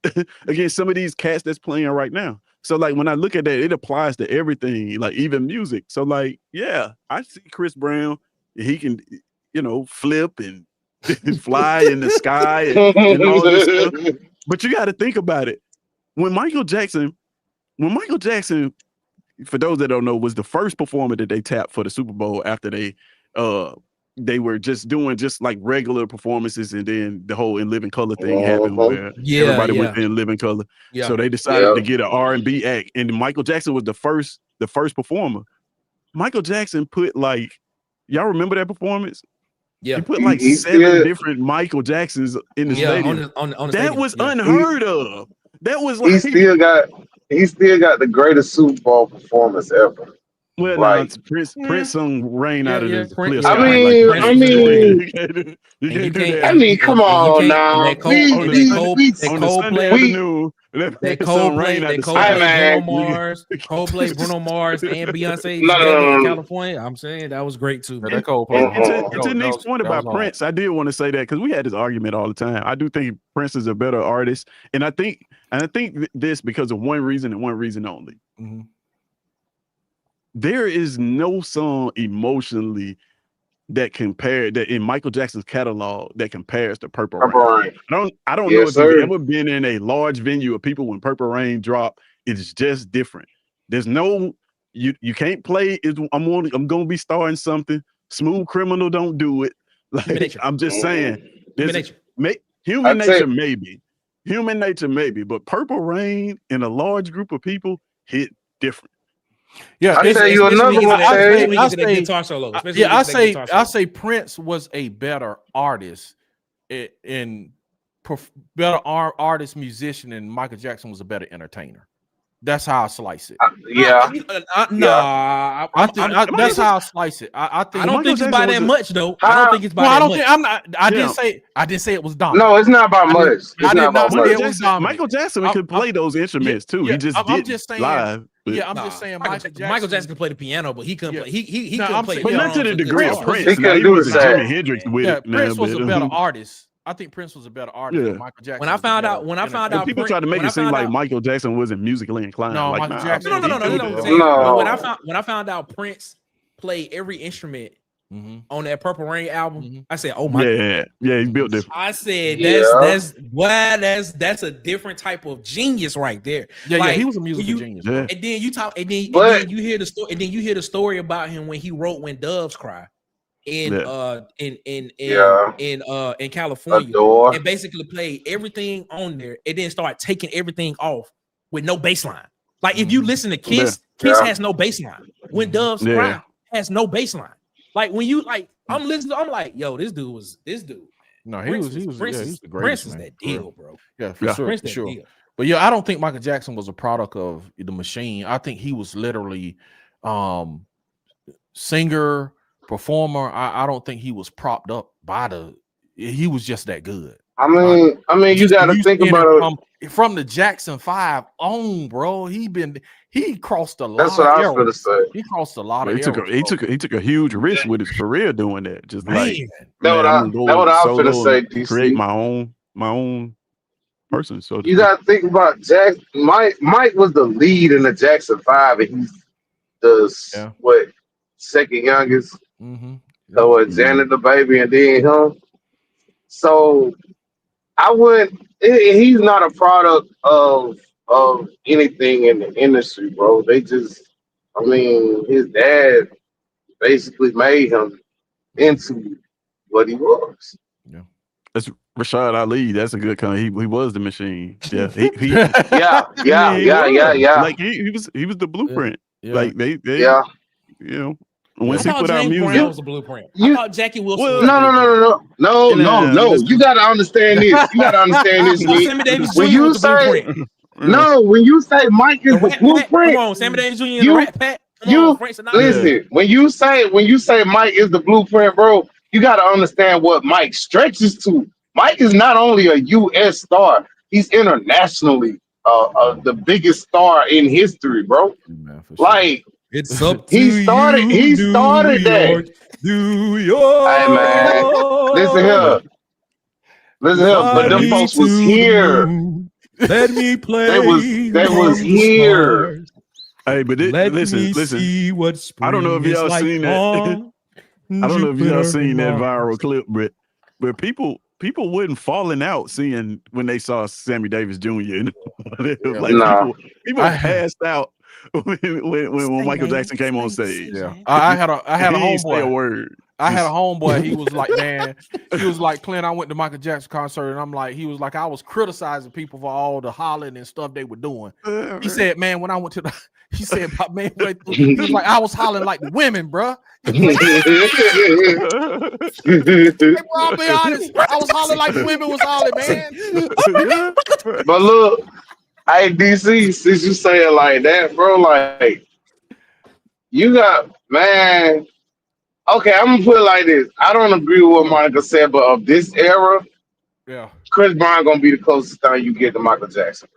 [SPEAKER 3] against some of these cats that's playing right now. So like when I look at that, it applies to everything, like even music. So like, yeah, I see Chris Brown. He can, flip and fly in the sky and all this stuff. But you got to think about it. When Michael Jackson, for those that don't know, was the first performer that they tapped for the Super Bowl after they were just doing just like regular performances, and then the whole In Living Color thing happened where everybody went in Living Color. So they decided to get an R&B act, and Michael Jackson was the first performer. Michael Jackson put like, y'all remember that performance? Yeah, he put like 7 different Michael Jacksons in the stadium. On the that was unheard of. That was like
[SPEAKER 7] he still got the greatest Super Bowl performance ever.
[SPEAKER 3] Well, like, Prince sung Rain out of the clear sky.
[SPEAKER 7] I mean, come on now.
[SPEAKER 4] That Coldplay, Bruno Mars, and Beyonce in California. I'm saying that was great too.
[SPEAKER 2] That Coldplay.
[SPEAKER 3] To Nick's point about Prince, I did want to say that because we had this argument all the time. I do think Prince is a better artist, and I think this because of one reason and one reason only. There is no song emotionally that in Michael Jackson's catalog that compares to Purple Rain. I don't know if you've ever been in a large venue of people when Purple Rain drop. It's just different. There's no you can't play. I'm gonna be starting something. Smooth Criminal don't do it. Like, I'm just saying. Human nature maybe, but Purple Rain in a large group of people hit different.
[SPEAKER 2] Yeah,
[SPEAKER 7] I'll tell you another one.
[SPEAKER 2] I say Prince was a better artist, better artist, musician, and Michael Jackson was a better entertainer. That's how I slice it. That's how I slice it. I
[SPEAKER 4] don't think it's by that much though. I don't think it's by that much.
[SPEAKER 2] I didn't say it was dominant.
[SPEAKER 7] No, it's not by much. It's not by much.
[SPEAKER 3] Michael Jackson could play those instruments too. He just did live.
[SPEAKER 2] Yeah, I'm just saying
[SPEAKER 4] Michael Jackson could play the piano, but he couldn't play. He couldn't play.
[SPEAKER 3] But not to the degree of Prince.
[SPEAKER 7] He couldn't do the
[SPEAKER 3] Jimi Hendrix with it.
[SPEAKER 2] Prince was a better artist. I think Prince was a better artist than Michael Jackson.
[SPEAKER 4] When I found out,
[SPEAKER 3] people tried to make it seem like Michael Jackson wasn't musically inclined.
[SPEAKER 2] No, Michael Jackson.
[SPEAKER 4] No. When I found out Prince played every instrument on that Purple Rain album, I said, "Oh my!"
[SPEAKER 3] Yeah, he built different.
[SPEAKER 4] I said, "That's a different type of genius right there."
[SPEAKER 2] Yeah, he was a musical genius.
[SPEAKER 3] Yeah.
[SPEAKER 4] And then you hear the story about him when he wrote "When Doves Cry." in California and basically played everything on there and then start taking everything off with no baseline. Like if you listen to Kiss, Kiss has no baseline. When Doves Cry has no baseline. Like when you like, I'm listening, I'm like, yo, this dude.
[SPEAKER 2] No, he was the greatest.
[SPEAKER 4] Prince was that deal, bro.
[SPEAKER 2] Yeah, for sure.
[SPEAKER 4] Prince
[SPEAKER 2] For sure.
[SPEAKER 4] deal.
[SPEAKER 2] But yeah, I don't think Michael Jackson was a product of the machine. I think he was literally singer, performer. I don't think he was propped up by he was just that good.
[SPEAKER 7] I mean, you got to think about
[SPEAKER 2] it from the Jackson 5 on, bro. He crossed a lot.
[SPEAKER 7] That's what I was gonna say.
[SPEAKER 2] He crossed a lot of.
[SPEAKER 3] He took a huge risk with his career doing that. Just like
[SPEAKER 7] that's what I was gonna say. DC.
[SPEAKER 3] Create my own person. So
[SPEAKER 7] you got to think about Jackson. Mike was the lead in the Jackson 5, and he's the second youngest. So Janet the baby, and then him. So I would. He's not a product of anything in the industry, bro. They just, his dad basically made him into what he was.
[SPEAKER 3] Yeah, that's Rashad Ali. That's a good kind. He was the machine. Yeah,
[SPEAKER 7] yeah.
[SPEAKER 3] Like he was the blueprint.
[SPEAKER 2] Yeah.
[SPEAKER 3] Like they
[SPEAKER 7] you
[SPEAKER 3] know. Once he put out music,
[SPEAKER 4] Brown was the blueprint. I thought Jackie Wilson.
[SPEAKER 7] No. You gotta understand this. When you say when you say Mike is the blueprint,
[SPEAKER 4] come on, Sammy Davis Jr. and the Rat Pack.
[SPEAKER 7] Listen. When you say Mike is the blueprint, bro, you gotta understand what Mike stretches to. Mike is not only a U.S. star; he's internationally the biggest star in history, bro.
[SPEAKER 2] Man,
[SPEAKER 7] like.
[SPEAKER 4] It's up to
[SPEAKER 7] he started that.
[SPEAKER 4] New York.
[SPEAKER 7] Hey man, listen here. But them folks was here.
[SPEAKER 4] Let me play.
[SPEAKER 7] They was here.
[SPEAKER 3] Hey, but listen.
[SPEAKER 4] See what
[SPEAKER 3] I don't know if y'all seen that. I don't know if y'all seen that viral clip, but people wasn't falling out seeing when they saw Sammy Davis Jr. Like people passed out. When Michael Jackson came on stage.
[SPEAKER 2] Yeah, I had a homeboy.
[SPEAKER 3] Say a word.
[SPEAKER 2] I had a homeboy. He was like, man, he was like, Clint, I went to Michael Jackson concert, and I'm like, he was like, I was criticizing people for all the hollering and stuff they were doing. He said, man, when I went to the, he said, man, he was like, I was hollering like the women, bro. Hey, bro, I'll be honest, I was hollering like the women was hollering, man.
[SPEAKER 7] But look. Hey, DC, since you say it like that, bro, like, you got, man, okay, I'm going to put it like this. I don't agree with what Monica said, but of this era, Chris Brown going to be the closest thing you get to Michael Jackson.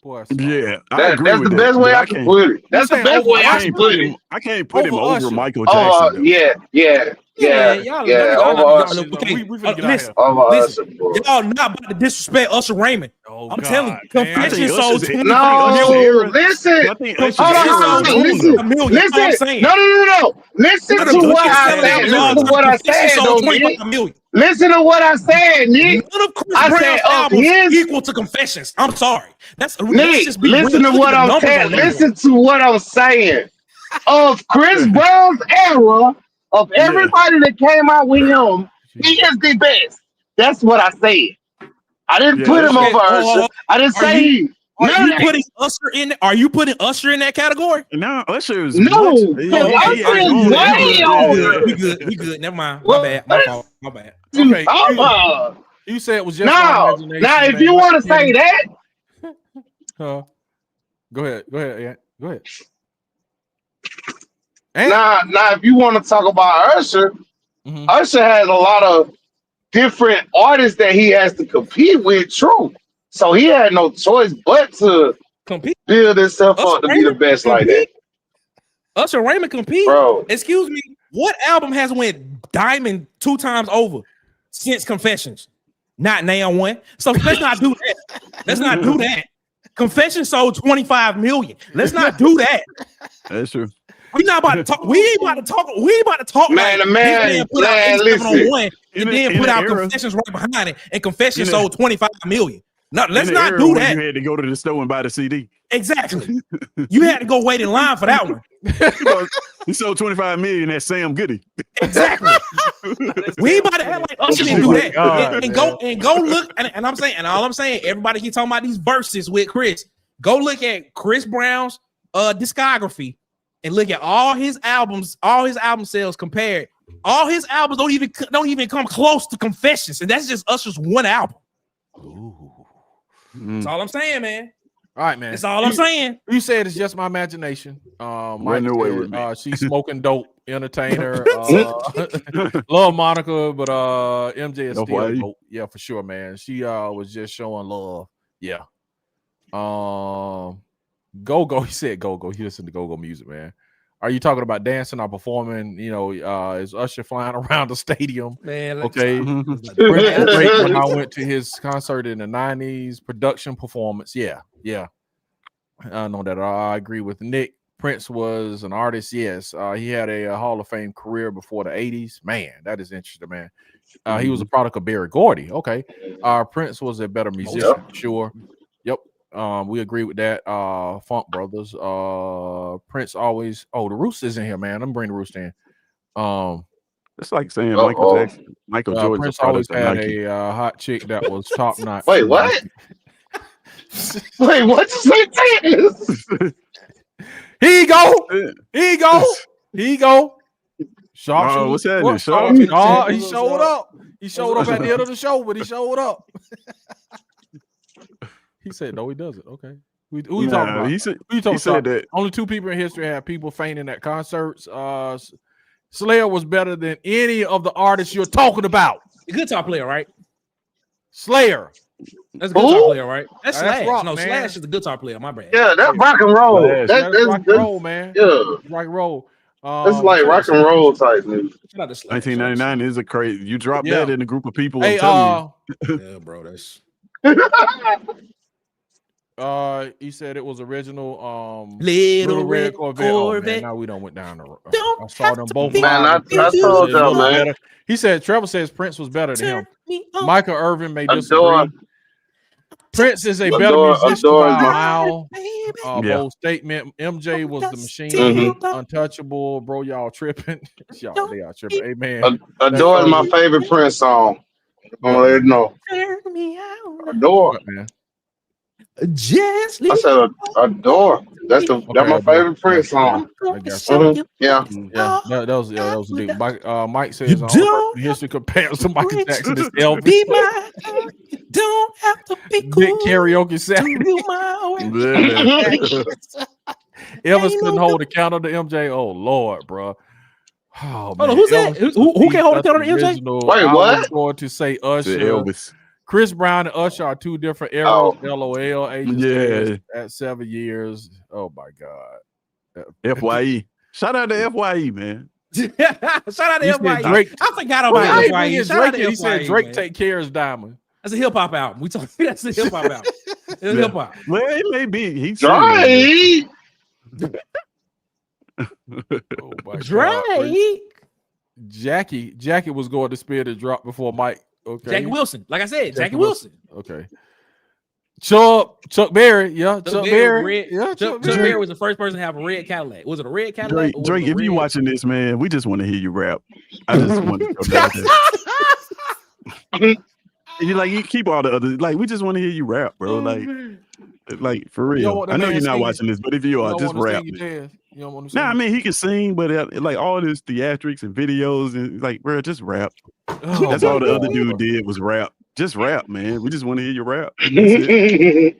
[SPEAKER 3] Boy, yeah,
[SPEAKER 7] that's the best way I can put it. That's the best way I can put it.
[SPEAKER 3] I can't put him over Michael Jackson.
[SPEAKER 7] Yeah.
[SPEAKER 4] Y'all not about to disrespect Usher Raymond. I'm telling you, Confession sold 25 million.
[SPEAKER 7] Listen. Listen to what I said. Listen to what I said, Nick.
[SPEAKER 4] None of Chris Brown's albums equal to Confessions. I'm sorry.
[SPEAKER 7] Nick, listen to what I'm saying. Listen to what I'm saying. Of Chris Brown's era, of everybody that came out with him, he is the best. That's what I said. I didn't put him over Usher. I didn't say
[SPEAKER 4] Are you putting Usher in that category?
[SPEAKER 3] No, Usher is
[SPEAKER 7] Usher is way over.
[SPEAKER 4] We good. Never mind. My bad. My fault. My bad.
[SPEAKER 2] Okay. You said it was just
[SPEAKER 7] now. Now, if you want to say that,
[SPEAKER 2] go ahead. Yeah, go ahead.
[SPEAKER 7] Now, if you want to talk about Usher, Usher has a lot of different artists that he has to compete with. True, so he had no choice but to build himself up to be the best like that.
[SPEAKER 4] Usher Raymond compete,
[SPEAKER 7] bro.
[SPEAKER 4] Excuse me, what album has went diamond 2 times over since Confessions? Not Nail One. So let's not do that. Confession sold 25 million. Let's not do that.
[SPEAKER 3] That's true.
[SPEAKER 4] We not about to talk. We ain't about to talk.
[SPEAKER 7] Man,
[SPEAKER 4] like
[SPEAKER 7] man,
[SPEAKER 4] put out
[SPEAKER 7] listen.
[SPEAKER 4] On one, and then put out Confessions right behind it, and Confessions sold 25 million. No, let's not do that.
[SPEAKER 3] You had to go to the store and buy the CD.
[SPEAKER 4] Exactly. You had to go wait in line for that one.
[SPEAKER 3] He sold 25 million at Sam Goody.
[SPEAKER 4] Exactly. We ain't about to act like Usher didn't do that.
[SPEAKER 2] God,
[SPEAKER 4] and go look. And I'm saying, and all I'm saying, everybody keep talking about these verses with Chris. Go look at Chris Brown's discography and look at all his album sales compared. All his albums don't even come close to Confessions, and that's just Usher's one album. That's all I'm saying, man.
[SPEAKER 2] All right, man.
[SPEAKER 4] That's all I'm saying.
[SPEAKER 2] You said it's just my imagination. Mike
[SPEAKER 3] away
[SPEAKER 2] said,
[SPEAKER 3] with me.
[SPEAKER 2] she's smoking dope, entertainer. Love Monica, but MJ is still dope. Yeah, for sure, man. She was just showing love. Yeah. Go-Go. He said Go-Go. He listened to Go-Go music, man. Are you talking about dancing or performing? You know, is Usher flying around the stadium?
[SPEAKER 4] Man,
[SPEAKER 2] okay. When I went to his concert in the 90s, production performance. Yeah. I know that. I agree with Nick. Prince was an artist. Yes. He had a Hall of Fame career before the 80s. Man, that is interesting, man. He was a product of Berry Gordy. Okay. Prince was a better musician, sure. Yep. We agree with that. Funk Brothers. Prince always. Oh, the Rooster is in here, man. Let me bring the Rooster in.
[SPEAKER 3] It's like saying Michael Jackson, Michael Jordan.
[SPEAKER 2] Prince always had a hot chick that was top notch.
[SPEAKER 7] Wait, what? Wait, what you say?
[SPEAKER 2] Here you go. Sharp.
[SPEAKER 3] What's happening? Sharp.
[SPEAKER 2] Oh, he showed up. He showed up at the end of the show, but he showed up. He said, no, he doesn't. Okay. Who you talking about? He said that only two people in history had people fainting at concerts. Slayer was better than any of the artists you're talking about.
[SPEAKER 4] A guitar player, right?
[SPEAKER 2] Slayer.
[SPEAKER 4] That's a guitar player, right? That's Slash.
[SPEAKER 2] Rock,
[SPEAKER 4] no,
[SPEAKER 2] man.
[SPEAKER 4] Slash is the guitar player. My bad.
[SPEAKER 7] Yeah, that's rock and roll.
[SPEAKER 2] That's rock and roll, man.
[SPEAKER 7] Yeah.
[SPEAKER 2] Rock and roll.
[SPEAKER 7] It's like rock and roll type music.
[SPEAKER 3] 1999 is a crazy. You drop that in a group of people.
[SPEAKER 2] Hey,
[SPEAKER 4] yeah, bro, that's.
[SPEAKER 2] He said it was original.
[SPEAKER 4] Little Red Corvette.
[SPEAKER 2] Oh, man, now we don't went down the road.
[SPEAKER 4] I
[SPEAKER 2] saw them both.
[SPEAKER 7] Man, I told y'all, man.
[SPEAKER 2] He said Trevor says Prince was better than him. Michael Irvin may disagree. Prince is a better musician by a mile. Bold statement. MJ was the machine. Untouchable, bro. Y'all tripping. Y'all, they are tripping. Amen.
[SPEAKER 7] Adore is my favorite Prince song. I'm gonna let it know. Adore,
[SPEAKER 2] man.
[SPEAKER 4] Just
[SPEAKER 7] I said adore. That's my favorite Prince song. Yeah.
[SPEAKER 2] That was a dude. Mike says history compares to Michael Jackson is Elvis.
[SPEAKER 4] Be mine. Don't have to be cool.
[SPEAKER 2] Big karaoke Saturday. Elvis couldn't hold a counter to MJ. Oh Lord, bro. Oh, man.
[SPEAKER 4] Who's that? Who can hold a counter to MJ?
[SPEAKER 7] Wait, what?
[SPEAKER 2] I was going to say Usher.
[SPEAKER 3] Elvis.
[SPEAKER 2] Chris Brown and Usher are two different eras.
[SPEAKER 7] Oh.
[SPEAKER 2] LOL. Ages at 7 years. Oh my God.
[SPEAKER 3] FYE. Shout out to FYE, man.
[SPEAKER 4] Shout out to FYE.
[SPEAKER 2] Drake.
[SPEAKER 4] I forgot about FYE.
[SPEAKER 2] He said Drake take care of his diamond.
[SPEAKER 4] That's a hip hop album. We talking. That's a hip hop album. It's hip hop.
[SPEAKER 3] Well, it may be. He's
[SPEAKER 7] Drake.
[SPEAKER 2] Oh my
[SPEAKER 4] Drake.
[SPEAKER 2] Jackie was going to spin the drop before Mike. Okay.
[SPEAKER 4] Jackie Wilson. Like I said, Jackie Wilson.
[SPEAKER 2] Okay. Chuck Berry. Yeah. Chuck Berry.
[SPEAKER 4] Chuck Berry was the first person to have a red Cadillac. Was it a red Cadillac?
[SPEAKER 3] Drake, if you watching this, man, we just want to hear you rap. I just want to go down there. You like, you keep all the other, like, we just want to hear you rap, bro. Like for real. I know you're not watching this, but if you are, just rap. Nah, I mean, he can sing, but like all this theatrics and videos and like, bro, just rap. That's all the other dude did was rap. Just rap, man. We just want to hear you rap.
[SPEAKER 2] Hey,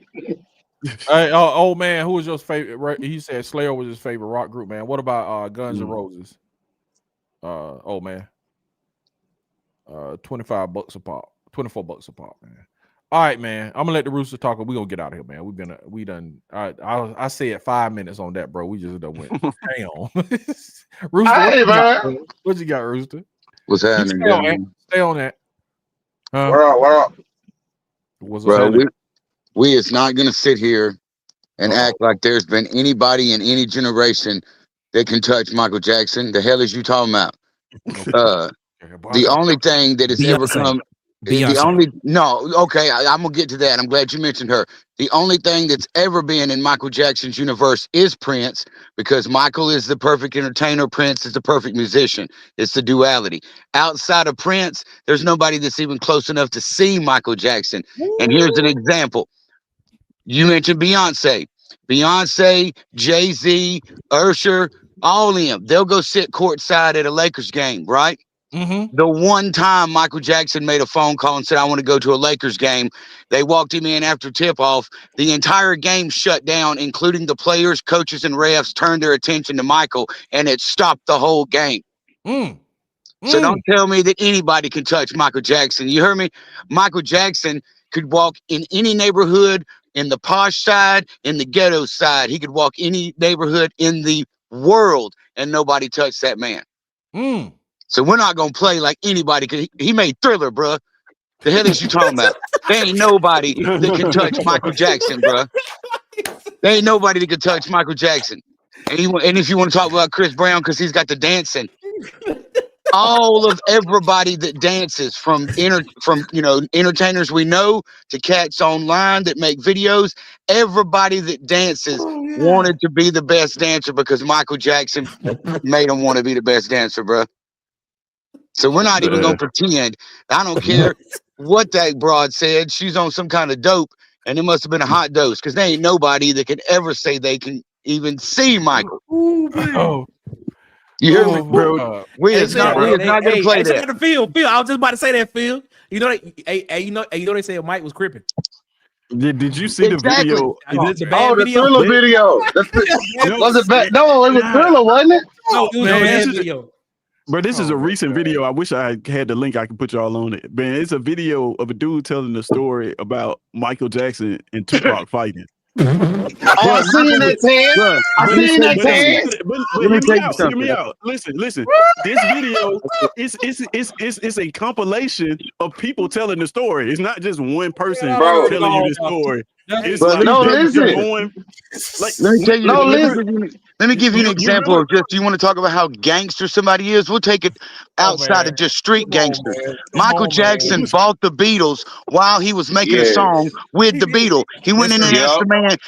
[SPEAKER 2] old man, who was your favorite? He said Slayer was his favorite rock group, man. What about Guns N' Roses? Old man. $25 a pop. $24 a pop, man. All right, man. I'm gonna let the Rooster talk. We're gonna get out of here, man. We done. I said 5 minutes on that, bro. We just done went. Hang on. Rooster, what you got, Rooster?
[SPEAKER 8] What's happening?
[SPEAKER 2] Stay on that.
[SPEAKER 7] Where up?
[SPEAKER 8] Bro, we is not gonna sit here and act like there's been anybody in any generation that can touch Michael Jackson. The hell is you talking about? The only thing that has ever come. Okay, I'm gonna get to that. I'm glad you mentioned her. The only thing that's ever been in Michael Jackson's universe is Prince, because Michael is the perfect entertainer, Prince is the perfect musician. It's the duality. Outside of Prince, there's nobody that's even close enough to see Michael Jackson. And here's an example. You mentioned Beyonce, Jay-Z, Usher, all of them. They'll go sit courtside at a Lakers game, right? The one time Michael Jackson made a phone call and said, I want to go to a Lakers game, they walked him in after tip-off. The entire game shut down, including the players, coaches, and refs turned their attention to Michael, and it stopped the whole game. So don't tell me that anybody can touch Michael Jackson. You heard me? Michael Jackson could walk in any neighborhood, in the posh side, in the ghetto side. He could walk any neighborhood in the world, and nobody touched that man. So we're not gonna play like anybody could. He made Thriller, bruh. The hell is you talking about? There ain't nobody that can touch Michael Jackson, bruh. There ain't nobody that can touch Michael Jackson. And if you want to talk about Chris Brown, because he's got the dancing, all of everybody that dances, from entertainers we know to cats online that make videos, everybody that dances wanted to be the best dancer because Michael Jackson made them want to be the best dancer, bruh. So we're not even gonna pretend. I don't care what that broad said. She's on some kind of dope, and it must have been a hot dose, because there ain't nobody that can ever say they can even see Michael. You hear me, bro? We is not gonna play that.
[SPEAKER 4] Phil, I was just about to say that, Phil. You know, they said Mike was cripping.
[SPEAKER 3] Did you see the video?
[SPEAKER 7] The Thriller video. Was it bad? No, it was Thriller, wasn't it?
[SPEAKER 4] No, it was a bad video.
[SPEAKER 3] But this is a recent video. I wish I had the link. I could put y'all on it. Man, it's a video of a dude telling a story about Michael Jackson and Tupac fighting.
[SPEAKER 7] I seen that, Ted. I seen that, Ted.
[SPEAKER 3] But hear me out. Listen. This video is a compilation of people telling the story. It's not just one person telling you the story. It's
[SPEAKER 8] let me give you an example of just, you want to talk about how gangster somebody is? We'll take it outside of just street gangsters. Michael Jackson bought the Beatles while he was making a song with the Beatles. He went in there and asked the man,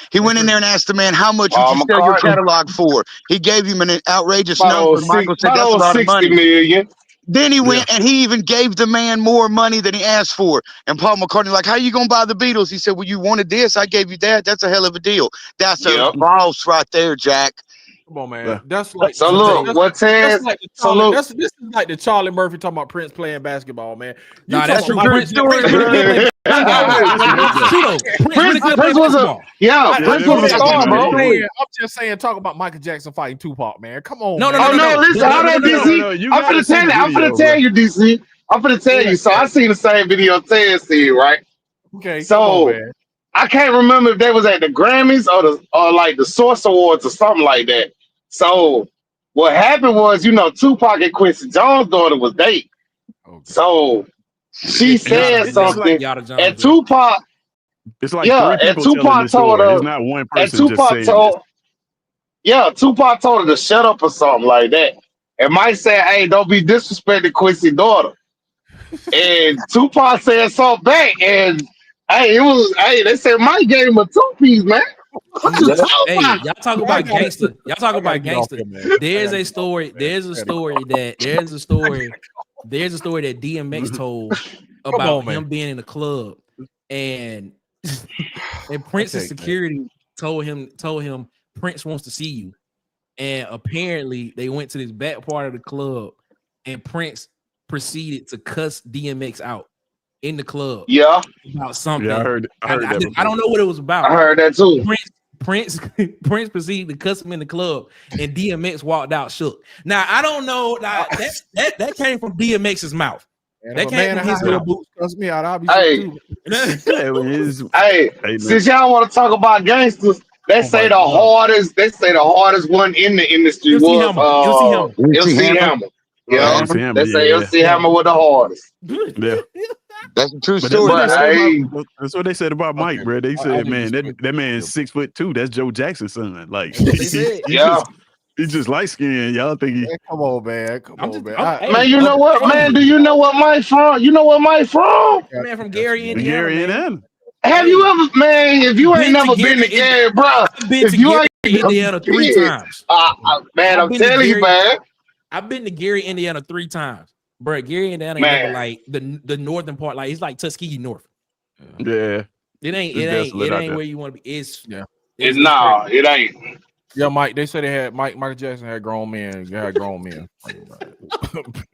[SPEAKER 8] asked the man, how much would you sell your catalog for? He gave him an outrageous number. Michael said, that's a lot of money. $60 million. Then he went and he even gave the man more money than he asked for. And Paul McCartney, like, how you gonna buy the Beatles? He said, well, you wanted this, I gave you that. That's a hell of a deal. That's a boss right there, Jack.
[SPEAKER 2] Come on, man. That's like
[SPEAKER 7] so. Look, what's this?
[SPEAKER 2] This is like the Charlie Murphy talking about Prince playing basketball, man.
[SPEAKER 8] That's a Prince story.
[SPEAKER 7] Prince was a star, bro.
[SPEAKER 2] I'm just saying, talk about Michael Jackson fighting Tupac, man. Come on.
[SPEAKER 7] No. Listen, hold on, DC. I'm finna tell you, DC. I'm finna tell you. So I seen the same video Ted see, right?
[SPEAKER 2] Okay.
[SPEAKER 7] So I can't remember if they was at the Grammys or like the Source Awards or something like that. So what happened was, Tupac and Quincy Jones' daughter was dating. Okay. So she said something, and Tupac.
[SPEAKER 3] It's like
[SPEAKER 7] and Tupac told her. It's not one person. Tupac told her to shut up or something like that. And Mike said, "Hey, don't be disrespecting Quincy's daughter." And Tupac said something back, and they said Mike gave him a 2-piece, man.
[SPEAKER 4] Y'all talk about gangster. There's a story that DMX told about him being in the club, and Prince's security told him Prince wants to see you. And apparently they went to this back part of the club, and Prince proceeded to cuss DMX out in the club.
[SPEAKER 7] Yeah,
[SPEAKER 4] about something.
[SPEAKER 3] Yeah, I heard that.
[SPEAKER 4] I don't know what it was about.
[SPEAKER 7] I heard that too.
[SPEAKER 4] Prince proceeded to cuss him in the club, and DMX walked out shook. Now I don't know. That came from DMX's mouth. That came from his mouth.
[SPEAKER 2] Cuss me out. I'll be
[SPEAKER 7] since y'all want to talk about gangsters, they say the hardest one in the industry was MC Hammer. Yeah, they say MC Hammer was the hardest.
[SPEAKER 3] Yeah.
[SPEAKER 8] That's a true story.
[SPEAKER 3] That's what they said about Mike, bro. They said, man, that man is 6'2". That's Joe Jackson's son. Like, He's just light skinned. Y'all think he?
[SPEAKER 2] Man, come on, man. Come on, man.
[SPEAKER 7] Man, you know what, man? Do you know what Mike from? You know what Mike from?
[SPEAKER 4] Man from Gary, Indiana.
[SPEAKER 3] Gary, Indiana.
[SPEAKER 7] Have you ever, man? If you ain't never been to Gary, bro,
[SPEAKER 4] I've been to Gary, Indiana 3 times.
[SPEAKER 7] Man, I'm telling you, man.
[SPEAKER 4] I've been to Gary, Indiana 3 times. Bro, Gary, Indiana ain't never like the northern part. Like it's like Tuskegee North.
[SPEAKER 3] Yeah.
[SPEAKER 4] It ain't where you want to be. It
[SPEAKER 7] ain't.
[SPEAKER 2] Yeah, Mike. They said they had Michael Jackson had grown men.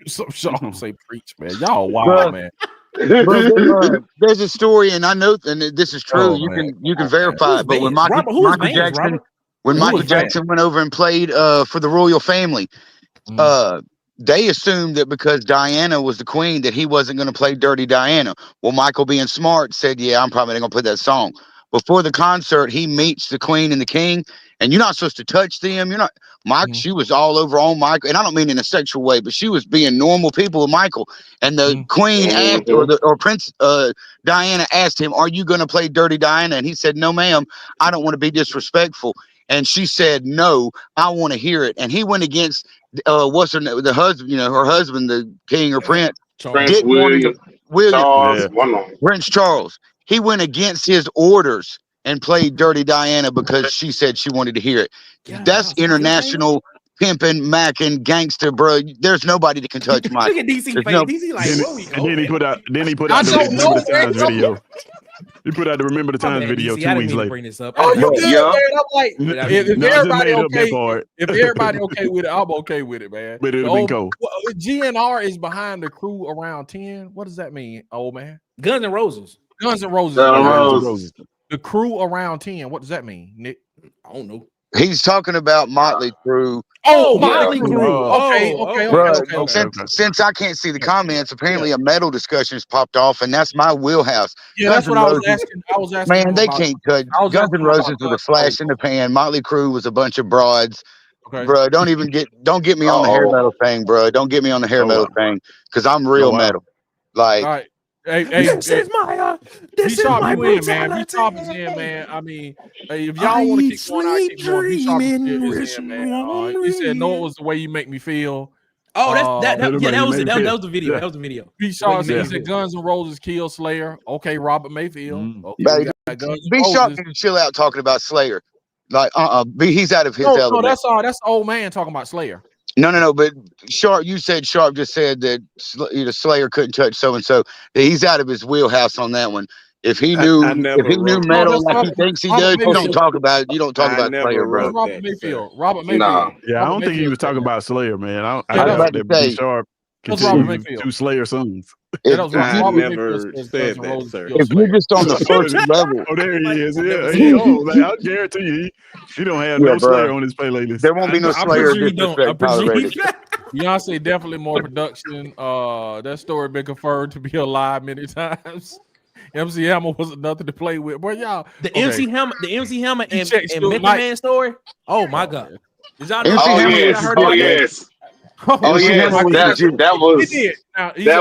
[SPEAKER 2] Some Sean say preach, man. Y'all wild, man.
[SPEAKER 8] There's a story, and I know, and this is true. You can verify it. But when Michael Jackson went over and played for the royal family, they assumed that because Diana was the queen that he wasn't going to play Dirty Diana. Well, Michael, being smart, said, "Yeah, I'm probably not going to play that song." Before the concert, he meets the queen and the king, and you're not supposed to touch them. You're not. Mike, she was all over on Michael, and I don't mean in a sexual way, but she was being normal people with Michael. And the queen asked, or Prince Diana asked him, "Are you going to play Dirty Diana?" And he said, "No, ma'am. I don't want to be disrespectful." And she said, "No, I want to hear it." And he went against what's her name, the husband, her husband, the king or prince,
[SPEAKER 7] Prince William,
[SPEAKER 8] Prince Charles. He went against his orders and played Dirty Diana because she said she wanted to hear it. That's international pimping, macking, gangster, bro. There's nobody that can touch Mike.
[SPEAKER 4] Look at DC face. DC like, whoa,
[SPEAKER 3] and then he put out the Remember the Times video. He put out the Remember the Times video 2 weeks later.
[SPEAKER 4] Bring this up.
[SPEAKER 2] Oh, you good, man? I'm like, if everybody okay with it, I'm okay with it, man.
[SPEAKER 3] But it'll be cold.
[SPEAKER 2] GNR is behind the crew around 10. What does that mean, old man?
[SPEAKER 4] Guns N' Roses.
[SPEAKER 2] Guns N' Roses. The crew around 10. What does that mean, Nick? I don't know.
[SPEAKER 8] He's talking about Motley Crue.
[SPEAKER 2] Oh, Motley Crue. Okay.
[SPEAKER 8] Since I can't see the comments, apparently a metal discussion has popped off, and that's my wheelhouse.
[SPEAKER 2] Yeah, that's what I was asking.
[SPEAKER 8] Man, they can't touch. Guns N' Roses was a flash in the pan. Motley Crue was a bunch of broads.
[SPEAKER 2] Okay.
[SPEAKER 8] Bro, don't get me on the hair metal thing, bro. Don't get me on the hair metal thing, because I'm real metal. Like,
[SPEAKER 2] all right. Hey, this is my win, man. B-Top is in, man. I mean, if y'all want to keep going, I keep going. B-Top is in, man. He said, "No, it was the way you make me feel."
[SPEAKER 4] Oh, that was the video. That was the video.
[SPEAKER 2] B-Sharp said, "Guns N' Roses kill Slayer." Okay, Robert Mayfield.
[SPEAKER 8] B-Sharp need to chill out talking about Slayer. Like, he's out of his element.
[SPEAKER 2] No, that's old man talking about Slayer.
[SPEAKER 8] No, but Sharp just said that Slayer couldn't touch so and so. He's out of his wheelhouse on that one. If he knew metal like he thinks he does, you don't talk about Slayer, bro.
[SPEAKER 2] Robert Mayfield.
[SPEAKER 3] Yeah, I don't think he was talking about Slayer, man. I
[SPEAKER 8] about to say,
[SPEAKER 3] Sharp contributed 2 Slayer songs.
[SPEAKER 2] I
[SPEAKER 9] never said that, sir.
[SPEAKER 8] If you're just on the first level,
[SPEAKER 3] oh, there he is. Yeah, I guarantee you, he don't have no Slayer on his playlist.
[SPEAKER 8] There won't be no Slayer.
[SPEAKER 2] Beyonce definitely more production. That story been confirmed to be a lie many times. MC Hammer was nothing to play with, but y'all.
[SPEAKER 4] The MC Hammer and Method Man story. Oh my God!
[SPEAKER 2] Did y'all know?
[SPEAKER 7] Yes. That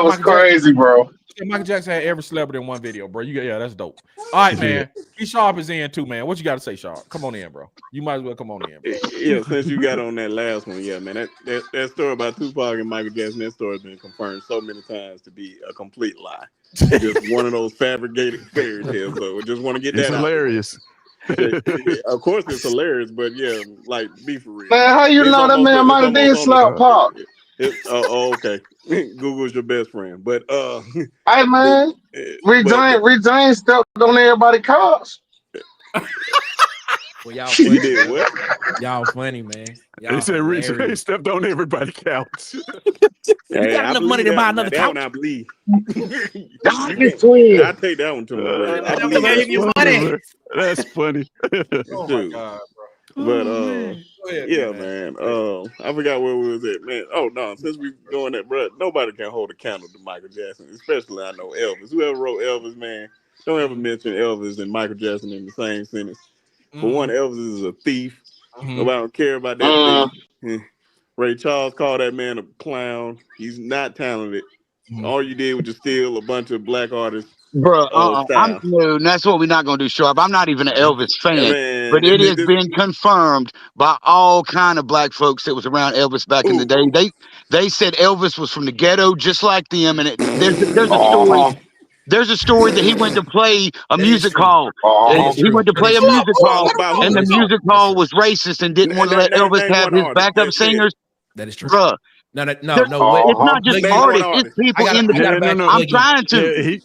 [SPEAKER 7] was crazy, bro.
[SPEAKER 2] Michael Jackson had every celebrity in one video, bro. That's dope. All right, man. B-Sharp is in too, man. What you got to say, Sharp? Come on in, bro. You might as well come on in, bro.
[SPEAKER 9] Yeah, since you got on that last one, yeah, man. That story about Tupac and Michael Jackson, that story has been confirmed so many times to be a complete lie. Just one of those fabricated fairy tales. So we just want to get that.
[SPEAKER 3] It's hilarious.
[SPEAKER 9] Of course, it's hilarious, but yeah, like, be for real.
[SPEAKER 7] Man, how you know that man might have been slap pop?
[SPEAKER 9] Okay. Google's your best friend, but
[SPEAKER 7] hey man, Rick James stepped on everybody's cars.
[SPEAKER 4] Well, y'all funny.
[SPEAKER 9] Did what?
[SPEAKER 4] Y'all funny, man.
[SPEAKER 3] He said Rick James stepped on everybody's couch.
[SPEAKER 4] You got enough money to buy another couch.
[SPEAKER 9] I believe.
[SPEAKER 7] I take
[SPEAKER 9] that one to my
[SPEAKER 3] money. That's funny.
[SPEAKER 2] Oh my God, bro.
[SPEAKER 9] But yeah, man. I forgot where we was at, man. Oh no, since we doing that, bro, nobody can hold a candle to Michael Jackson, especially I know Elvis. Whoever wrote Elvis, man, don't ever mention Elvis and Michael Jackson in the same sentence. For one, Elvis is a thief. Nobody don't care about that thing. Ray Charles called that man a clown. He's not talented. All you did was just steal a bunch of black artists
[SPEAKER 8] Bro,
[SPEAKER 9] style.
[SPEAKER 8] no, that's what we're not gonna do, Sharp. I'm not even an Elvis fan,
[SPEAKER 9] Man,
[SPEAKER 8] but it has been confirmed by all kind of black folks that was around Elvis back in the day. They said Elvis was from the ghetto, just like them. And there's a story. There's a story that he went to play a music hall. He went to play a music hall, and the music hall was racist and didn't want to let Elvis have his backup singers.
[SPEAKER 4] That is true.
[SPEAKER 8] Bruh.
[SPEAKER 4] No.
[SPEAKER 8] It's not just artists; it's people in the. I'm trying to.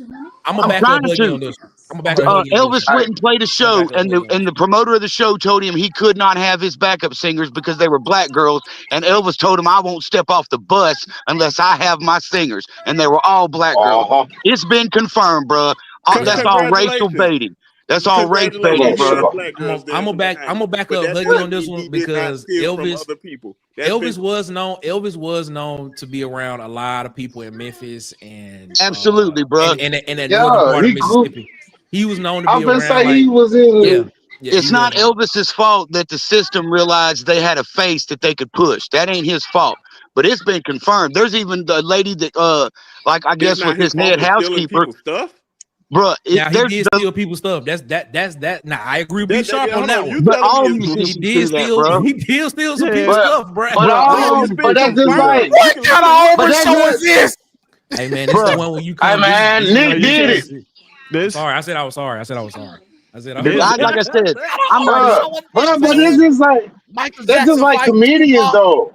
[SPEAKER 4] I'm gonna back up Buggy on this. I'm gonna back up Buggy on this.
[SPEAKER 8] Elvis went and played a show, and the promoter of the show told him he could not have his backup singers because they were black girls. And Elvis told him, "I won't step off the bus unless I have my singers." And they were all black girls. It's been confirmed, bro. That's all racial baiting. That's all race baiting, bro.
[SPEAKER 4] I'm gonna back up Buggy on this one because Elvis was known to be around a lot of people in Memphis and
[SPEAKER 8] absolutely, bro.
[SPEAKER 4] And that northern part of Mississippi. He was known to be around.
[SPEAKER 7] He was in.
[SPEAKER 8] It's not Elvis's fault that the system realized they had a face that they could push. That ain't his fault. But it's been confirmed. There's even the lady that, like I guess with his head housekeeper. Bro,
[SPEAKER 4] he did steal people's stuff. That's that. Now I agree with you sharp on that one.
[SPEAKER 8] But all
[SPEAKER 4] he did steal some people's stuff, bro.
[SPEAKER 7] But that's just like
[SPEAKER 2] what kind of Auburn show is this?
[SPEAKER 4] Hey man, this is the one when you come.
[SPEAKER 7] Hey man, Nick did it.
[SPEAKER 4] Sorry, I said I was sorry. I said
[SPEAKER 8] like I said,
[SPEAKER 7] but this is like that's just like comedians though.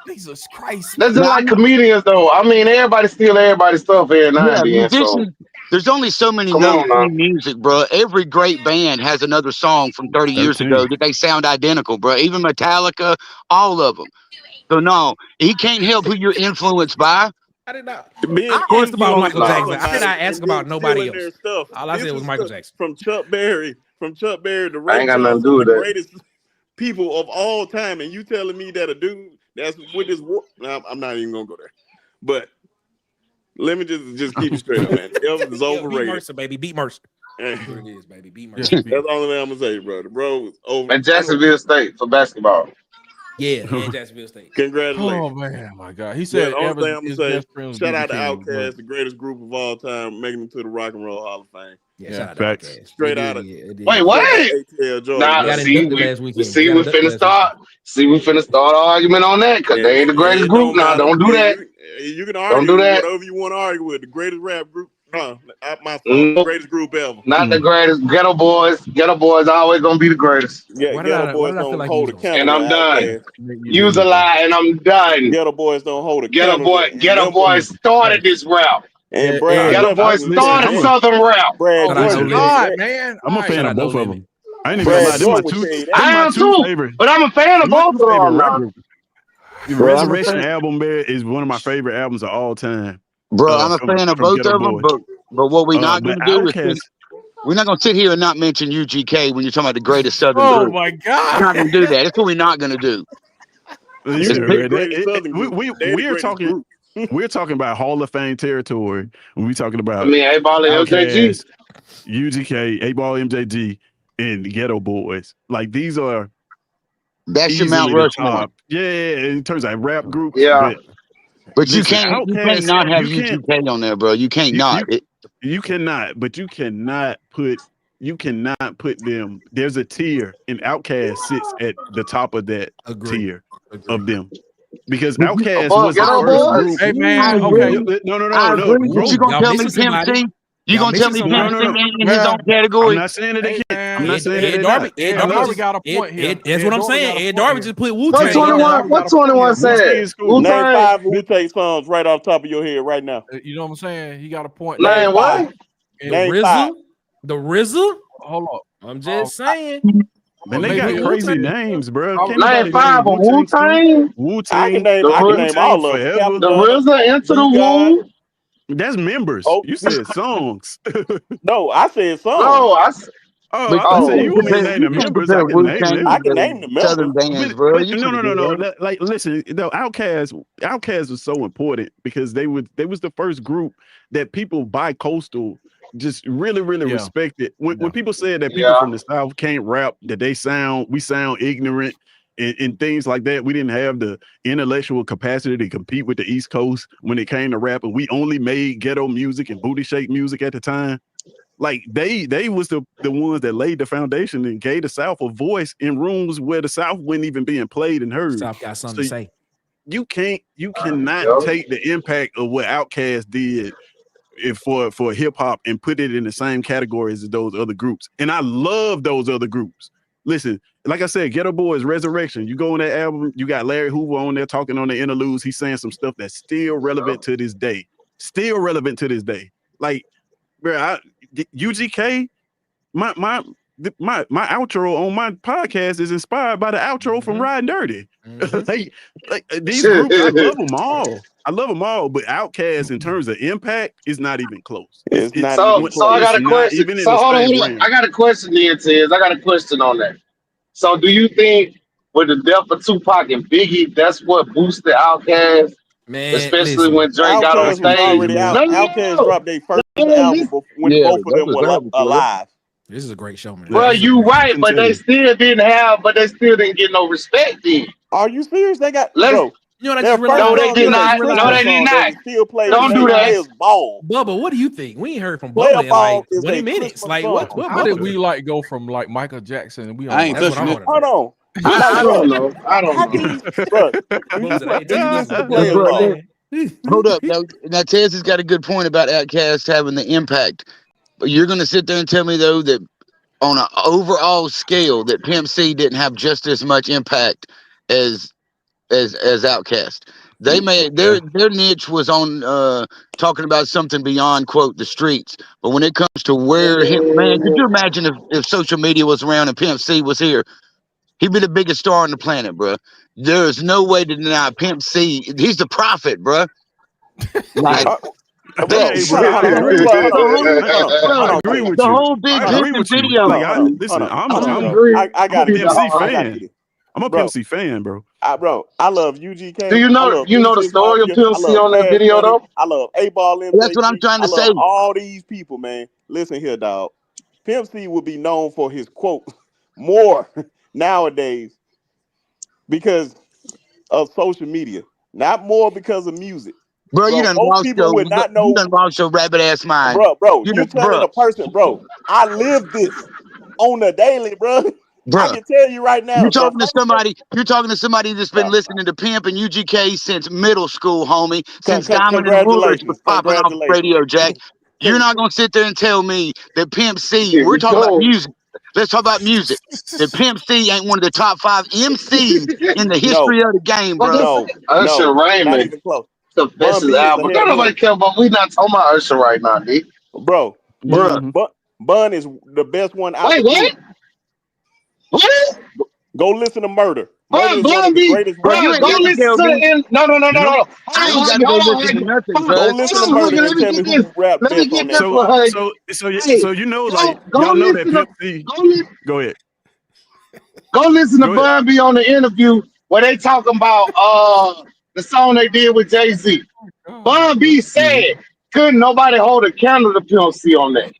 [SPEAKER 2] Jesus Christ.
[SPEAKER 7] That's just like comedians though. I mean, everybody steal everybody's stuff every now and then. So.
[SPEAKER 8] There's only so many notes in music, bro. Every great band has another song from 30 years ago that they sound identical, bro. Even Metallica, all of them. So no, he can't help who you're influenced by.
[SPEAKER 4] I did not. I asked about Michael Jackson. I did not ask about nobody else. All I said was Michael Jackson.
[SPEAKER 9] From Chuck Berry, the
[SPEAKER 7] I ain't got nothing to do with that.
[SPEAKER 9] Greatest people of all time, and you telling me that a dude that's with his I'm not even gonna go there, but. Let me just keep it straight up, man. Elvis is overrated.
[SPEAKER 4] Beat Mercer, baby. Beat Mercer.
[SPEAKER 9] That's
[SPEAKER 4] what it is, baby. Beat Mercer.
[SPEAKER 9] That's the only thing I'm gonna say, bro. The bro was over.
[SPEAKER 7] And Jacksonville State for basketball.
[SPEAKER 4] Yeah, Jacksonville State.
[SPEAKER 9] Congratulations.
[SPEAKER 2] Oh man, my God. He said,
[SPEAKER 9] I'm gonna say, shout out to Outkast, the greatest group of all time, making them to the Rock and Roll Hall of Fame.
[SPEAKER 4] Yeah, shout out to Outkast.
[SPEAKER 9] Straight out of
[SPEAKER 7] Wait, what? Nah, see, we finna start. See, we finna start an argument on that because they ain't the greatest group now. Don't do that.
[SPEAKER 9] You can argue whatever you want to argue with. The greatest rap group, the greatest group ever.
[SPEAKER 7] Not the greatest. Ghetto Boys. Ghetto Boys always gonna be the greatest.
[SPEAKER 9] Yeah, Ghetto Boys don't hold a candle.
[SPEAKER 7] And I'm done. Use a lie, and I'm done.
[SPEAKER 9] Ghetto Boys don't hold a candle.
[SPEAKER 7] Ghetto Boys started this rap.
[SPEAKER 9] And Brad,
[SPEAKER 7] Ghetto Boys started Southern rap.
[SPEAKER 2] God, man.
[SPEAKER 3] I'm a fan of both of them. I ain't even gonna lie.
[SPEAKER 7] I am too, but I'm a fan of both of them.
[SPEAKER 3] The Resurrection album, man, is one of my favorite albums of all time.
[SPEAKER 8] Bro, I'm a fan of both of them, but what we're not going to do is we're not going to sit here and not mention UGK when you're talking about the greatest Southern group.
[SPEAKER 2] Oh, my God.
[SPEAKER 8] We're not going to do that. That's what we're not going to do.
[SPEAKER 3] We're talking about Hall of Fame territory when we're talking about
[SPEAKER 7] 8-Ball MJG,
[SPEAKER 3] UGK, 8-Ball MJG, and Ghetto Boys. Like these are
[SPEAKER 8] that's your Mount Rushmore.
[SPEAKER 3] Yeah, in terms of rap group.
[SPEAKER 7] Yeah.
[SPEAKER 8] But you can't not have UGK on there, bro. You can't not.
[SPEAKER 3] You cannot, but you cannot put them. There's a tier, and Outkast sits at the top of that tier of them. Because Outkast was the first group.
[SPEAKER 2] Hey man, okay.
[SPEAKER 3] No.
[SPEAKER 8] You gonna tell me Pimp C? You gonna tell me Pimp C in his own category?
[SPEAKER 3] I'm not saying that they can't. I'm not saying
[SPEAKER 2] Ed Darby got a point here.
[SPEAKER 4] That's what I'm saying. Ed Darby just put Wu-Tang.
[SPEAKER 7] What 21 said?
[SPEAKER 9] Name 5 Wu-Tang songs right off the top of your head right now.
[SPEAKER 2] You know what I'm saying? He got a point.
[SPEAKER 7] Name what?
[SPEAKER 4] The RZA?
[SPEAKER 2] Hold up.
[SPEAKER 4] I'm just saying.
[SPEAKER 3] Man, they got crazy names, bro.
[SPEAKER 7] Name 5 of Wu-Tang.
[SPEAKER 9] I can name all of them.
[SPEAKER 7] The RZA, Into the Womb.
[SPEAKER 3] That's members. You said songs.
[SPEAKER 9] No, I said songs.
[SPEAKER 7] No,
[SPEAKER 3] I said you want me to name the members. I
[SPEAKER 9] can name the members.
[SPEAKER 8] Southern bands, bro.
[SPEAKER 3] No. Like, listen, Outkast was so important because they was the first group that people bi-coastal just really respected. When people said that people from the South can't rap, that we sound ignorant. And things like that, we didn't have the intellectual capacity to compete with the East Coast when it came to rap, and we only made ghetto music and booty shake music at the time. Like they was the ones that laid the foundation and gave the South a voice in rooms where the South wasn't even being played and heard.
[SPEAKER 4] South got something to say.
[SPEAKER 3] You cannot take the impact of what Outkast did for hip hop and put it in the same category as those other groups. And I love those other groups. Listen, like I said, Ghetto Boys, Resurrection. You go on that album, you got Larry Hoover on there talking on the interludes. He's saying some stuff that's still relevant to this day. Still relevant to this day. Like, bro, UGK, my outro on my podcast is inspired by the outro from Riding Dirty. like these groups, I love them all. I love them all, but Outkast in terms of impact is not even close.
[SPEAKER 7] It's not even close. So I got a question. So hold on. I got a question, then, Tiz. I got a question on that. So do you think with the death of Tupac and Biggie, that's what boosted Outkast?
[SPEAKER 4] Man,
[SPEAKER 7] especially when Drake got on stage.
[SPEAKER 9] Outkast dropped their first album when both of them were alive.
[SPEAKER 4] This is a great show, man.
[SPEAKER 7] Well, you right, but they still didn't get no respect then.
[SPEAKER 9] Are you serious? They got
[SPEAKER 7] bro.
[SPEAKER 4] You know, they
[SPEAKER 7] no, they did not. No, they did not.
[SPEAKER 9] Still play.
[SPEAKER 7] Don't do that.
[SPEAKER 9] Ball.
[SPEAKER 4] Bubba, what do you think? We ain't heard from Bubba in like 20 minutes. Like, what
[SPEAKER 2] How did we like go from like Michael Jackson? And
[SPEAKER 10] I ain't touching it.
[SPEAKER 9] Hold on.
[SPEAKER 7] I don't know. I don't know.
[SPEAKER 8] Hold up. Now Tez has got a good point about Outkast having the impact. But you're going to sit there and tell me, though, that on an overall scale, that Pimp C didn't have just as much impact as Outkast. They made their niche was on talking about something beyond, quote, the streets. But when it comes to where man, could you imagine if social media was around and Pimp C was here? He'd be the biggest star on the planet, bro. There is no way to deny Pimp C. He's the prophet, bro. Like,
[SPEAKER 3] I agree with you.
[SPEAKER 8] The whole big video.
[SPEAKER 3] Listen, I got a Pimp C fan. I'm a Pimp C fan, bro.
[SPEAKER 9] Bro, I love UGK.
[SPEAKER 7] Do you know the story of Pimp C on that video, though?
[SPEAKER 9] I love A-Ball.
[SPEAKER 8] That's what I'm trying to say.
[SPEAKER 9] All these people, man. Listen here, dog. Pimp C would be known for his quote more nowadays because of social media, not more because of music.
[SPEAKER 8] Bro, you done lost your rabbit ass mind.
[SPEAKER 9] Bro, you telling a person, bro, I live this on the daily, bro. I can tell you right now.
[SPEAKER 8] You're talking to somebody that's been listening to Pimp and UGK since middle school, homie. Since Diamond and Rulers was popping off the radio, Jack. You're not gonna sit there and tell me that Pimp C, we're talking about music. Let's talk about music. That Pimp C ain't one of the top 5 MCs in the history of the game, bro.
[SPEAKER 7] Usher Raymond. The best album. Don't nobody care about. We not talking about Usher right now, D.
[SPEAKER 9] Bro. Bun is the best one out.
[SPEAKER 7] Wait, what? What?
[SPEAKER 9] Go listen to Murder.
[SPEAKER 7] Bun B. Go listen to the No.
[SPEAKER 8] I ain't got to go listen to nothing, bro.
[SPEAKER 9] Go listen to Murder and tell me who rapped best on that.
[SPEAKER 3] So you know, like y'all know that Pimp C. Go ahead.
[SPEAKER 7] Go listen to Bun B on the interview where they talking about the song they did with Jay-Z. Bun B said, couldn't nobody hold a candle to Pimp C on that.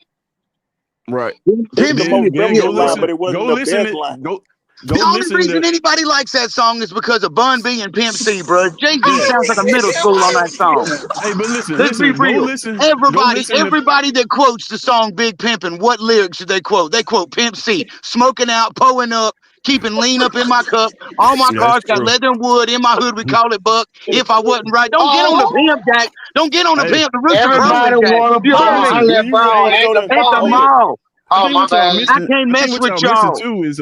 [SPEAKER 3] Right.
[SPEAKER 9] Go listen.
[SPEAKER 8] The only reason anybody likes that song is because of Bun B and Pimp C, bro. Jay-Z sounds like a middle school on that song.
[SPEAKER 3] Hey, but listen,
[SPEAKER 8] Let's be real. Everybody that quotes the song Big Pimpin', what lyrics do they quote? They quote Pimp C, smoking out, pulling up, keeping lean up in my cup. All my cars got leather and wood. In my hood, we call it buck. If I wasn't right, don't get on the Pimp, Jack. Don't get on the Pimp. The rooster
[SPEAKER 7] everybody want to ball.
[SPEAKER 8] At the mall.
[SPEAKER 7] Oh, my bad.
[SPEAKER 8] I can't mess with y'all.
[SPEAKER 3] Too is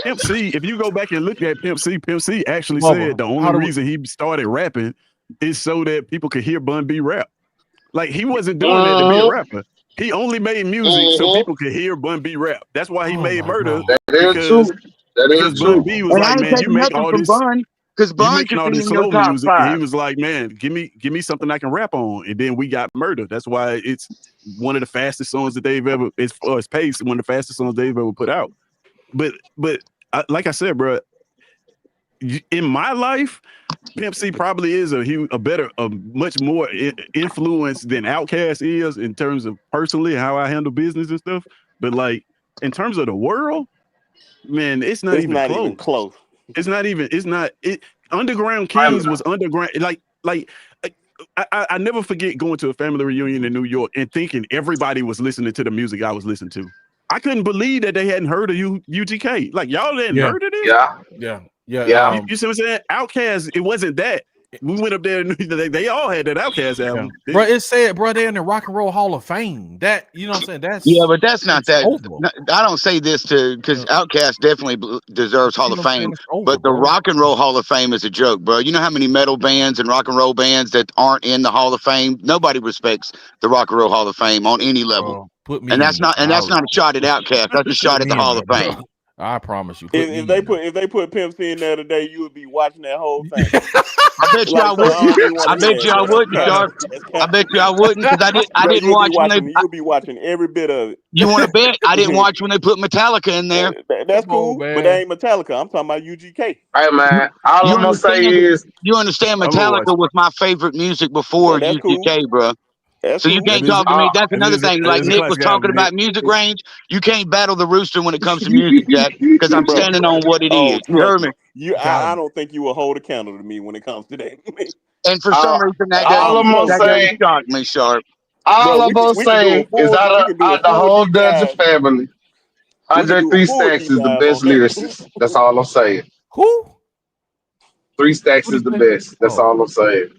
[SPEAKER 3] Pimp C. If you go back and look at Pimp C actually said the only reason he started rapping is so that people could hear Bun B rap. Like he wasn't doing that to be a rapper. He only made music so people could hear Bun B rap. That's why he made Murder.
[SPEAKER 7] That is true.
[SPEAKER 3] Because Bun B was like, man, you make all this.
[SPEAKER 8] Because Bun
[SPEAKER 3] making all this slow music, and he was like, "Man, give me something I can rap on." And then we got Murder. That's why it's one of the fastest songs that they've ever. As far as pace, one of the fastest songs they've ever put out. But like I said, bro, in my life, Pimp C probably is a much more influence than Outkast is in terms of personally how I handle business and stuff. But like in terms of the world, man, it's not even close. Underground Kings was underground. Like I never forget going to a family reunion in New York and thinking everybody was listening to the music I was listening to. I couldn't believe that they hadn't heard of UGK. Like, y'all hadn't heard of this?
[SPEAKER 2] Yeah.
[SPEAKER 3] You see what I'm saying? Outkast, it wasn't that. We went up there and they all had that Outkast album.
[SPEAKER 2] Bro, it said, bro, they're in the Rock and Roll Hall of Fame. That, you know what I'm saying? That's
[SPEAKER 8] but that's not that. I don't say this because Outkast definitely deserves Hall of Fame, but the Rock and Roll Hall of Fame is a joke, bro. You know how many metal bands and rock and roll bands that aren't in the Hall of Fame? Nobody respects the Rock and Roll Hall of Fame on any level. And that's not a shot at Outkast. That's a shot at the Hall of Fame.
[SPEAKER 2] I promise you.
[SPEAKER 9] If they put Pimp C in there today, you would be watching that whole thing.
[SPEAKER 8] I bet you I wouldn't. I bet you I wouldn't, Sharp. I bet you I wouldn't because I didn't watch when they.
[SPEAKER 9] You'll be watching every bit of it.
[SPEAKER 8] You want to bet? I didn't watch when they put Metallica in there.
[SPEAKER 9] That's cool, but they ain't Metallica. I'm talking about UGK.
[SPEAKER 7] Hey man, all I'm gonna say is
[SPEAKER 8] you understand Metallica was my favorite music before UGK, bro. So you can't talk to me. That's another thing. Like Nick was talking about music range. You can't battle the rooster when it comes to music, Jack, because I'm standing on what it is. You heard me?
[SPEAKER 9] I don't think you will hold a candle to me when it comes to that.
[SPEAKER 8] And for some reason, that doesn't shock me, Sharp.
[SPEAKER 7] All I'm gonna say is out of the whole Dungeon family, Andre 3 Stacks is the best lyricist. That's all I'm saying.
[SPEAKER 2] Who?
[SPEAKER 7] 3 Stacks is the best. That's all I'm saying.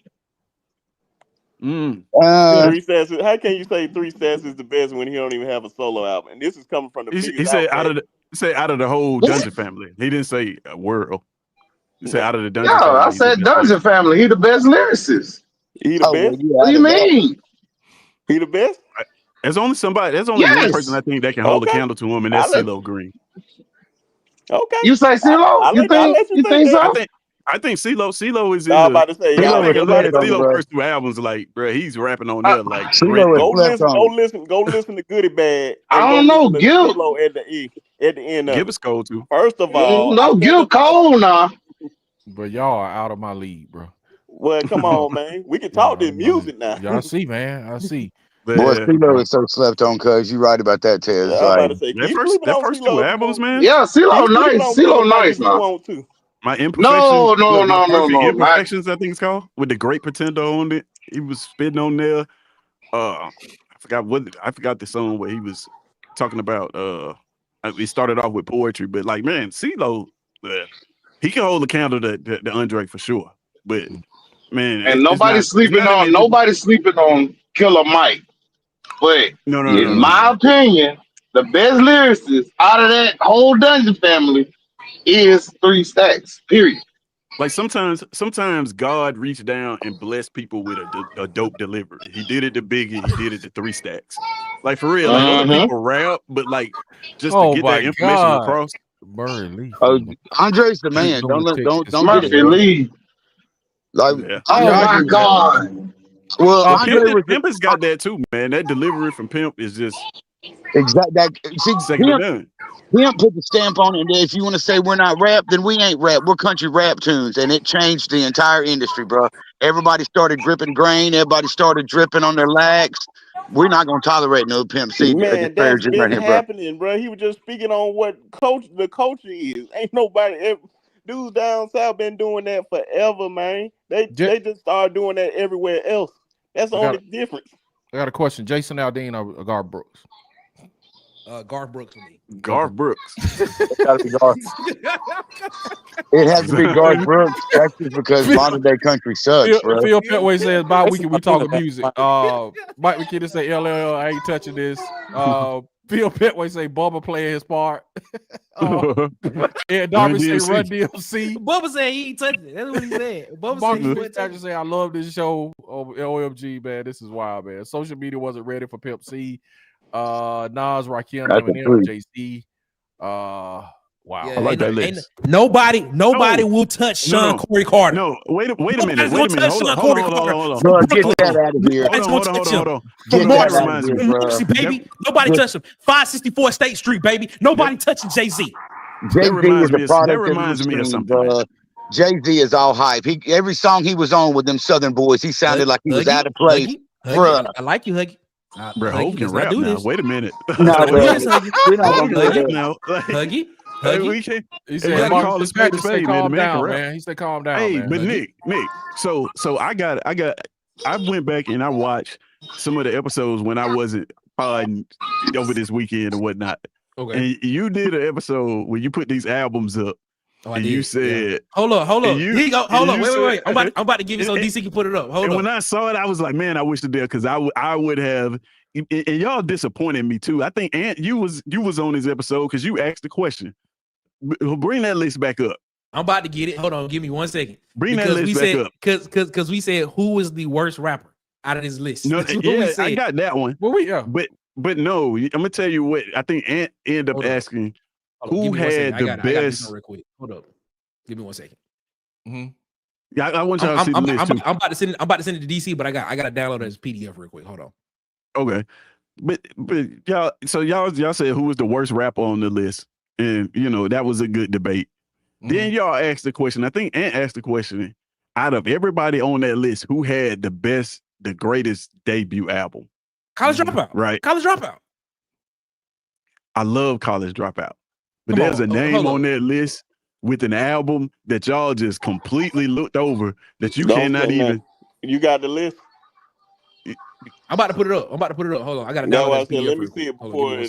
[SPEAKER 9] 3 Stacks. How can you say 3 Stacks is the best when he don't even have a solo album? And this is coming from the.
[SPEAKER 3] He said out of the whole Dungeon family. He didn't say a world. He said out of the Dungeon.
[SPEAKER 7] No, I said Dungeon family. He the best lyricist.
[SPEAKER 9] He the best.
[SPEAKER 7] What do you mean?
[SPEAKER 9] He the best.
[SPEAKER 3] There's only somebody. There's only one person I think that can hold a candle to him, and that's CeeLo Green.
[SPEAKER 9] Okay.
[SPEAKER 7] You say CeeLo? You think so?
[SPEAKER 3] I think CeeLo is.
[SPEAKER 9] I'm about to say,
[SPEAKER 3] CeeLo first 2 albums, like, bro, he's rapping on there, like.
[SPEAKER 9] Go listen to Goodie Bag.
[SPEAKER 7] I don't know, Gil.
[SPEAKER 9] At the end of
[SPEAKER 3] Gil is cold too.
[SPEAKER 9] First of all,
[SPEAKER 7] no, Gil cold now.
[SPEAKER 2] But y'all are out of my league, bro.
[SPEAKER 9] Well, come on, man. We can talk this music now.
[SPEAKER 2] Y'all see, man. I see.
[SPEAKER 8] Boy, CeeLo is so slept on, cuz you right about that, Tez.
[SPEAKER 3] That first 2 albums, man.
[SPEAKER 7] Yeah, CeeLo nice. CeeLo nice now.
[SPEAKER 3] My Imperfections.
[SPEAKER 7] No.
[SPEAKER 3] Imperfections, I think it's called, with the Great Pretender on it. He was spitting on there. I forgot the song where he was talking about. We started off with poetry, but like, man, CeeLo, he can hold the candle to Andre for sure. But man,
[SPEAKER 7] and nobody's sleeping on Killer Mike. But in my opinion, the best lyricist out of that whole Dungeon family is 3 Stacks. Period.
[SPEAKER 3] Like sometimes God reached down and blessed people with a dope delivery. He did it to Biggie. He did it to 3 Stacks. Like for real, like other people rap, but like just to get that information across.
[SPEAKER 8] Andre's the man. Don't
[SPEAKER 7] Murphy Lee.
[SPEAKER 8] Like,
[SPEAKER 7] oh my God.
[SPEAKER 8] Well,
[SPEAKER 3] Pimp has got that too, man. That delivery from Pimp is just
[SPEAKER 8] second to none. Pimp put the stamp on it. If you want to say we're not rap, then we ain't rap. We're country rap tunes, and it changed the entire industry, bro. Everybody started gripping grain. Everybody started dripping on their lags. We're not gonna tolerate no Pimp C.
[SPEAKER 9] Man, that's been happening, bro. He was just speaking on what the culture is. Ain't nobody. Dudes down south been doing that forever, man. They just started doing that everywhere else. That's the only difference.
[SPEAKER 2] I got a question. Jason Aldean or Garth Brooks?
[SPEAKER 4] Garth Brooks for me.
[SPEAKER 3] Garth Brooks.
[SPEAKER 8] Gotta be Garth. It has to be Garth Brooks. That's just because modern day country sucks, bro.
[SPEAKER 2] Phil Petway says, "Bye, we talking music." Mike McKinney say, "LL, I ain't touching this." Phil Petway say, "Bubba playing his part." And Darby say, "Run DMC."
[SPEAKER 4] Bubba said he ain't touching it. That's what he said. Bubba said,
[SPEAKER 2] say, "I love this show." OMG, man, this is wild, man. Social media wasn't ready for Pimp C. Nas, Rakim, Eminem, Jay-Z. Wow.
[SPEAKER 4] Yeah,
[SPEAKER 3] I like that list.
[SPEAKER 4] Nobody will touch Sean Corey Carter.
[SPEAKER 3] No, wait a minute. Hold on.
[SPEAKER 8] Bro, get that out of here.
[SPEAKER 3] Hold on.
[SPEAKER 4] From Morrissey, baby. Nobody touched him. 564 State Street, baby. Nobody touching Jay-Z.
[SPEAKER 3] That reminds me of something.
[SPEAKER 8] Jay-Z is all hype. Every song he was on with them Southern boys, he sounded like he was out of place.
[SPEAKER 4] Bro, I like you, Huggy.
[SPEAKER 3] Bro, Hope can rap now. Wait a minute.
[SPEAKER 8] No,
[SPEAKER 4] we're not gonna do this
[SPEAKER 3] now.
[SPEAKER 4] Huggy.
[SPEAKER 2] He said, "Calm down, man." He said, "Calm down."
[SPEAKER 3] Hey,
[SPEAKER 2] man.
[SPEAKER 3] but Nick. So I got I went back and I watched some of the episodes when I wasn't podding over this weekend and whatnot.
[SPEAKER 4] Okay.
[SPEAKER 3] And you did an episode where you put these albums up.
[SPEAKER 4] Oh,
[SPEAKER 3] and you said,
[SPEAKER 4] hold up. Here you go. Hold up. Wait. I'm about to give you so DC can put it up. Hold
[SPEAKER 3] up.
[SPEAKER 4] And
[SPEAKER 3] when I saw it, I was like, man, I wish to do it because I would have. And y'all disappointed me too. I think Ant, you was on this episode because you asked the question. Bring that list back up.
[SPEAKER 4] I'm about to get it. Hold on, give me 1 second.
[SPEAKER 3] Bring that list back up.
[SPEAKER 4] Because we said who was the worst rapper out of this list.
[SPEAKER 3] No, yeah, I got that one.
[SPEAKER 2] Well,
[SPEAKER 3] but no, I'm gonna tell you what. I think Ant ended up asking who had the best.
[SPEAKER 4] Real quick. Hold up. Give me 1 second.
[SPEAKER 3] Yeah, I want y'all to see the list too.
[SPEAKER 4] I'm about to send it to DC, but I got to download it as PDF real quick. Hold on.
[SPEAKER 3] Okay, but y'all, so y'all said who was the worst rapper on the list, and that was a good debate. Then y'all asked the question. I think Ant asked the question. Out of everybody on that list, who had the greatest debut album?
[SPEAKER 4] College Dropout.
[SPEAKER 3] Right.
[SPEAKER 4] College Dropout.
[SPEAKER 3] I love College Dropout, but there's a name on that list with an album that y'all just completely looked over that you cannot even.
[SPEAKER 9] You got the list?
[SPEAKER 4] I'm about to put it up. Hold on. I got to download it.
[SPEAKER 9] Let me see it before you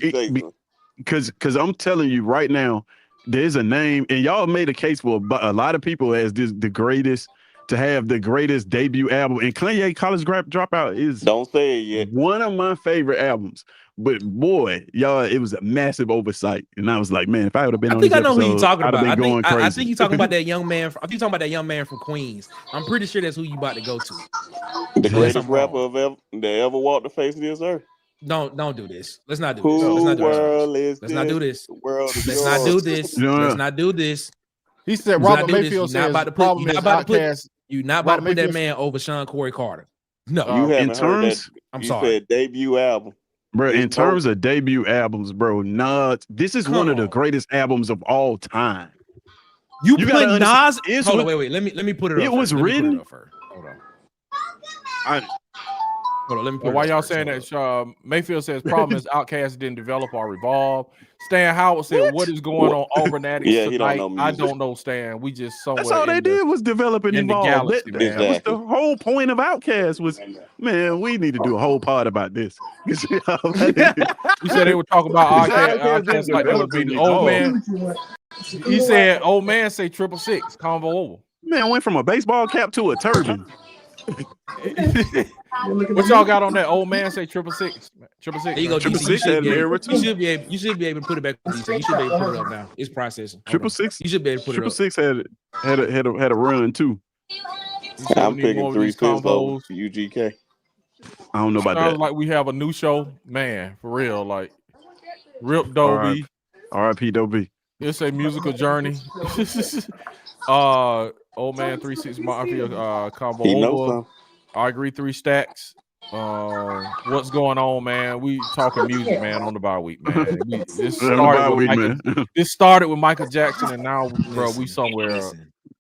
[SPEAKER 9] say something.
[SPEAKER 3] Because I'm telling you right now, there's a name, and y'all made a case for a lot of people as the greatest to have the greatest debut album. And Kanye College Dropout is
[SPEAKER 9] don't say it yet.
[SPEAKER 3] One of my favorite albums. But boy, y'all, it was a massive oversight, and I was like, man, if I would have been on this episode, I know who you're talking about.
[SPEAKER 4] I think you're talking about that young man. I think you're talking about that young man from Queens. I'm pretty sure that's who you about to go to.
[SPEAKER 9] The greatest rapper that ever walked the face of this earth.
[SPEAKER 4] Don't do this. Let's not do this. Let's not do this. Let's not do this. Let's not do this.
[SPEAKER 2] He said Robert Mayfield says the problem is Outkast.
[SPEAKER 4] You're not about to put that man over Sean Corey Carter. No,
[SPEAKER 9] you haven't heard that.
[SPEAKER 4] I'm
[SPEAKER 9] sorry. Said debut album.
[SPEAKER 3] Bro, in terms of debut albums, bro, this is one of the greatest albums of all time.
[SPEAKER 4] You put Nas. Hold on, wait. Let me put it up.
[SPEAKER 3] It was written.
[SPEAKER 4] Hold on.
[SPEAKER 2] Hold on, let me put why y'all saying that? Mayfield says problem is Outkast didn't develop or evolve. Stan Howard said, "What is going on Auburn Addicts tonight?" I don't know, Stan. We just somewhere.
[SPEAKER 3] That's all they did was develop and evolve. That was the whole point of Outkast. Was man, we need to do a whole part about this.
[SPEAKER 2] You said they were talking about Outkast like that would be the old man. He said, "Old man say 666 convo over."
[SPEAKER 3] Man, went from a baseball cap to a turban.
[SPEAKER 2] What y'all got on that? Old man say 666. 666.
[SPEAKER 4] There you go.
[SPEAKER 3] 666.
[SPEAKER 4] You should be able to put it back. You should be able to put it up now. It's processing.
[SPEAKER 3] 666.
[SPEAKER 4] You should be able to put it up.
[SPEAKER 3] 666 had a run too.
[SPEAKER 9] I'm picking 3 pins though for UGK.
[SPEAKER 3] I don't know about that.
[SPEAKER 2] Like we have a new show, man, for real. Like Rip Dobie.
[SPEAKER 3] R.I.P. Dobie.
[SPEAKER 2] It's a musical journey. Old man 360 Mafia combo over. I agree 3 stacks. What's going on, man? We talking music, man, on the bye week, man. This started with Michael Jackson, and now, bro, we somewhere.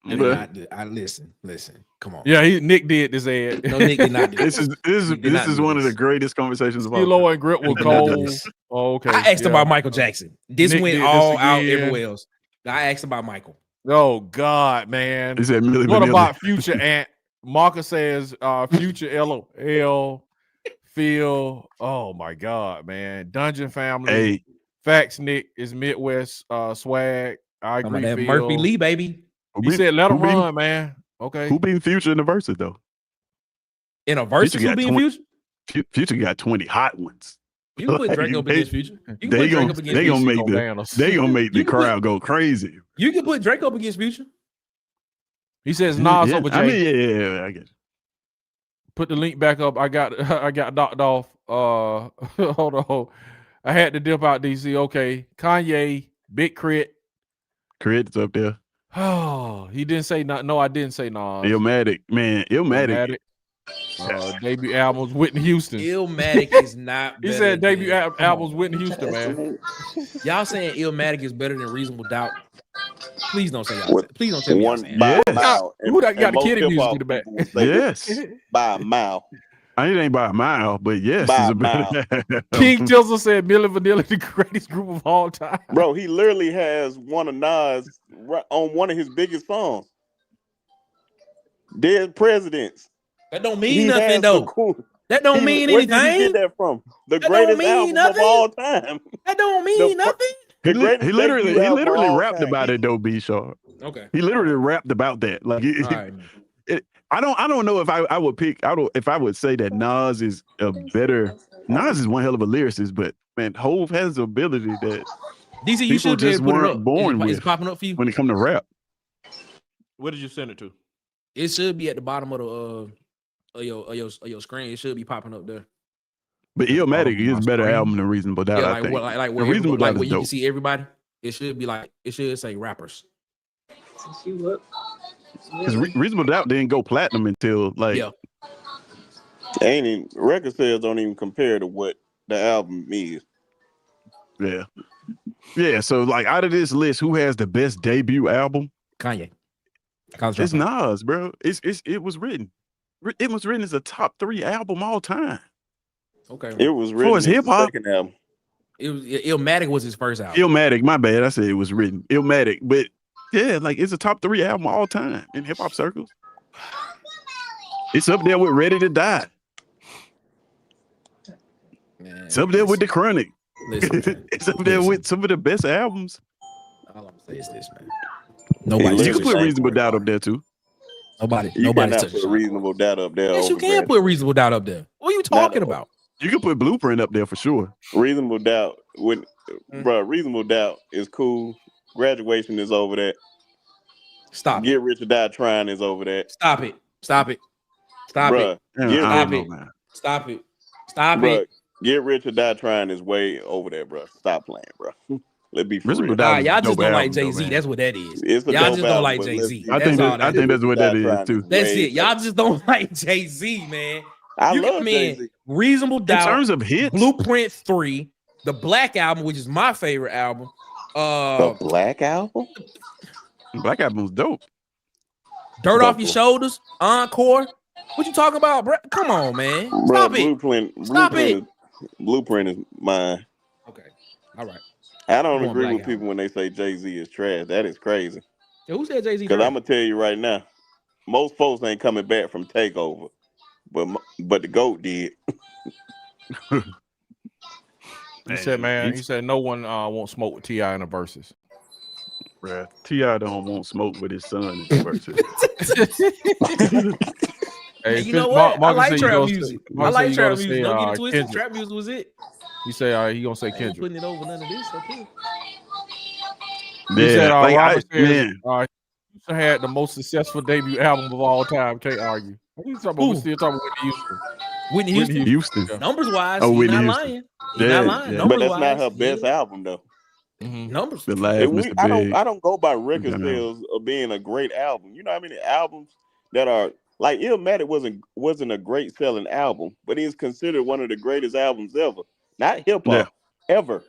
[SPEAKER 4] Listen. Come on.
[SPEAKER 2] Yeah, Nick did this ad.
[SPEAKER 4] No, Nick did not do
[SPEAKER 3] this. This is one of the greatest conversations about.
[SPEAKER 2] Kilo and Grip were cold. Oh, okay.
[SPEAKER 4] I asked about Michael Jackson. This Nick went all out everywhere else. I asked about Michael.
[SPEAKER 2] Oh God, man.
[SPEAKER 3] Is that Millie
[SPEAKER 2] what
[SPEAKER 3] Vanilli?
[SPEAKER 2] About Future Ant? Marcus says Future LOL Phil. Oh my God, man. Dungeon Family.
[SPEAKER 3] Hey.
[SPEAKER 2] Facts Nick is Midwest swag. I agree.
[SPEAKER 4] That Murphy Lee, baby.
[SPEAKER 2] He said let him run, man. Okay.
[SPEAKER 3] Who being Future in the verses though?
[SPEAKER 4] In a verse, who being Future?
[SPEAKER 3] Future got 20 hot ones.
[SPEAKER 4] You can put Drake up against Future.
[SPEAKER 3] They gonna make the crowd go crazy.
[SPEAKER 4] You can put Drake up against Future.
[SPEAKER 2] He says Nas over Jay.
[SPEAKER 3] I mean, I get it.
[SPEAKER 2] Put the link back up. I got knocked off. Hold on. I had to dip out DC. Okay. Kanye, Big Crit.
[SPEAKER 3] Crit's up there.
[SPEAKER 2] Oh, he didn't say no, I didn't say Nas.
[SPEAKER 3] Illmatic, man. Illmatic.
[SPEAKER 2] Debut albums, Whitney Houston.
[SPEAKER 4] Illmatic is not better.
[SPEAKER 2] He said debut albums, Whitney Houston, man.
[SPEAKER 4] Y'all saying Illmatic is better than Reasonable Doubt? Please don't say y'all. Please don't tell me y'all saying
[SPEAKER 2] Who got the kiddie music in the back?
[SPEAKER 3] Yes.
[SPEAKER 9] By a mile.
[SPEAKER 3] I ain't by a mile, but yes. By a mile.
[SPEAKER 2] King Jizzle said Milli Vanilli the greatest group of all time.
[SPEAKER 9] Bro, he literally has one of Nas on one of his biggest songs. Dead Presidents.
[SPEAKER 4] That don't mean nothing though. That don't mean anything.
[SPEAKER 9] Where did you get that from? The
[SPEAKER 4] that
[SPEAKER 9] greatest
[SPEAKER 4] don't mean
[SPEAKER 9] album
[SPEAKER 4] nothing.
[SPEAKER 9] of all time.
[SPEAKER 4] That don't mean nothing.
[SPEAKER 3] He literally rapped about it though, B Sharp.
[SPEAKER 4] Okay.
[SPEAKER 3] He literally rapped about that. Like I don't know if I would pick. If I would say that Nas is one hell of a lyricist, but man, Hove has the ability that
[SPEAKER 4] DC, you should just
[SPEAKER 3] weren't born with.
[SPEAKER 4] It's popping up for you
[SPEAKER 3] when it come to rap.
[SPEAKER 2] Where did you send it to?
[SPEAKER 4] It should be at the bottom of your screen. It should be popping up there.
[SPEAKER 3] But Illmatic is a better album than Reasonable Doubt.
[SPEAKER 4] Yeah,
[SPEAKER 3] I think.
[SPEAKER 4] Like where
[SPEAKER 3] Reasonable Doubt
[SPEAKER 4] you
[SPEAKER 3] is dope.
[SPEAKER 4] can see everybody. It should be like it should say rappers.
[SPEAKER 3] Because Reasonable Doubt didn't go platinum until like.
[SPEAKER 4] Yeah.
[SPEAKER 9] Ain't even record sales don't even compare to what the album is.
[SPEAKER 3] Yeah. Yeah. So like out of this list, who has the best debut album?
[SPEAKER 4] Kanye.
[SPEAKER 3] It's Nas, bro. It was written. It was written as a top 3 album all time.
[SPEAKER 4] Okay.
[SPEAKER 9] It was written as hip hop. Second album.
[SPEAKER 4] It was Illmatic was his first album.
[SPEAKER 3] Illmatic, my bad. I said it was written. Illmatic, but yeah, like it's a top 3 album all time in hip hop circles. It's up there with Ready to Die.
[SPEAKER 4] Man,
[SPEAKER 3] it's up there with The Chronic.
[SPEAKER 4] It's
[SPEAKER 3] up there with some of the best albums.
[SPEAKER 4] All I'm saying is this, man. Nobody.
[SPEAKER 3] You can put Reasonable Doubt up there too.
[SPEAKER 4] Nobody
[SPEAKER 9] cannot put Reasonable Doubt up there.
[SPEAKER 4] Yes, you can put Reasonable Doubt up there. What are you talking about?
[SPEAKER 3] You can put Blueprint up there for sure.
[SPEAKER 9] Reasonable Doubt, Reasonable Doubt is cool. Graduation is over that.
[SPEAKER 4] Stop.
[SPEAKER 9] Get Rich or Die Trying is over that.
[SPEAKER 4] Stop it. Stop it. Stop
[SPEAKER 9] Bruh,
[SPEAKER 4] it. Stop it. Stop it. Stop it.
[SPEAKER 9] Get Rich or Die Trying is way over there, bro. Stop playing, bro. Let's be for real.
[SPEAKER 4] Y'all just don't like Jay-Z. That's what that is. Y'all just don't like Jay-Z.
[SPEAKER 3] I think that's what that is too.
[SPEAKER 4] That's it. Y'all just don't like Jay-Z, man.
[SPEAKER 9] I love Jay-Z.
[SPEAKER 4] Reasonable Doubt.
[SPEAKER 3] In terms of hits,
[SPEAKER 4] Blueprint 3, the Black Album, which is my favorite album.
[SPEAKER 9] The Black Album?
[SPEAKER 3] Black Album's dope.
[SPEAKER 4] Dirt Off Your Shoulders, Encore. What you talking about, bro? Come on, man. Stop it.
[SPEAKER 9] Blueprint is mine.
[SPEAKER 4] Okay. All right.
[SPEAKER 9] I don't agree with people when they say Jay-Z is trash. That is crazy.
[SPEAKER 4] Yeah, who said Jay-Z?
[SPEAKER 9] Because I'm gonna tell you right now, most folks ain't coming back from Takeover, but the GOAT did.
[SPEAKER 2] He said, man, he said no one won't smoke with T.I. in the verses.
[SPEAKER 3] Bruh, T.I. don't want smoke with his son in the verses.
[SPEAKER 2] Hey,
[SPEAKER 4] you know what? I like trap music. I like trap music. Don't get it twisted. Trap music was it.
[SPEAKER 2] He said he gonna say Kendrick.
[SPEAKER 4] Putting it over none of this. Okay.
[SPEAKER 2] He said Robert says, Houston had the most successful debut album of all time. Can't argue. We're still talking about
[SPEAKER 4] Whitney Houston.
[SPEAKER 3] Whitney.
[SPEAKER 4] Numbers wise,
[SPEAKER 3] Oh,
[SPEAKER 4] he's
[SPEAKER 3] Whitney
[SPEAKER 4] not
[SPEAKER 3] Houston.
[SPEAKER 4] lying. He's not lying.
[SPEAKER 9] But that's not her best album though.
[SPEAKER 4] Numbers.
[SPEAKER 3] The last Mr. Big.
[SPEAKER 9] I don't go by record sales of being a great album. You know how many albums that are like Illmatic wasn't a great selling album, but it's considered one of the greatest albums ever. Not hip hop ever.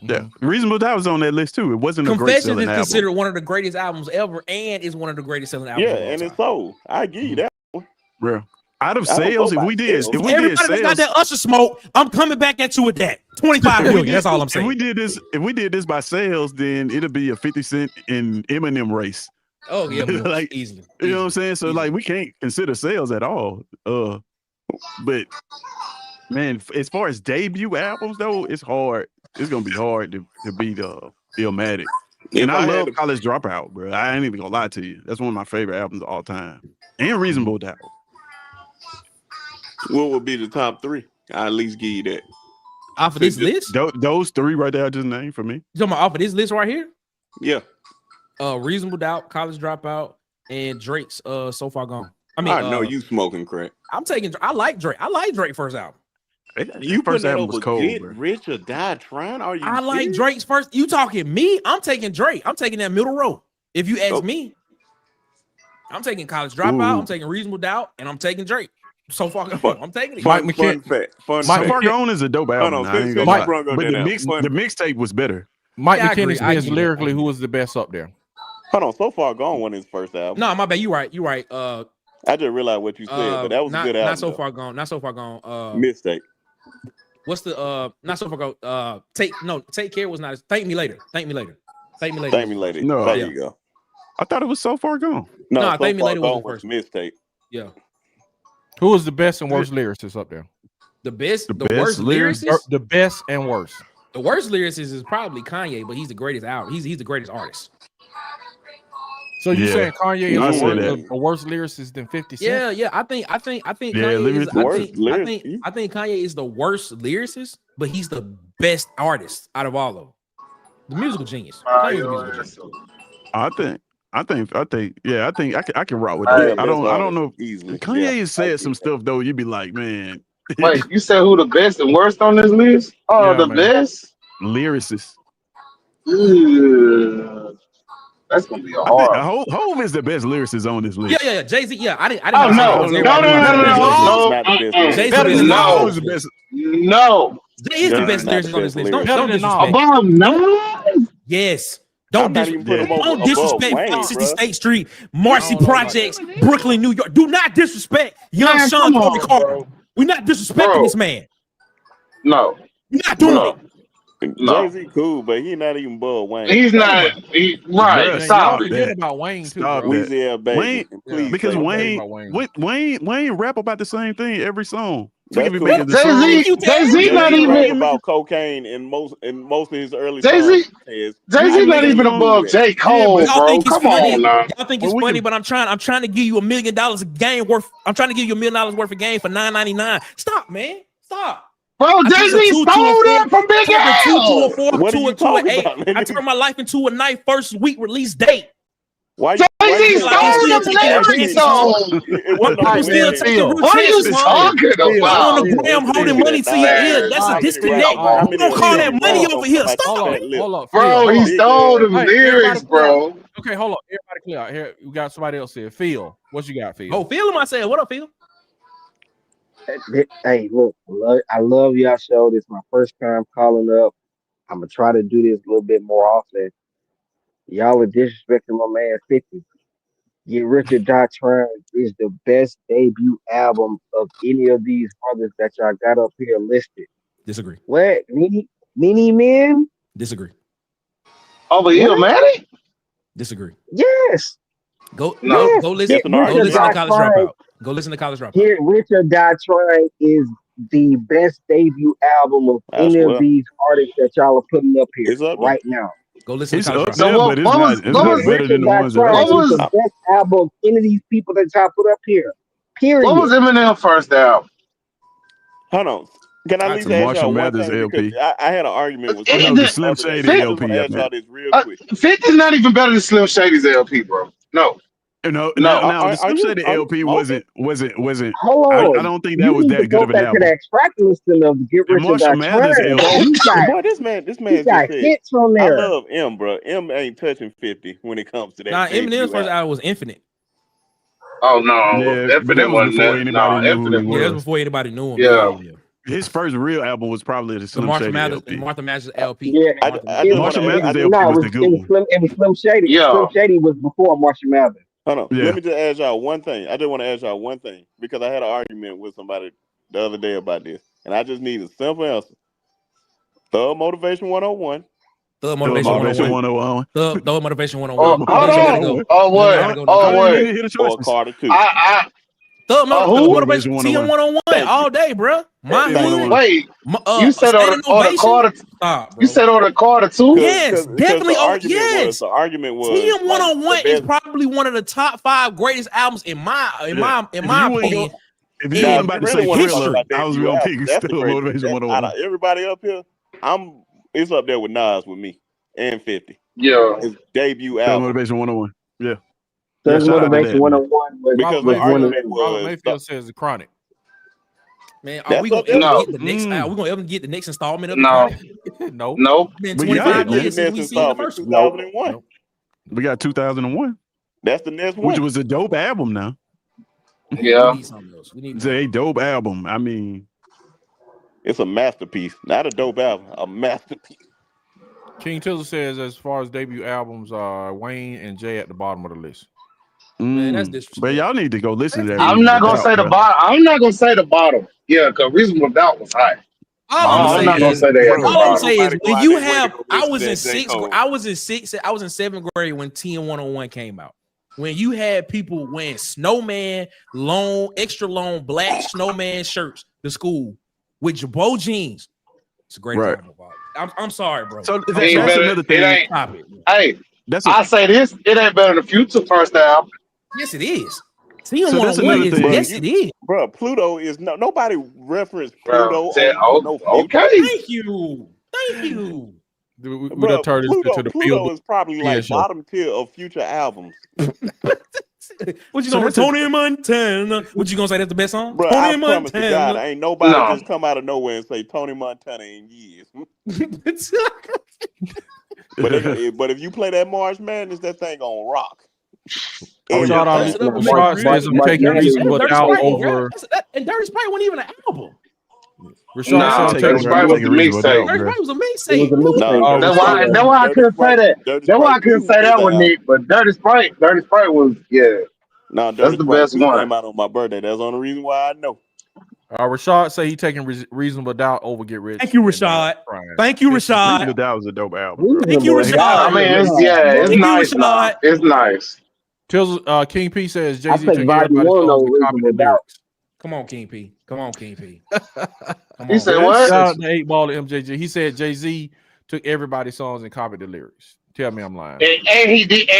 [SPEAKER 3] Yeah, Reasonable Doubt was on that list too. It wasn't a great selling album.
[SPEAKER 4] Confessions is considered one of the greatest albums ever, and is one of the greatest selling albums.
[SPEAKER 9] Yeah, and it's sold. I give you that one.
[SPEAKER 3] Bro, out of sales, if we did
[SPEAKER 4] everybody
[SPEAKER 3] sales,
[SPEAKER 4] got that Usher smoke, I'm coming back at you with that 25 million. That's all I'm saying.
[SPEAKER 3] If we did this by sales, then it'll be a 50 Cent and Eminem race.
[SPEAKER 4] Oh yeah,
[SPEAKER 3] like
[SPEAKER 4] easily.
[SPEAKER 3] You know what I'm saying? So like we can't consider sales at all. But man, as far as debut albums though, it's hard. It's gonna be hard to beat Illmatic. And I love College Dropout, bro. I ain't even gonna lie to you. That's one of my favorite albums of all time. And Reasonable Doubt.
[SPEAKER 9] What would be the top 3? I at least give you that.
[SPEAKER 4] Off of this list?
[SPEAKER 3] Those 3 right there I just named for me.
[SPEAKER 4] You talking about off of this list right here?
[SPEAKER 9] Yeah.
[SPEAKER 4] Reasonable Doubt, College Dropout, and Drake's So Far Gone. I
[SPEAKER 9] know you smoking crack.
[SPEAKER 4] I like Drake. I like Drake's first album.
[SPEAKER 3] You first album was cold,
[SPEAKER 9] Get
[SPEAKER 3] bro.
[SPEAKER 9] Rich or Die Trying? Are you
[SPEAKER 4] I like
[SPEAKER 9] serious?
[SPEAKER 4] Drake's first. You talking me? I'm taking Drake. I'm taking that middle row. If you ask me, I'm taking College Dropout. I'm taking Reasonable Doubt, and I'm taking Drake. So far gone. I'm taking it.
[SPEAKER 9] Fun fact.
[SPEAKER 3] So Far Gone is a dope album.
[SPEAKER 9] But the
[SPEAKER 3] mixtape was better.
[SPEAKER 2] Mike McKinnon's best lyrically, who was the best up there?
[SPEAKER 9] Hold on, So Far Gone wasn't his first album.
[SPEAKER 4] No, my bad. You right.
[SPEAKER 9] I just realized what you said, but that was a good album.
[SPEAKER 4] Not So Far Gone. Not So Far Gone.
[SPEAKER 9] Mistake.
[SPEAKER 4] What's the not So Far Gone? Take Care was not. Thank Me Later.
[SPEAKER 3] No,
[SPEAKER 9] There you go.
[SPEAKER 3] I thought it was So Far Gone.
[SPEAKER 9] No,
[SPEAKER 4] Thank Me Later was the
[SPEAKER 9] first mistake.
[SPEAKER 4] Yeah.
[SPEAKER 2] Who is the best and worst lyricist up there?
[SPEAKER 4] The worst lyricist?
[SPEAKER 2] The best and worst.
[SPEAKER 4] The worst lyricist is probably Kanye, but he's the greatest out. He's the greatest artist.
[SPEAKER 2] So you saying Kanye is a worse lyricist than 50 Cent?
[SPEAKER 4] Yeah. I think Kanye is. I think Kanye is the worst lyricist, but he's the best artist out of all of them. The musical genius.
[SPEAKER 3] I think I can rock with that. I don't know. Kanye has said some stuff though. You'd be like, man.
[SPEAKER 7] Wait, you said who the best and worst on this list? Oh, yeah, the best
[SPEAKER 3] lyricist.
[SPEAKER 7] That's gonna be a hard.
[SPEAKER 3] Hov is the best lyricist on this list.
[SPEAKER 4] Yeah. Jay-Z. Yeah, I didn't.
[SPEAKER 7] Oh no.
[SPEAKER 4] Jay-Z is
[SPEAKER 3] the best.
[SPEAKER 7] No.
[SPEAKER 4] Jay is the best lyricist on this list. Don't disrespect.
[SPEAKER 7] Above no.
[SPEAKER 4] Yes. Don't disrespect 60 State Street, Marcy Projects, Brooklyn, New York. Do not disrespect Young Sean Kobe Carter. We're not disrespecting this man.
[SPEAKER 7] No.
[SPEAKER 4] You're not doing it.
[SPEAKER 9] No. Jay-Z cool, but he's not even above Wayne.
[SPEAKER 7] He's not. Right. Stop.
[SPEAKER 2] Forget about Wayne too.
[SPEAKER 3] Wayne, because Wayne rap about the same thing every song. Jay-Z
[SPEAKER 7] not even
[SPEAKER 9] about cocaine in most of his early
[SPEAKER 7] Jay-Z not even above J. Cole, bro. Come on now.
[SPEAKER 4] Y'all think it's funny, but I'm trying to give you $1 million a game worth. I'm trying to give you $1 million worth of game for $9.99. Stop, man. Stop.
[SPEAKER 7] Bro, Jay-Z stole that from Big L.
[SPEAKER 9] What are you talking about, man?
[SPEAKER 4] I turned my life into a night first week release date.
[SPEAKER 9] Why
[SPEAKER 7] Jay-Z stole them lyrics, though. What are you talking about?
[SPEAKER 4] On the gram holding money to your ear. That's a disconnect. You don't call that money over here. Stop.
[SPEAKER 2] Hold up.
[SPEAKER 7] Bro, he stole them lyrics, bro.
[SPEAKER 2] Okay, hold up. Everybody clear out. Here, we got somebody else here. Phil, what you got, Phil?
[SPEAKER 4] Oh, Phil, am I saying? What up, Phil?
[SPEAKER 10] Hey, look, I love y'all show. This is my first time calling up. I'm gonna try to do this a little bit more often. Y'all are disrespecting my man 50. Get Rich or Die Trying is the best debut album of any of these others that y'all got up here listed.
[SPEAKER 4] Disagree.
[SPEAKER 10] What? Mini Men?
[SPEAKER 4] Disagree.
[SPEAKER 7] Over Illmatic?
[SPEAKER 4] Disagree.
[SPEAKER 10] Yes.
[SPEAKER 4] Go listen to College Dropout. Go listen to College Dropout.
[SPEAKER 10] Get Rich or Die Trying is the best debut album of any of these artists that y'all are putting up here right now.
[SPEAKER 4] Go listen to
[SPEAKER 3] College Dropout.
[SPEAKER 10] What was the best album of any of these people that y'all put up here? Period.
[SPEAKER 7] What was Eminem's first album?
[SPEAKER 9] Hold on. Can I at least ask y'all one thing?
[SPEAKER 3] LP.
[SPEAKER 9] I had an argument with
[SPEAKER 3] the Slim Shady LP.
[SPEAKER 9] This real quick.
[SPEAKER 7] 50's not even better than Slim Shady's LP, bro. No.
[SPEAKER 3] No. The Slim Shady LP wasn't.
[SPEAKER 10] Hold on.
[SPEAKER 3] I don't think that was that good of an album.
[SPEAKER 10] To that track listing of Get Rich or Die Trying.
[SPEAKER 9] Boy, this man
[SPEAKER 10] got hits from there.
[SPEAKER 9] I love M, bro. M ain't touching 50 when it comes to that.
[SPEAKER 4] Nah, Eminem's first album was Infinite.
[SPEAKER 7] Oh no, Infinite wasn't that. No, Infinite was.
[SPEAKER 4] Yeah, that was before anybody knew him.
[SPEAKER 7] Yeah.
[SPEAKER 3] His first real album was probably the Slim Shady LP.
[SPEAKER 4] Martha Mathers LP.
[SPEAKER 10] Yeah,
[SPEAKER 3] Marshall Mathers LP was the good one.
[SPEAKER 10] It was Slim Shady.
[SPEAKER 7] Yeah.
[SPEAKER 10] Slim Shady was before Marshall Mathers.
[SPEAKER 9] Hold on. Let me just ask y'all one thing. I just want to ask y'all one thing because I had an argument with somebody the other day about this, and I just need a simple answer. Thug Motivation 101.
[SPEAKER 4] Thug Motivation 101. Thug Motivation 101.
[SPEAKER 7] Hold on. Oh, what?
[SPEAKER 9] Or Carter 2.
[SPEAKER 4] Thug Motivation TM 101 all day, bro.
[SPEAKER 7] Wait, you said on the Carter. You said on the Carter 2?
[SPEAKER 4] Yes, definitely.
[SPEAKER 9] Yes. The argument was
[SPEAKER 4] TM 101 is probably one of the top 5 greatest albums in my opinion.
[SPEAKER 3] If you weren't about to say Thriller, I was going to pick still Motivation 101.
[SPEAKER 9] Out of everybody up here, it's up there with Nas with me and 50.
[SPEAKER 7] Yeah.
[SPEAKER 9] His debut album.
[SPEAKER 3] Motivation 101. Yeah.
[SPEAKER 10] Thug Motivation 101
[SPEAKER 9] because the argument was
[SPEAKER 2] Mayfield says the Chronic.
[SPEAKER 4] Man, are we gonna ever get the next? Are we gonna ever get the next installment of the Chronic?
[SPEAKER 2] No.
[SPEAKER 4] Been 25 years since we seen the first
[SPEAKER 9] 2001.
[SPEAKER 3] We got 2001.
[SPEAKER 9] That's the next one.
[SPEAKER 3] Which was a dope album now.
[SPEAKER 7] Yeah.
[SPEAKER 3] It's a dope album. I mean,
[SPEAKER 9] it's a masterpiece. Not a dope album, a masterpiece.
[SPEAKER 2] King Tiller says as far as debut albums, Wayne and Jay at the bottom of the list.
[SPEAKER 4] Man, that's disrespectful.
[SPEAKER 3] But y'all need to go listen to that.
[SPEAKER 7] I'm not gonna say the bottom. I'm not gonna say the bottom. Yeah, because Reasonable Doubt was high.
[SPEAKER 4] All I'm
[SPEAKER 7] not gonna say that.
[SPEAKER 4] All I'm saying is when you have, I was in 7th grade when TM 101 came out. when you had people wearing snowman, extra long black snowman shirts to school with Jabot jeans. It's a great combo, Bob. I'm sorry, bro.
[SPEAKER 3] So that's another thing.
[SPEAKER 7] Hey, I say this, it ain't better than Future first album.
[SPEAKER 4] Yes, it is. See him one-on-one. Yes, it is.
[SPEAKER 9] Bro, Pluto is nobody referenced Pluto.
[SPEAKER 7] Okay.
[SPEAKER 4] Thank you.
[SPEAKER 2] We done turned this into the
[SPEAKER 9] Pluto is probably like bottom tier of Future albums.
[SPEAKER 4] What you gonna Tony Montana? What you gonna say? That's the best song?
[SPEAKER 9] Bro,
[SPEAKER 4] Tony
[SPEAKER 9] I promise to God, ain't nobody just come out of nowhere and say Tony Montana in years. But if you play that March Madness, that thing gonna rock.
[SPEAKER 2] I'm taking Reasonable Doubt over.
[SPEAKER 4] And Dirty Sprite wasn't even an album.
[SPEAKER 2] Rashad
[SPEAKER 7] Dirty Sprite was the mixtape.
[SPEAKER 4] Dirty Sprite was a mixtape.
[SPEAKER 7] That's why I couldn't say that. That's why I couldn't say that one, Nick. But Dirty Sprite was
[SPEAKER 9] No,
[SPEAKER 7] that's the best one.
[SPEAKER 9] Came out on my birthday. That's the only reason why I know.
[SPEAKER 2] Rashad say he taking Reasonable Doubt over Get Rich.
[SPEAKER 4] Thank you, Rashad. Thank you, Rashad.
[SPEAKER 3] That was a dope album.
[SPEAKER 4] Thank you, Rashad.
[SPEAKER 7] I mean, it's nice. It's nice.
[SPEAKER 2] Till King P says Jay-Z took everybody's songs and copied the lyrics.
[SPEAKER 4] Come on, King P.
[SPEAKER 7] He said what?
[SPEAKER 2] Shout out to 8 Ball to MJJ. He said Jay-Z took everybody's songs and copied the lyrics. Tell me I'm lying.
[SPEAKER 7] And he did.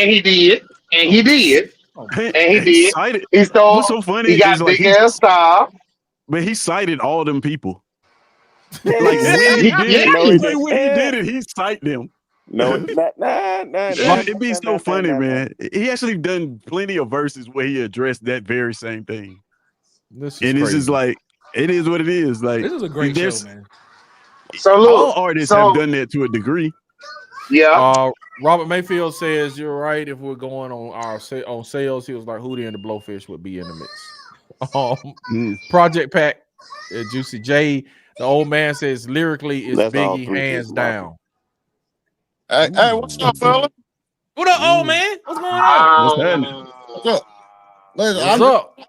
[SPEAKER 7] He stole.
[SPEAKER 3] What's so funny?
[SPEAKER 7] He got big ass style.
[SPEAKER 3] But he cited all them people. Like when he did it, he cited them.
[SPEAKER 9] No,
[SPEAKER 3] It'd be so funny, man. He actually done plenty of verses where he addressed that very same thing. It's just like it is what it is. Like
[SPEAKER 4] this is a great show, man.
[SPEAKER 7] So look,
[SPEAKER 3] all artists have done that to a degree.
[SPEAKER 7] Yeah.
[SPEAKER 2] Robert Mayfield says you're right. If we're going on sales, he was like Hootie and the Blowfish would be in the mix. Project Pack, Juicy J. The old man says lyrically is Biggie hands down.
[SPEAKER 11] Hey, what's up, fella?
[SPEAKER 4] What up, old man? What's going on?
[SPEAKER 11] What's up? Listen, I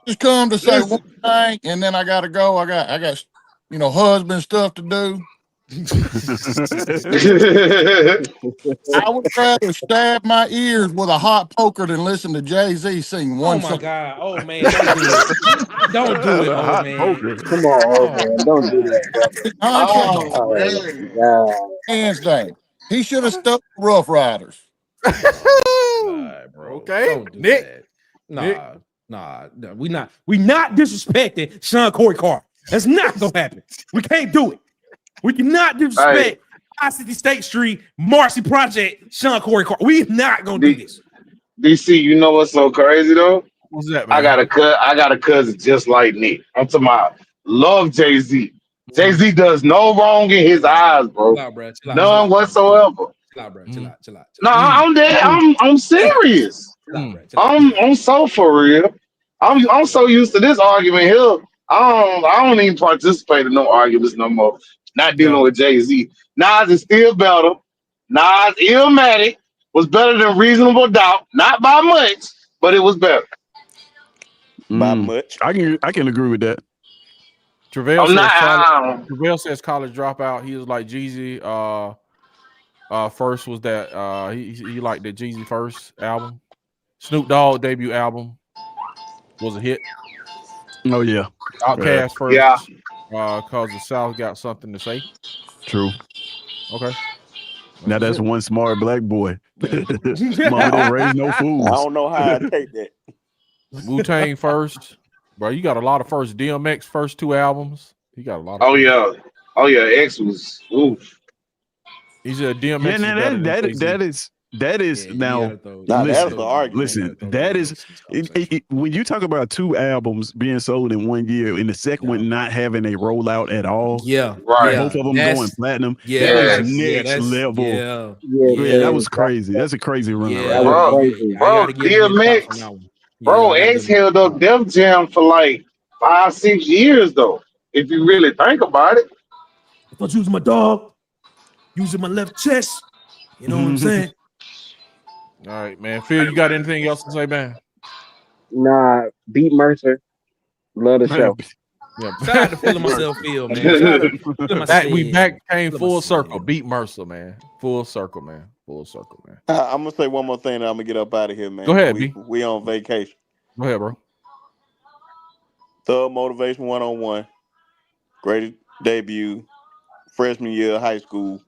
[SPEAKER 11] just come to say one thing, and then I gotta go. I got husband stuff to do. I would rather stab my ears with a hot poker than listen to Jay-Z sing one song.
[SPEAKER 4] Oh my God, oh man, don't do it, old man.
[SPEAKER 10] Come on, old man, don't do that.
[SPEAKER 11] Hands down, he should have stuck with Rough Riders.
[SPEAKER 4] Bro.
[SPEAKER 2] Okay, Nick.
[SPEAKER 4] Nah, we not disrespecting Sean Corey Carr. That's not gonna happen. We can't do it. We cannot disrespect I-60 State Street, Marcy Project, Sean Corey Carr. We not gonna do this.
[SPEAKER 7] DC, you know what's so crazy though?
[SPEAKER 2] What's that, man?
[SPEAKER 7] I got a cousin just like Nick. I'm talking about love Jay-Z. Jay-Z does no wrong in his eyes, bro.
[SPEAKER 4] Chill out, bro.
[SPEAKER 7] None whatsoever.
[SPEAKER 4] Chill out, bro. Chill out.
[SPEAKER 7] No, I'm dead. I'm serious. I'm so for real. I'm so used to this argument here. I don't even participate in no arguments no more. Not dealing with Jay-Z. Nas is still better. Nas Illmatic was better than Reasonable Doubt. Not by much, but it was better.
[SPEAKER 9] By much.
[SPEAKER 3] I can agree with that.
[SPEAKER 2] Travell says college dropout. He was like Jeezy. First was that he liked the Jeezy first album. Snoop Dogg debut album was a hit.
[SPEAKER 3] Oh yeah.
[SPEAKER 2] Outkast first.
[SPEAKER 7] Yeah.
[SPEAKER 2] Cause the South got something to say.
[SPEAKER 3] True.
[SPEAKER 2] Okay.
[SPEAKER 3] Now that's one smart black boy. Mama don't raise no fools.
[SPEAKER 9] I don't know how I take that.
[SPEAKER 2] Wu-Tang first. Bro, you got a lot of first. DMX first 2 albums. You got a lot of
[SPEAKER 7] Oh yeah, X was oof.
[SPEAKER 2] He's a DMX.
[SPEAKER 3] That is now.
[SPEAKER 9] That's the argument.
[SPEAKER 3] Listen, that is when you talk about 2 albums being sold in 1 year, and the second one not having a rollout at all.
[SPEAKER 4] Yeah,
[SPEAKER 7] right.
[SPEAKER 3] Both of them going platinum.
[SPEAKER 4] Yeah,
[SPEAKER 3] that was next level.
[SPEAKER 10] Yeah,
[SPEAKER 3] that was crazy. That's a crazy run.
[SPEAKER 4] Yeah,
[SPEAKER 7] bro, DMX. Bro, X held up Def Jam for like 5-6 years though. If you really think about it.
[SPEAKER 4] If I was using my dog, using my left chest, you know what I'm saying?
[SPEAKER 2] All right, man. Phil, you got anything else to say, man?
[SPEAKER 10] Nah, beat Mercer. Love the show.
[SPEAKER 2] Yeah.
[SPEAKER 4] Shout out to feeling myself, Phil, man.
[SPEAKER 2] We came full circle. Beat Mercer, man. Full circle, man. Full circle, man.
[SPEAKER 9] I'm gonna say one more thing, and I'm gonna get up out of here, man.
[SPEAKER 2] Go ahead,
[SPEAKER 9] we on vacation.
[SPEAKER 2] Go ahead, bro.
[SPEAKER 9] Thug Motivation 101, greatest debut, freshman year of high school.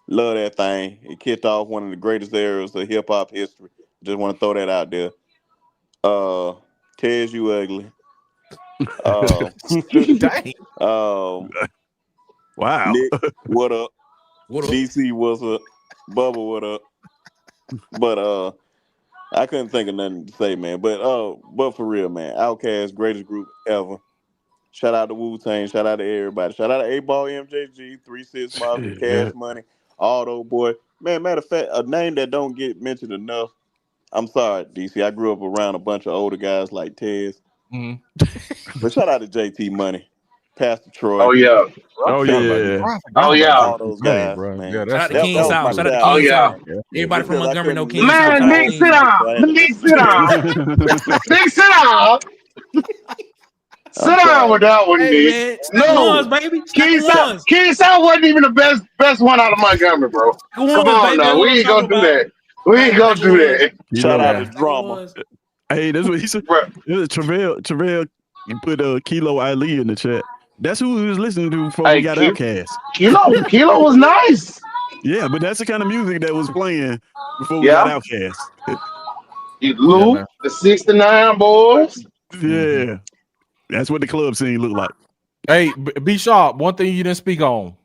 [SPEAKER 9] Love that thing. It kicked off one of the greatest eras of hip hop history. Just want to throw that out there. Tez, you ugly.
[SPEAKER 2] Dang.
[SPEAKER 3] Wow.
[SPEAKER 9] Nick, what up?
[SPEAKER 4] What up?
[SPEAKER 9] DC, what's up? Bubba, what up? But I couldn't think of nothing to say, man. But for real, man, Outkast, greatest group ever. Shout out to Wu-Tang. Shout out to everybody. Shout out to 8-Ball, MJG, 3-6 Mafia, Cash Money, Auto Boy. Man, matter of fact, a name that don't get mentioned enough. I'm sorry, DC. I grew up around a bunch of older guys like Tez. But shout out to JT Money, Pastor Troy.
[SPEAKER 7] Oh yeah.
[SPEAKER 3] Oh yeah.
[SPEAKER 7] Oh yeah.
[SPEAKER 9] All those guys, man.
[SPEAKER 2] Yeah,
[SPEAKER 4] Shout out to King South. Shout out to
[SPEAKER 7] Oh,
[SPEAKER 4] King
[SPEAKER 7] yeah.
[SPEAKER 4] South. Everybody from Montgomery know King
[SPEAKER 7] Man,
[SPEAKER 4] South.
[SPEAKER 7] Nick, sit down. Nick, sit down. Nick, sit down. Sit down with that one, Nick. No, King South wasn't even the best one out of Montgomery, bro. Come on now, we ain't gonna do that. We ain't gonna do that.
[SPEAKER 9] Shout out to Drama.
[SPEAKER 3] Hey, that's what he said. Travell, you put Kilo Ali in the chat. That's who we was listening to before we got Outkast.
[SPEAKER 7] Kilo was nice.
[SPEAKER 3] Yeah, but that's the kind of music that was playing before we got Outkast.
[SPEAKER 7] Luke, the 69 boys.
[SPEAKER 3] Yeah. That's what the club scene looked like.
[SPEAKER 2] Hey, be sharp. One thing you didn't speak on.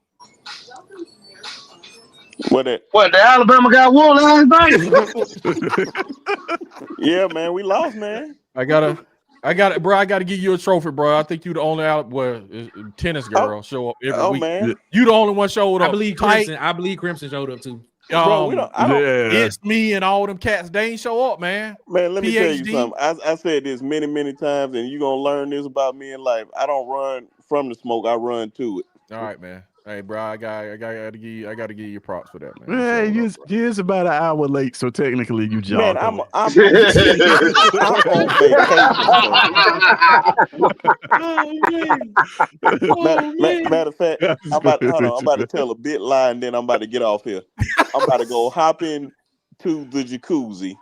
[SPEAKER 9] What
[SPEAKER 7] the Alabama got won last night?
[SPEAKER 9] Yeah, man, we lost, man.
[SPEAKER 2] I got it, bro. I gotta give you a trophy, bro. I think you the only tennis girl show up every week.
[SPEAKER 9] Man.
[SPEAKER 2] You the only one showed up.
[SPEAKER 4] I believe Crimson showed up too.
[SPEAKER 9] Bro,
[SPEAKER 2] It's me and all them cats. They ain't show up, man.
[SPEAKER 9] Man, let me tell you something. I said this many, many times, and you're gonna learn this about me in life. I don't run from the smoke, I run to it.
[SPEAKER 2] All right, man. Hey, bro, I gotta give you props for that, man.
[SPEAKER 3] Hey, you're about an hour late, so technically you jogged.
[SPEAKER 9] Man, I'm on vacation. Matter of fact, I'm about to tell a bit lie, and then I'm about to get off here. I'm about to go hop in to the jacuzzi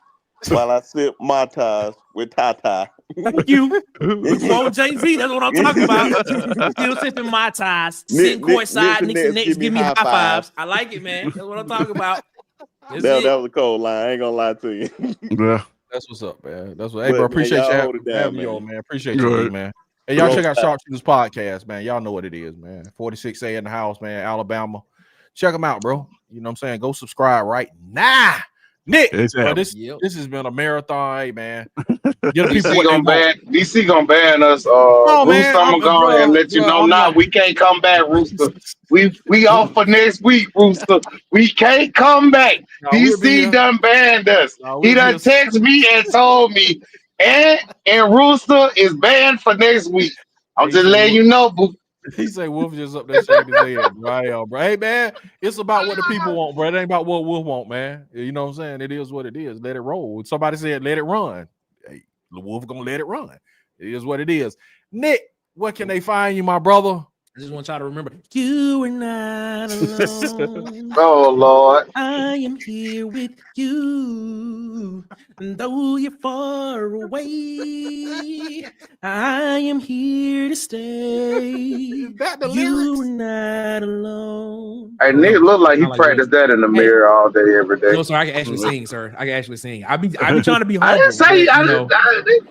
[SPEAKER 9] while I sip Mai Tais with Tata.
[SPEAKER 4] Thank you. So Jay-Z, that's what I'm talking about. Still sipping Mai Tais, sitting courtside, Knicks and Knicks give me high fives. I like it, man. That's what I'm talking about.
[SPEAKER 9] That was a cold line. I ain't gonna lie to you.
[SPEAKER 3] Yeah.
[SPEAKER 2] That's what's up, man. That's what. Hey, bro, appreciate you having me on, man. Appreciate you, man. Hey, y'all check out Sharpshooters Podcast, man. Y'all know what it is, man. 46A in the house, man. Alabama. Check them out, bro. You know what I'm saying? Go subscribe right now. Nick, this has been a marathon, hey, man.
[SPEAKER 7] DC gonna ban us. Rooster, I'm gonna go and let you know now. We can't come back, Rooster. We off for next week, Rooster. We can't come back. DC done banned us. He done text me and told me, and Rooster is banned for next week. I'm just letting you know, boo.
[SPEAKER 2] He say Wolf just up there shaking his head, bro. Hey, man, it's about what the people want, bro. It ain't about what Wolf want, man. You know what I'm saying? It is what it is. Let it roll. Somebody said, let it run. Hey, the Wolf gonna let it run. It is what it is. Nick, where can they find you, my brother?
[SPEAKER 4] I just want y'all to remember, you are not alone.
[SPEAKER 7] Oh, Lord.
[SPEAKER 4] I am here with you. And though you're far away, I am here to stay. You are not alone.
[SPEAKER 7] Hey, Nick look like he practiced that in the mirror all day, every day.
[SPEAKER 4] No, sir, I can actually sing, sir. I can actually sing. I be trying to be humble.
[SPEAKER 7] I didn't say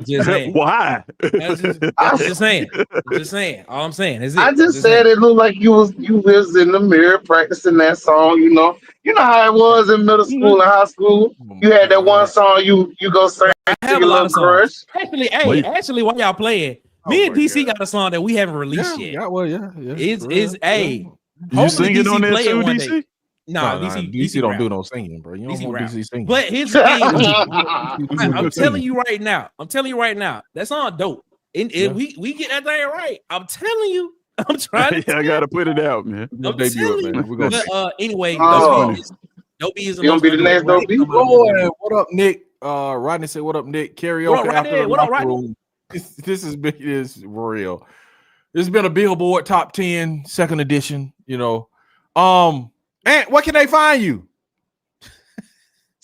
[SPEAKER 4] just saying.
[SPEAKER 3] Why?
[SPEAKER 4] Just saying. All I'm saying is
[SPEAKER 7] I just said it looked like you was in the mirror practicing that song. You know how it was in middle school and high school. You had that one song you go sing.
[SPEAKER 4] I have a lot of songs. Actually, while y'all playing, me and DC got a song that we haven't released yet. You
[SPEAKER 3] sing it on there too, DC?
[SPEAKER 4] No,
[SPEAKER 2] DC don't do no singing, bro. You don't want DC singing.
[SPEAKER 4] But here's the thing. I'm telling you right now, that song dope. And we get that thing right. I'm telling you. I'm trying to.
[SPEAKER 3] I gotta put it out, man.
[SPEAKER 4] Anyway, Dope is
[SPEAKER 7] gonna be the next Dope.
[SPEAKER 2] Boy, what up, Nick? Rodney said, "What up, Nick?" Karaoke after the locker room. This is big. Is real. This has been a Billboard Top 10 second edition. You know, and where can they find you?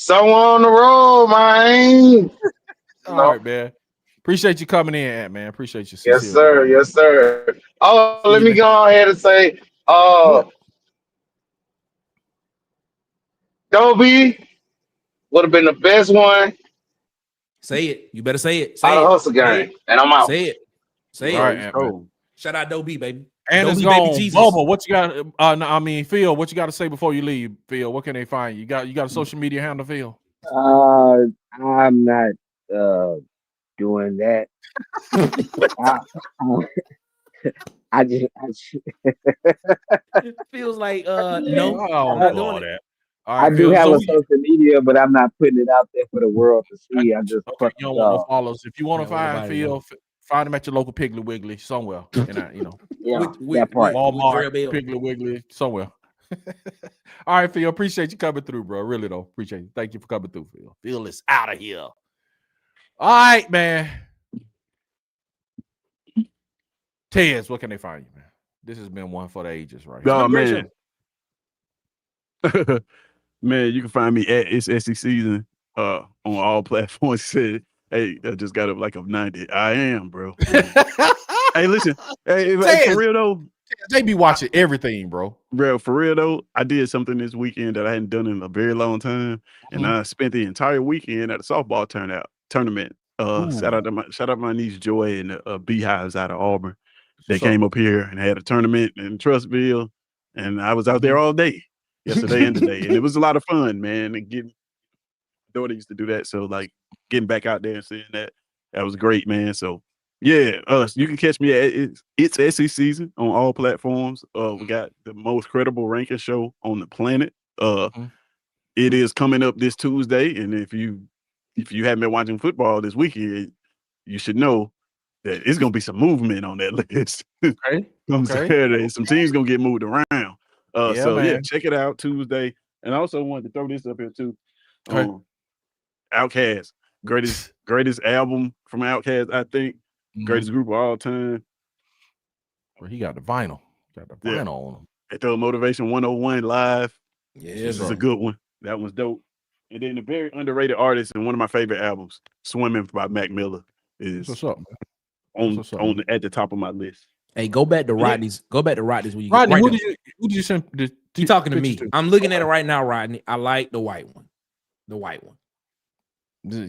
[SPEAKER 7] Someone on the road, man.
[SPEAKER 2] All right, man. Appreciate you coming in, man. Appreciate you.
[SPEAKER 7] Yes,
[SPEAKER 2] Sincerely,
[SPEAKER 7] sir.
[SPEAKER 2] man.
[SPEAKER 7] Yes, sir. Oh,
[SPEAKER 2] See
[SPEAKER 7] let
[SPEAKER 2] you
[SPEAKER 7] me
[SPEAKER 2] next.
[SPEAKER 7] go ahead and say, Dobie would have been the best one
[SPEAKER 4] Say it. You better say it.
[SPEAKER 7] out
[SPEAKER 4] Say
[SPEAKER 7] of
[SPEAKER 4] it.
[SPEAKER 7] hustle
[SPEAKER 4] Say
[SPEAKER 7] game,
[SPEAKER 4] it.
[SPEAKER 7] and I'm out.
[SPEAKER 4] Say it. Say
[SPEAKER 2] All
[SPEAKER 4] it.
[SPEAKER 2] right,
[SPEAKER 3] He's
[SPEAKER 2] Ant-Man.
[SPEAKER 3] cold.
[SPEAKER 4] Shout out Doe B, baby.
[SPEAKER 2] And
[SPEAKER 4] Doe
[SPEAKER 2] it's
[SPEAKER 4] B, baby
[SPEAKER 2] gone.
[SPEAKER 4] Jesus.
[SPEAKER 2] Bubba, what you got? No, I mean, Phil, what you got to say before you leave? Phil, what can they find you? You got a social media handle, Phil?
[SPEAKER 10] I'm not doing that. I, I just
[SPEAKER 4] It feels like no,
[SPEAKER 2] Oh,
[SPEAKER 4] I'm not
[SPEAKER 2] do all
[SPEAKER 4] doing it.
[SPEAKER 2] that. All
[SPEAKER 10] I
[SPEAKER 2] right,
[SPEAKER 10] do
[SPEAKER 2] Phil.
[SPEAKER 10] have
[SPEAKER 2] So
[SPEAKER 10] a social media, but I'm not putting it out there for the world to
[SPEAKER 2] I
[SPEAKER 10] see.
[SPEAKER 2] got
[SPEAKER 10] I'm
[SPEAKER 2] you.
[SPEAKER 10] just
[SPEAKER 2] Okay,
[SPEAKER 10] fucking
[SPEAKER 2] you don't want no
[SPEAKER 10] dog.
[SPEAKER 2] follows. If you want to
[SPEAKER 4] Yeah,
[SPEAKER 2] find
[SPEAKER 4] everybody know.
[SPEAKER 2] Phil, find him at your local Piggly Wiggly somewhere.
[SPEAKER 10] Yeah,
[SPEAKER 4] With
[SPEAKER 10] that part.
[SPEAKER 2] Walmart,
[SPEAKER 4] Dre Bell.
[SPEAKER 2] Piggly Wiggly, somewhere. All right, Phil. Appreciate you coming through, bro. Really though. Appreciate you. Thank you for coming through, Phil. Phil is out of here. All right, man. Tez, what can they find you, man? This has been one for the ages, right?
[SPEAKER 3] Oh, man. Man, you can find me at It's SECZN on all platforms. Said, hey, I just got up like a 90. I am, bro. Hey, listen. Hey, for real though,
[SPEAKER 2] they be watching everything, bro.
[SPEAKER 3] Bro, for real though, I did something this weekend that I hadn't done in a very long time, and I spent the entire weekend at a softball tournament. Shout out my niece Joy and the Beehives out of Auburn. They came up here and had a tournament in Trustville, and I was out there all day yesterday and today, and it was a lot of fun, man. And getting daughter used to do that, so like getting back out there and seeing that was great, man. So yeah, you can catch me at it's SECZN on all platforms. We got the most credible ranking show on the planet. It is coming up this Tuesday, and if you haven't been watching football this weekend, you should know that it's gonna be some movement on that list.
[SPEAKER 2] Okay.
[SPEAKER 3] Saturday, some teams gonna get moved around.
[SPEAKER 2] Yeah,
[SPEAKER 3] check it out Tuesday. And I also wanted to throw this up here too.
[SPEAKER 2] Okay.
[SPEAKER 3] Outkast, greatest album from Outkast, I think. Greatest group of all time.
[SPEAKER 2] Well, he got the vinyl. On him.
[SPEAKER 3] They throw Motivation 101 live.
[SPEAKER 4] Yeah,
[SPEAKER 3] this is a good one. That one's dope. And then a very underrated artist and one of my favorite albums, Swimming by Mac Miller, is
[SPEAKER 2] What's up, man?
[SPEAKER 3] At the top of my list.
[SPEAKER 4] Hey, go back to Rodney's. Go back to Rodney's when you
[SPEAKER 2] Rodney,
[SPEAKER 4] get
[SPEAKER 2] who
[SPEAKER 4] right
[SPEAKER 2] did you send?
[SPEAKER 4] He talking to me. I'm looking at it right now, Rodney. I like the white one. The white one.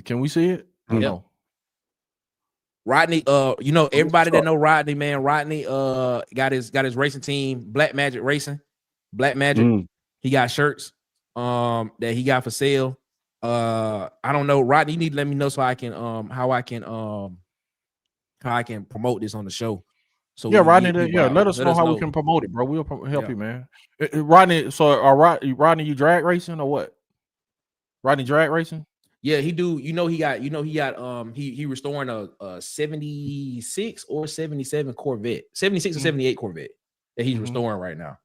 [SPEAKER 2] Can we see it? No.
[SPEAKER 4] Rodney, everybody that know Rodney, man. Rodney got his racing team, Black Magic Racing. Black Magic. He got shirts that he got for sale. I don't know. Rodney, you need to let me know so I can how I can promote this on the show. So
[SPEAKER 2] yeah, Rodney, let us know how we can promote it, bro. We'll help you, man. Rodney, Rodney, you drag racing or what? Rodney drag racing?
[SPEAKER 4] Yeah, he do. He restoring a 76 or 77 Corvette, 76 or 78 Corvette that he's restoring right now.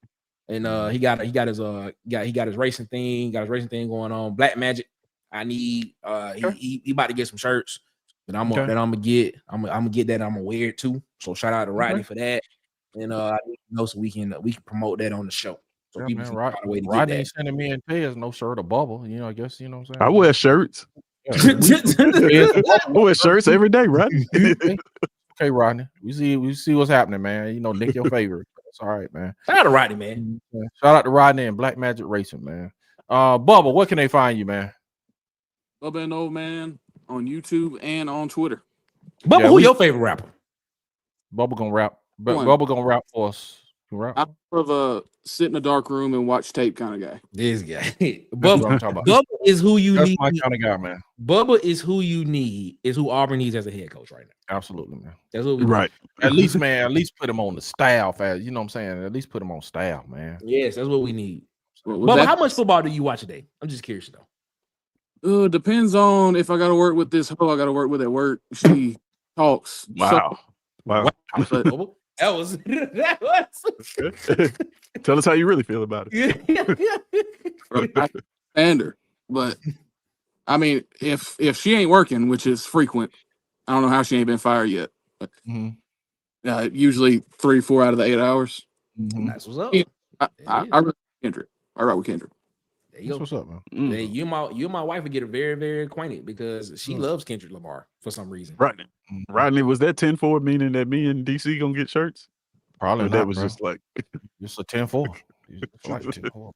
[SPEAKER 4] And he got his racing thing, going on. Black Magic. I need he about to get some shirts that I'm gonna get. I'm gonna get that. I'm gonna wear it too. So shout out to Rodney for that. And I need to know so we can promote that on the show. So people can find a way to
[SPEAKER 2] Rodney
[SPEAKER 4] get
[SPEAKER 2] ain't sending me and Tez no shirt or bubble. I guess you know what I'm saying.
[SPEAKER 3] I wear shirts.
[SPEAKER 2] I
[SPEAKER 3] wear shirts every day, right?
[SPEAKER 2] Okay, Rodney. We see what's happening, man. Nick your favorite. That's all right, man.
[SPEAKER 4] Shout out to Rodney, man.
[SPEAKER 2] Shout out to Rodney and Black Magic Racing, man. Bubba, where can they find you, man?
[SPEAKER 5] Bubba and Old Man on YouTube and on Twitter.
[SPEAKER 4] Bubba, who your favorite rapper?
[SPEAKER 2] Bubba gonna rap. Bubba gonna rap for us.
[SPEAKER 5] I'm more of a sit in a dark room and watch tape kind of guy.
[SPEAKER 4] This guy.
[SPEAKER 2] Bubba
[SPEAKER 4] is who you
[SPEAKER 2] That's
[SPEAKER 4] need.
[SPEAKER 2] my kind of guy, man.
[SPEAKER 4] Bubba is who you need. Is who Auburn needs as a head coach right now.
[SPEAKER 2] Absolutely, man.
[SPEAKER 4] That's what we
[SPEAKER 3] right.
[SPEAKER 2] At least put him on the staff. You know what I'm saying? At least put him on staff, man.
[SPEAKER 4] Yes, that's what we need. Bubba, how much football do you watch a day? I'm just curious though.
[SPEAKER 5] Depends on if I got to work with this hoe I got to work with at work. She talks.
[SPEAKER 3] Wow.
[SPEAKER 5] But
[SPEAKER 4] that was
[SPEAKER 3] Tell us how you really feel about it.
[SPEAKER 5] I stand her, but I mean, if she ain't working, which is frequent, I don't know how she ain't been fired yet. But, usually 3-4 out of the 8 hours.
[SPEAKER 4] That's what's up.
[SPEAKER 5] I rock with Kendrick.
[SPEAKER 2] That's what's up, man.
[SPEAKER 4] Hey, you and my wife would get very, very acquainted because she loves Kendrick Lamar for some reason.
[SPEAKER 3] Rodney, was that 10-4 meaning that me and DC gonna get shirts?
[SPEAKER 2] Probably
[SPEAKER 3] or
[SPEAKER 2] not,
[SPEAKER 3] that was
[SPEAKER 2] bro.
[SPEAKER 3] just like
[SPEAKER 2] just a 10-4. Like 10-4, bro.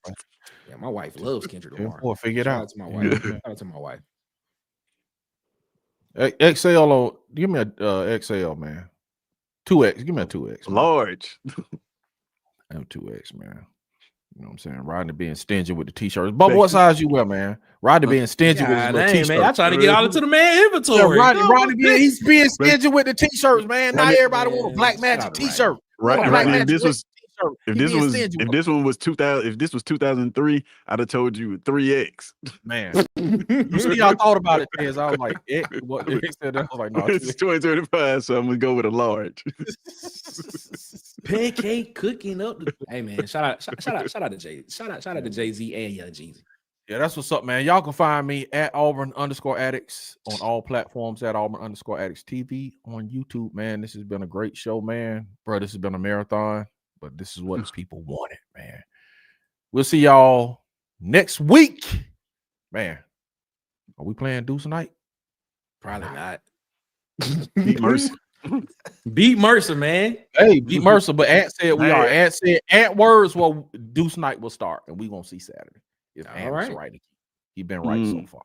[SPEAKER 4] Yeah, my wife loves Kendrick Lamar.
[SPEAKER 2] 10-4, figure it
[SPEAKER 4] Shout
[SPEAKER 2] out.
[SPEAKER 4] out to my wife. Shout out to my wife.
[SPEAKER 2] XL, or give me a XL, man. 2X. Give me a 2X. Man.
[SPEAKER 3] Large.
[SPEAKER 2] I have 2X, man. You know what I'm saying? Rodney being stingy with the t-shirts. Bubba, what size you wear, man? Rodney being stingy with his little t-shirts.
[SPEAKER 4] Man, I try to get all into the man inventory.
[SPEAKER 2] Yeah, Rodney he's being stingy with the t-shirts, man. Not everybody want a Black Magic t-shirt.
[SPEAKER 3] Right. If this one was 2000, if this was 2003, I'd have told you 3X.
[SPEAKER 2] Man, you see, I thought about it, Tez. I was like, what? I was like, no,
[SPEAKER 3] it's 2025, so I'm gonna go with a large.
[SPEAKER 4] Pancake cooking up. Hey man, shout out to Jay. Shout out to Jay-Z and Young Jeezy.
[SPEAKER 2] Yeah, that's what's up, man. Y'all can find me at Auburn_Addicts on all platforms, at Auburn_Addicts-TV on YouTube, man. This has been a great show, man. Bro, this has been a marathon, but this is what the people wanted, man. We'll see y'all next week. Man, are we playing Deuce tonight?
[SPEAKER 4] Probably not.
[SPEAKER 3] Beat Mercer.
[SPEAKER 4] Beat Mercer, man.
[SPEAKER 2] Hey, beat Mercer, but Ant said we are. Ant said Ant words, well, Deuce night will start, and we gonna see Saturday. If Ant was right, he been right so far.